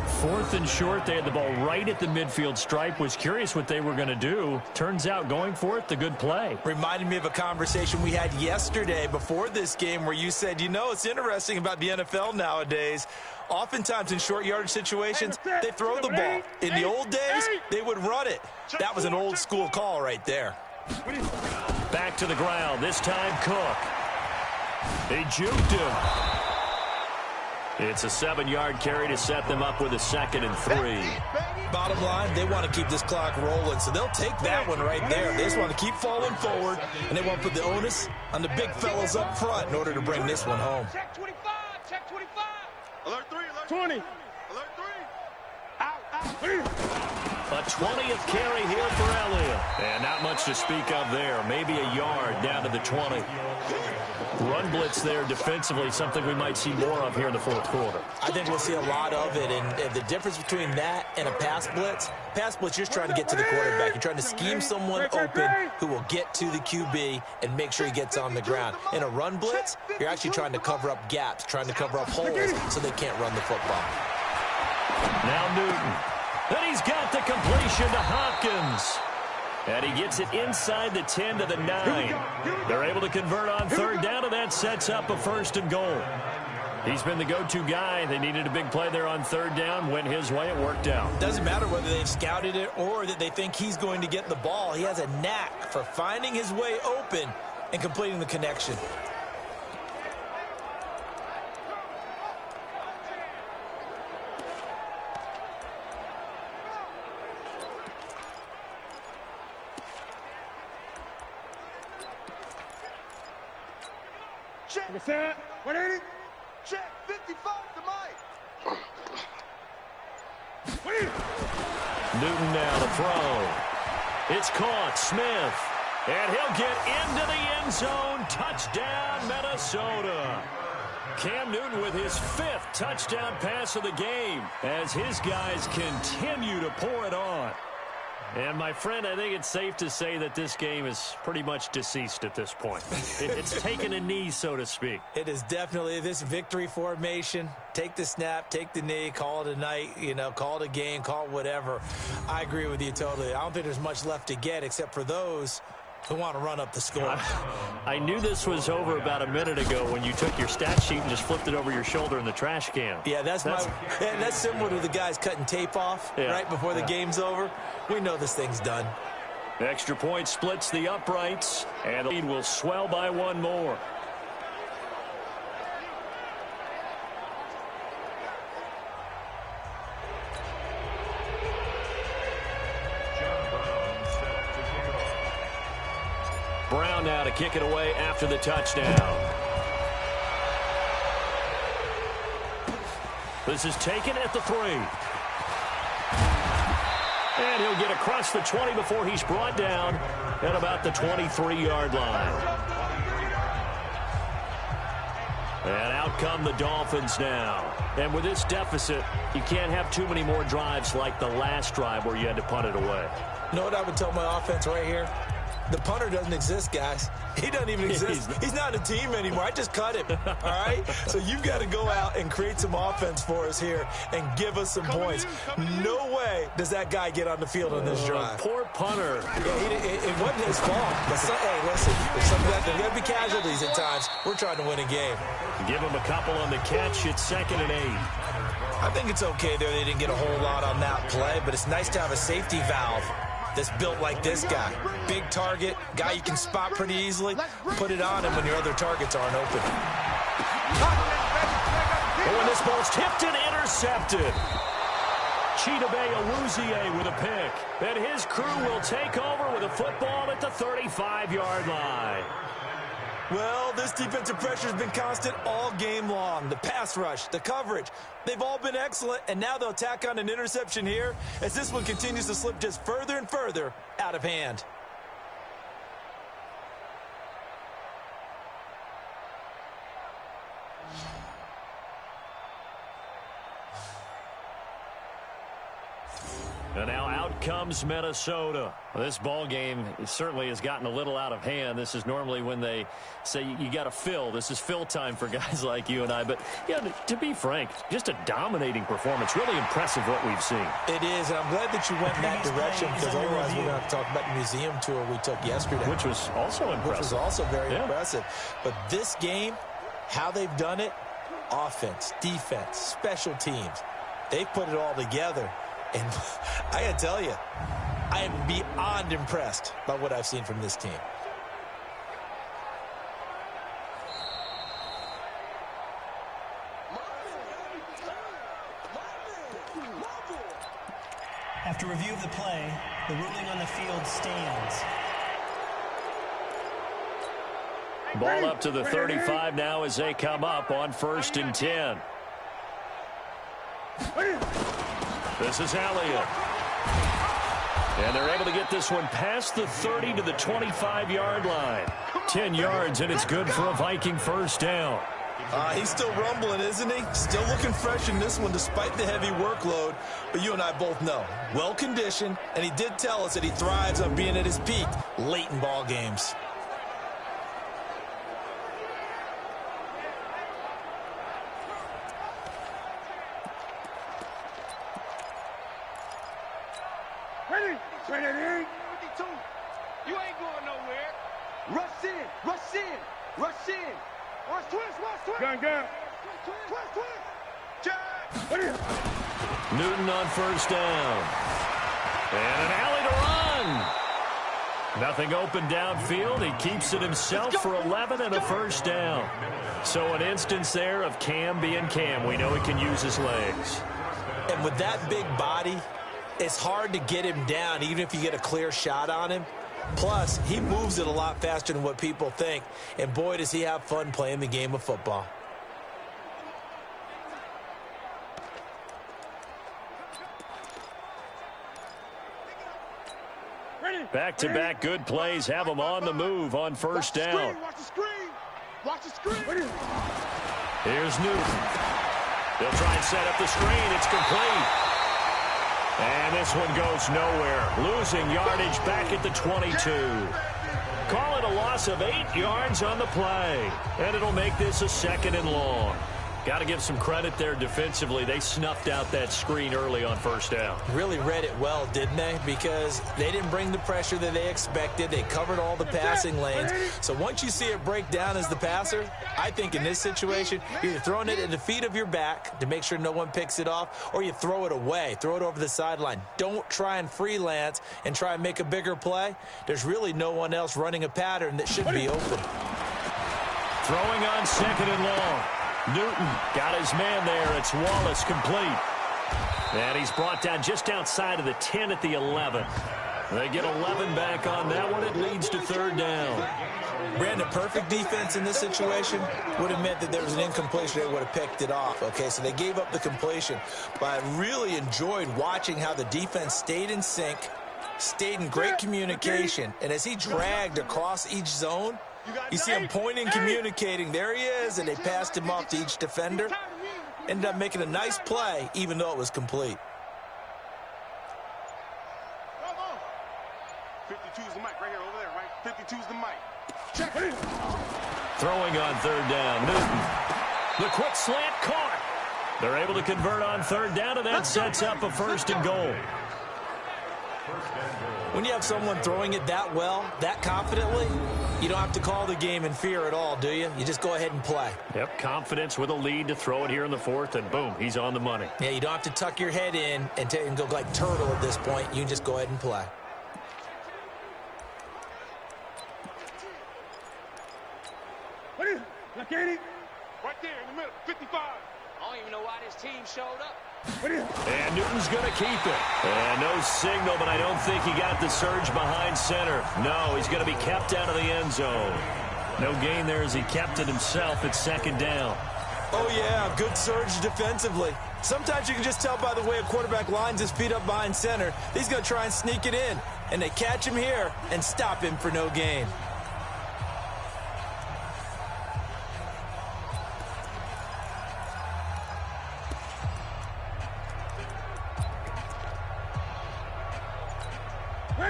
S5: 4th and short. They had the ball right at the midfield stripe. Was curious what they were going to do. Turns out going for it, the good play.
S3: Reminded me of a conversation we had yesterday before this game where you said, you know, it's interesting about the NFL nowadays. Oftentimes in short yardage situations, they throw the ball. In the old days, they would run it. That was an old school call right there.
S5: Back to the ground. This time Cook. They juked him. It's a 7-yard carry to set them up with a 2nd and 3.
S3: Bottom line, they want to keep this clock rolling, so they'll take that one right there. They just want to keep falling forward, and they want to put the onus on the big fellas up front in order to bring this one home.
S4: Check 25. Check 25. Alert 3. Alert
S1: 20.
S4: Alert 3. Out.
S5: A 20th carry here for Elliott. And not much to speak of there. Maybe a yard down to the 20. Run blitz there defensively, something we might see more of here in the 4th quarter.
S3: I think we'll see a lot of it, and the difference between that and a pass blitz, you're just trying to get to the quarterback. You're trying to scheme someone open who will get to the QB and make sure he gets on the ground. In a run blitz, you're actually trying to cover up gaps, trying to cover up holes so they can't run the football.
S5: Now Newton. And he's got the completion to Hopkins. And he gets it inside the 10 to the 9. They're able to convert on 3rd down, and that sets up a 1st and goal. He's been the go-to guy. They needed a big play there on 3rd down. Went his way. It worked out.
S3: Doesn't matter whether they've scouted it or that they think he's going to get the ball. He has a knack for finding his way open and completing the connection.
S4: Check. 180. Check. 55 to Mike.
S5: Newton now to throw. It's caught. Smith. And he'll get into the end zone. Touchdown, Minnesota. Cam Newton with his 5th touchdown pass of the game as his guys continue to pour it on. And, my friend, I think it's safe to say that this game is pretty much deceased at this point. It's taken a knee, so to speak.
S3: It is definitely this victory formation. Take the snap, take the knee, call it a night, call it a game, call it whatever. I agree with you totally. I don't think there's much left to get except for those who want to run up the score.
S5: I knew this was over about a minute ago when you took your stat sheet and just flipped it over your shoulder in the trash can.
S3: Yeah, that's similar to the guys cutting tape off right before the game's over. We know this thing's done.
S5: Extra point splits the uprights, and the lead will swell by 1 more. Brown now to kick it away after the touchdown. This is taken at the 3. And he'll get across the 20 before he's brought down at about the 23-yard line. And out come the Dolphins now. And with this deficit, you can't have too many more drives like the last drive where you had to punt it away.
S3: You know what I would tell my offense right here? The punter doesn't exist, guys. He doesn't even exist. He's not a team anymore. I just cut him, all right? So you've got to go out and create some offense for us here and give us some points. No way does that guy get on the field on this drive.
S5: Poor punter.
S3: Yeah, it wasn't his fault. But hey, listen, there's going to be casualties at times. We're trying to win a game.
S5: Give him a couple on the catch. It's 2nd and 8.
S3: I think it's okay there. They didn't get a whole lot on that play, but it's nice to have a safety valve that's built like this guy. Big target, guy you can spot pretty easily. Put it on him when your other targets aren't open.
S5: But when this ball's tipped and intercepted. Chidobe Awuzie with a pick. And his crew will take over with a football at the 35-yard line.
S3: Well, this defensive pressure has been constant all game long. The pass rush, the coverage, they've all been excellent, and now they'll tack on an interception here as this one continues to slip just further and further out of hand.
S5: And now out comes Minnesota. Well, this ball game certainly has gotten a little out of hand. This is normally when they say you got to fill. This is fill time for guys like you and I. But, yeah, to be frank, just a dominating performance. Really impressive what we've seen.
S3: It is, and I'm glad that you went in that direction because otherwise we're going to have to talk about the museum tour we took yesterday.
S5: Which was also impressive.
S3: Which was also very impressive. But this game, how they've done it, offense, defense, special teams, they've put it all together. And I got to tell you, I am beyond impressed by what I've seen from this team.
S7: After review of the play, the ruling on the field stands.
S5: Ball up to the 35 now as they come up on 1st and 10. This is Elliott. And they're able to get this one past the 30 to the 25-yard line. 10 yards, and it's good for a Viking first down.
S3: He's still rumbling, isn't he? Still looking fresh in this one despite the heavy workload. But you and I both know, well-conditioned, and he did tell us that he thrives on being at his peak late in ball games.
S4: You ain't going nowhere. Rush in, rush in, rush in. Rush twist, Gun. Twist.
S5: Newton on first down. And an alley to run. Nothing open downfield. He keeps it himself for 11 and a first down. So an instance there of Cam being Cam. We know he can use his legs.
S3: And with that big body, it's hard to get him down, even if you get a clear shot on him. Plus, he moves it a lot faster than what people think. And boy, does he have fun playing the game of football.
S5: Back-to-back good plays have him on the move on first down.
S4: Watch the screen. Watch the screen.
S5: Here's Newton. They'll try and set up the screen. It's complete. And this one goes nowhere. Losing yardage back at the 22. Call it a loss of 8 yards on the play. And it'll make this a 2nd and long. Got to give some credit there defensively. They snuffed out that screen early on first down.
S3: Really read it well, didn't they? Because they didn't bring the pressure that they expected. They covered all the passing lanes. So once you see it break down as the passer, I think in this situation, you're either throwing it at the feet of your back to make sure no one picks it off, or you throw it away, throw it over the sideline. Don't try and freelance and try and make a bigger play. There's really no one else running a pattern that should be open.
S5: Throwing on 2nd and long. Newton got his man there. It's Wallace complete. And he's brought down just outside of the 10 at the 11. They get 11 back on that one. It leads to 3rd down.
S3: Brandon, perfect defense in this situation would have meant that there was an incompletion. They would have picked it off. Okay, so they gave up the completion. But I really enjoyed watching how the defense stayed in sync, stayed in great communication. And as he dragged across each zone, you see him pointing, communicating. There he is, and they passed him off to each defender. Ended up making a nice play, even though it was complete.
S4: 52's the mic right here, over there, right? 52's the mic. Check.
S5: Throwing on 3rd down, Newton. The quick slant caught. They're able to convert on 3rd down, and that sets up a 1st and goal.
S3: When you have someone throwing it that well, that confidently, you don't have to call the game in fear at all, do you? You just go ahead and play.
S5: Yep, confidence with a lead to throw it here in the 4th, and boom, he's on the money.
S3: Yeah, you don't have to tuck your head in and go like turtle at this point. You can just go ahead and play.
S4: Right there in the middle, 55. I don't even know why this team showed up.
S5: And Newton's going to keep it. And no signal, but I don't think he got the surge behind center. No, he's going to be kept out of the end zone. No gain there as he kept it himself at 2nd down.
S3: Oh, yeah, good surge defensively. Sometimes you can just tell by the way a quarterback lines his feet up behind center. He's going to try and sneak it in. And they catch him here and stop him for no gain.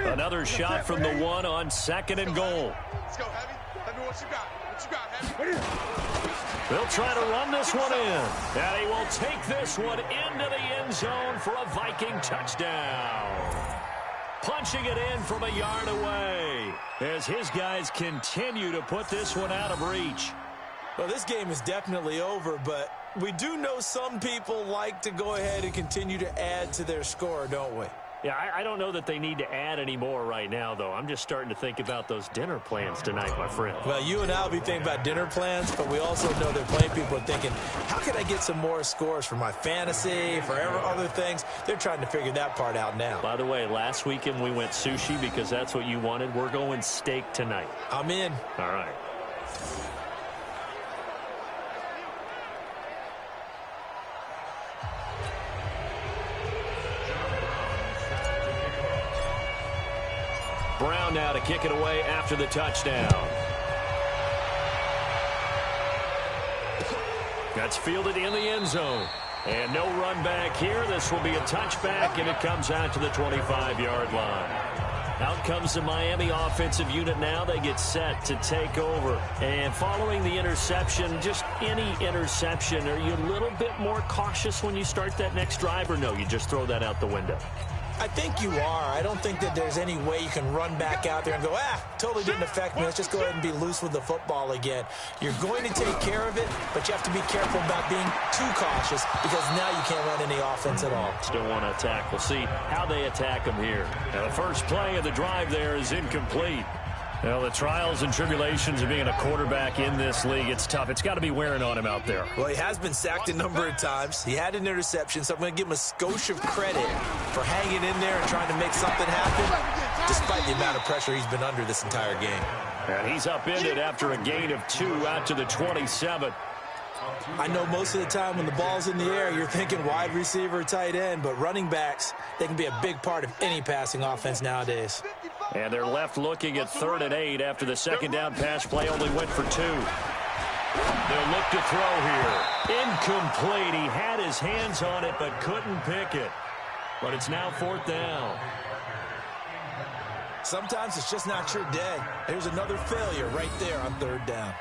S5: Another shot from the one on 2nd and goal.
S4: Let's go, Heavy. Let me what you got. What you got, Heavy?
S5: They'll try to run this one in. And he will take this one into the end zone for a Viking touchdown. Punching it in from a yard away as his guys continue to put this one out of reach.
S3: Well, this game is definitely over, but we do know some people like to go ahead and continue to add to their score, don't we?
S5: Yeah, I don't know that they need to add any more right now, though. I'm just starting to think about those dinner plans tonight, my friend.
S3: Well, you and I will be thinking about dinner plans, but we also know that plenty of people are thinking, how can I get some more scores for my fantasy, for other things? They're trying to figure that part out now.
S5: By the way, last weekend we went sushi because that's what you wanted. We're going steak tonight.
S3: I'm in.
S5: All right. Brown now to kick it away after the touchdown. That's fielded in the end zone. And no run back here. This will be a touchback, and it comes out to the 25-yard line. Out comes the Miami offensive unit now. They get set to take over. And following the interception, just any interception, are you a little bit more cautious when you start that next drive, or no, you just throw that out the window?
S3: I think you are. I don't think that there's any way you can run back out there and go, totally didn't affect me. Let's just go ahead and be loose with the football again. You're going to take care of it, but you have to be careful about being too cautious because now you can't run any offense at all.
S5: Still want to attack. We'll see how they attack them here. Now, the first play of the drive there is incomplete. Well, the trials and tribulations of being a quarterback in this league, it's tough. It's got to be wearing on him out there.
S3: Well, he has been sacked a number of times. He had an interception, so I'm going to give him a skosh of credit for hanging in there and trying to make something happen, despite the amount of pressure he's been under this entire game.
S5: And he's upended after a gain of 2 out to the 27.
S3: I know most of the time when the ball's in the air, you're thinking wide receiver, tight end, but running backs, they can be a big part of any passing offense nowadays.
S5: And they're left looking at 3rd and 8 after the second down pass play only went for 2. They'll look to throw here. Incomplete. He had his hands on it but couldn't pick it. But it's now 4th down.
S3: Sometimes it's just not your day. There's another failure right there on 3rd down.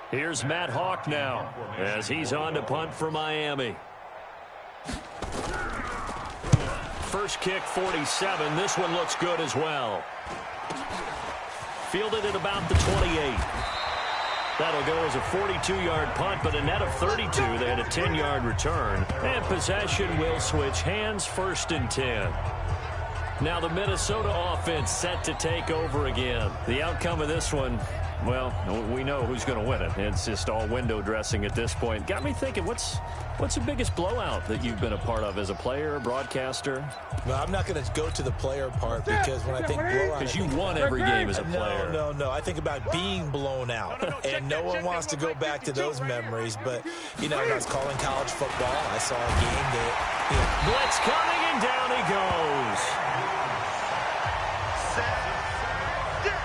S5: Here's Matt Hawk now as he's on to punt for Miami. First kick, 47. This one looks good as well. Fielded at about the 28. That'll go as a 42-yard punt, but a net of 32. They had a 10-yard return. And possession will switch hands, 1st and 10. Now the Minnesota offense set to take over again. The outcome of this one, well, we know who's going to win it. It's just all window dressing at this point. Got me thinking, what's the biggest blowout that you've been a part of as a player, broadcaster?
S3: Well, I'm not going to go to the player part because when I think blowout...
S5: Because you won every game as a player.
S3: No. I think about being blown out. And no one wants to go back to those memories. But, you know, when I was calling college football, I saw a game that...
S5: Blitz coming, and down he goes.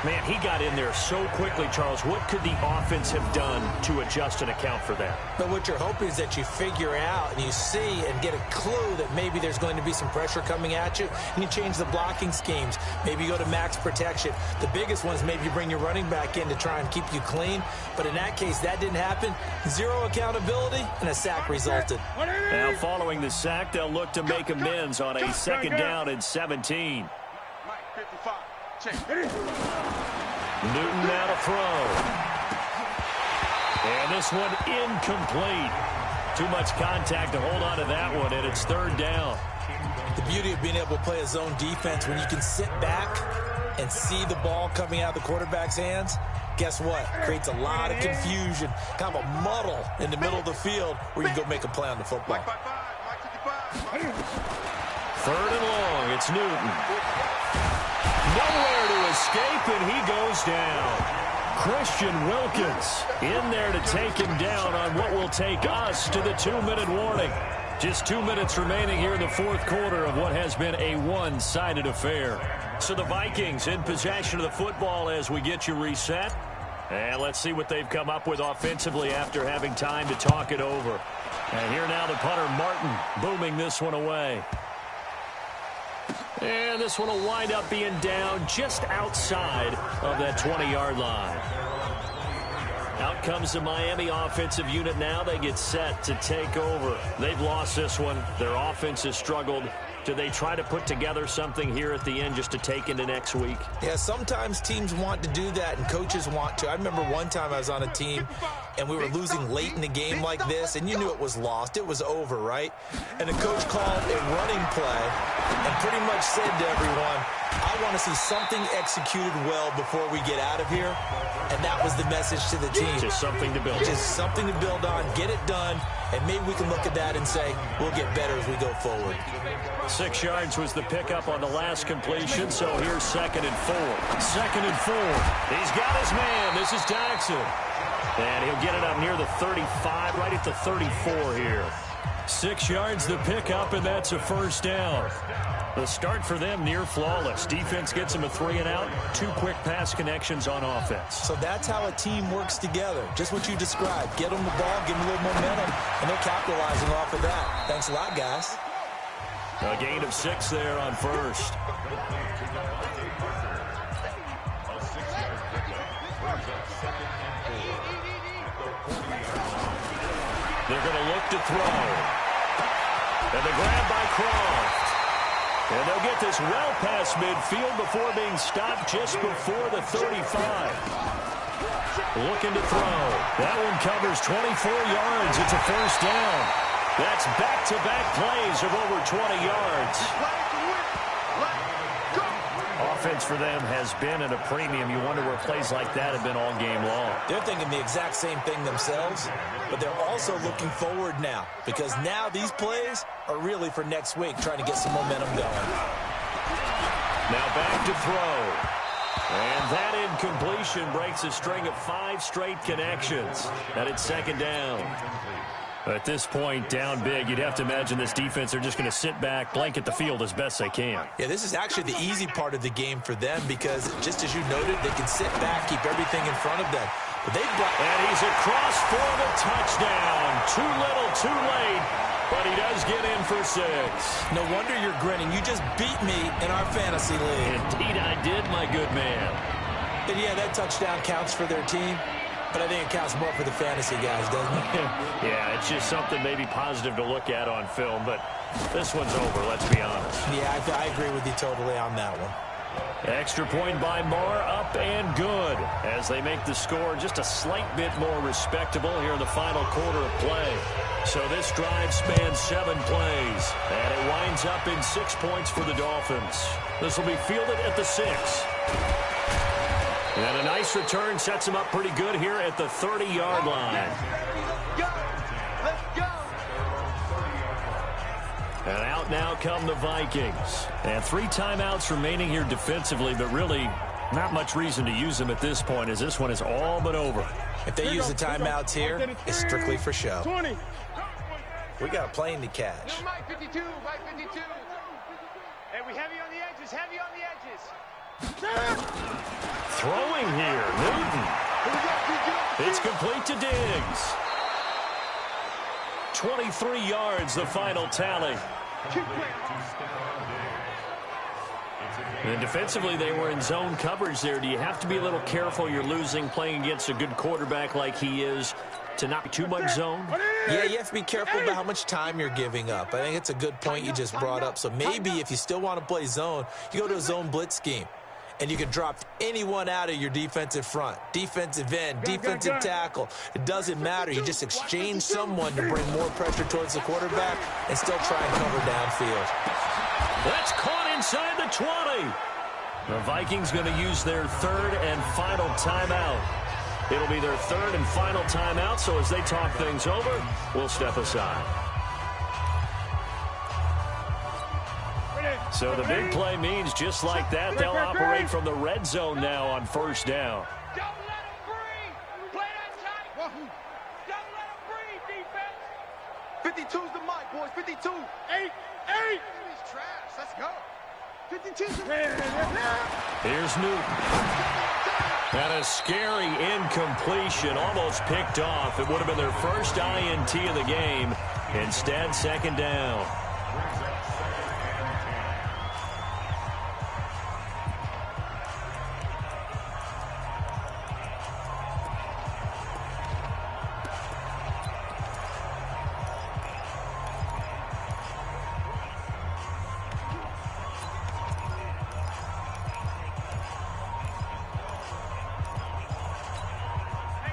S5: Man, he got in there so quickly, Charles. What could the offense have done to adjust and account for that?
S3: But what you're hoping is that you figure out and you see and get a clue that maybe there's going to be some pressure coming at you, and you change the blocking schemes. Maybe you go to max protection. The biggest one is maybe you bring your running back in to try and keep you clean. But in that case, that didn't happen. 0 accountability, and a sack resulted.
S5: Now, following the sack, they'll look to make amends on a 2nd down and 17. Newton now to throw. And this one incomplete. Too much contact to hold on to that one, and it's 3rd down.
S3: The beauty of being able to play a zone defense when you can sit back and see the ball coming out of the quarterback's hands, guess what? Creates a lot of confusion, kind of a muddle in the middle of the field where you can go make a play on the football.
S5: 3rd and long. It's Newton. Nowhere to escape, and he goes down. Christian Wilkins in there to take him down on what will take us to the 2-minute warning. Just 2 minutes remaining here in the fourth quarter of what has been a one-sided affair. So the Vikings in possession of the football as we get you reset. And let's see what they've come up with offensively after having time to talk it over. And here now the punter, Martin, booming this one away. And this one will wind up being down just outside of that 20-yard line. Out comes the Miami offensive unit now. They get set to take over. They've lost this one. Their offense has struggled. Do they try to put together something here at the end just to take into next week?
S3: Yeah, sometimes teams want to do that and coaches want to. I remember one time I was on a team and we were losing late in the game like this, and you knew it was lost. It was over, right? And the coach called a running play and pretty much said to everyone, I want to see something executed well before we get out of here. And that was the message to the team.
S5: Just something to build on.
S3: Just something to build on, get it done, and maybe we can look at that and say, we'll get better as we go forward.
S5: 6 yards was the pickup on the last completion, so here's 2nd and 4. 2nd and 4. He's got his man. This is Jackson. And he'll get it up near the 35, right at the 34 here. 6 yards the pickup, and that's a first down. The start for them near flawless. Defense gets them a 3-and-out. 2 quick pass connections on offense.
S3: So that's how a team works together. Just what you described. Get them the ball, give them a little momentum, and they're capitalizing off of that. Thanks a lot, guys.
S5: A gain of 6 there on first. They're going to look to throw. And the grab by Croft. And they'll get this well past midfield before being stopped just before the 35. Looking to throw. That one covers 24 yards. It's a first down. That's back-to-back plays of over 20 yards. Offense for them has been at a premium. You wonder where plays like that have been all game long.
S3: They're thinking the exact same thing themselves, but they're also looking forward now because now these plays are really for next week, trying to get some momentum going.
S5: Now back to throw. And that incompletion breaks a string of 5 straight connections. And it's 2nd down. At this point, down big, you'd have to imagine this defense, they're just going to sit back, blanket the field as best they can.
S3: Yeah, this is actually the easy part of the game for them because, just as you noted, they can sit back, keep everything in front of them. But
S5: and he's across for the touchdown. Too little, too late, but he does get in for 6.
S3: No wonder you're grinning. You just beat me in our fantasy league.
S5: Indeed I did, my good man.
S3: And yeah, that touchdown counts for their team. But I think it counts more for the fantasy guys, doesn't it?
S5: Yeah, it's just something maybe positive to look at on film, but this one's over, let's be honest.
S3: Yeah, I agree with you totally on that one.
S5: Extra point by Marr, up and good, as they make the score just a slight bit more respectable here in the final quarter of play. So this drive spans 7 plays, and it winds up in 6 points for the Dolphins. This will be fielded at the 6. And a nice return sets him up pretty good here at the 30-yard line.
S4: Let's go.
S5: And out now come the Vikings. And 3 timeouts remaining here defensively, but really not much reason to use them at this point as this one is all but over.
S3: If they use the timeouts here, it's strictly for show. 20. We got a plane to catch.
S4: Mike 52, Mike 52. Hey, we heavy on the edges, heavy on the edges.
S5: Throwing here, Newton. It's complete to Diggs. 23 yards, the final tally. And defensively, they were in zone coverage there. Do you have to be a little careful? You're losing, playing against a good quarterback like he is, to not be too much zone?
S3: Yeah, you have to be careful about how much time you're giving up. I think it's a good point you just brought up. So maybe if you still want to play zone, you go to a zone blitz scheme. And you can drop anyone out of your defensive front, defensive end, defensive tackle. It doesn't matter. You just exchange someone to bring more pressure towards the quarterback and still try and cover downfield.
S5: That's caught inside the 20. The Vikings going to use their 3rd and final timeout. It'll be their 3rd and final timeout, so as they talk things over, we'll step aside. So the big play means just like that, they'll operate from the red zone now on 1st down.
S4: Don't let him breathe. Play that tight. Don't let him breathe, defense. 52's the mic, boys. 52. 8. He's trash. Let's go. 52.
S5: Here's Newton. And a scary incompletion, almost picked off. It would have been their first INT of the game. Instead, second down.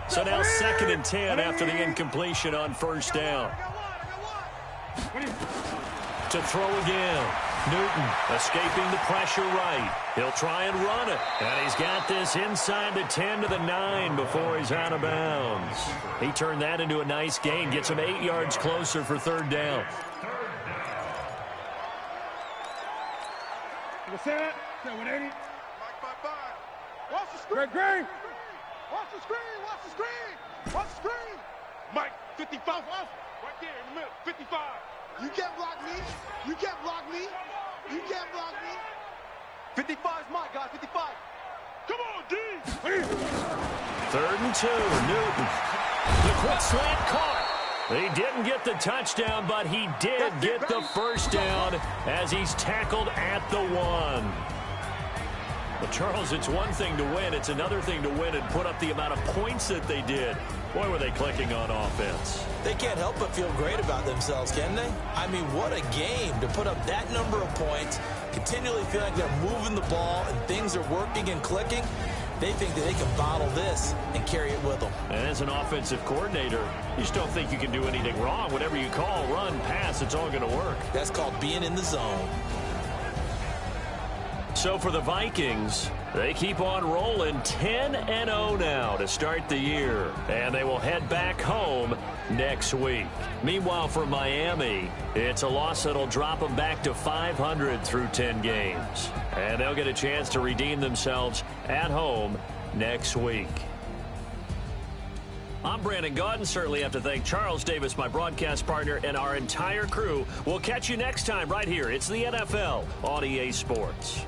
S5: So now 2nd and 10 after the incompletion on first down. To throw again. Newton escaping the pressure right. He'll try and run it. And he's got this inside the 10 to the 9 before he's out of bounds. He turned that into a nice gain. Gets him 8 yards closer for third down.
S4: Set. 180. Watch the screen. Greg. Watch the screen. Watch the screen. Watch the screen. Mike, 55. Right there in the middle. 55. You can't block me. You can't block me. You can't block me. 55 is Mike, guys. 55. Come on, D.
S5: 3rd and 2. Newton. The quick slant caught. He didn't get the touchdown, but he did get the first down as he's tackled at the 1. Well, Charles, it's one thing to win. It's another thing to win and put up the amount of points that they did. Boy, were they clicking on offense.
S3: They can't help but feel great about themselves, can they? I mean, what a game to put up that number of points, continually feel like they're moving the ball and things are working and clicking. They think that they can bottle this and carry it with them.
S5: And as an offensive coordinator, you just don't think you can do anything wrong. Whatever you call, run, pass, it's all going to work.
S3: That's called being in the zone.
S5: So for the Vikings, they keep on rolling 10-0 now to start the year. And they will head back home next week. Meanwhile, for Miami, it's a loss that'll drop them back to 500 through 10 games. And they'll get a chance to redeem themselves at home next week. I'm Brandon Gaudin. Certainly have to thank Charles Davis, my broadcast partner, and our entire crew. We'll catch you next time right here. It's the NFL on EA Sports.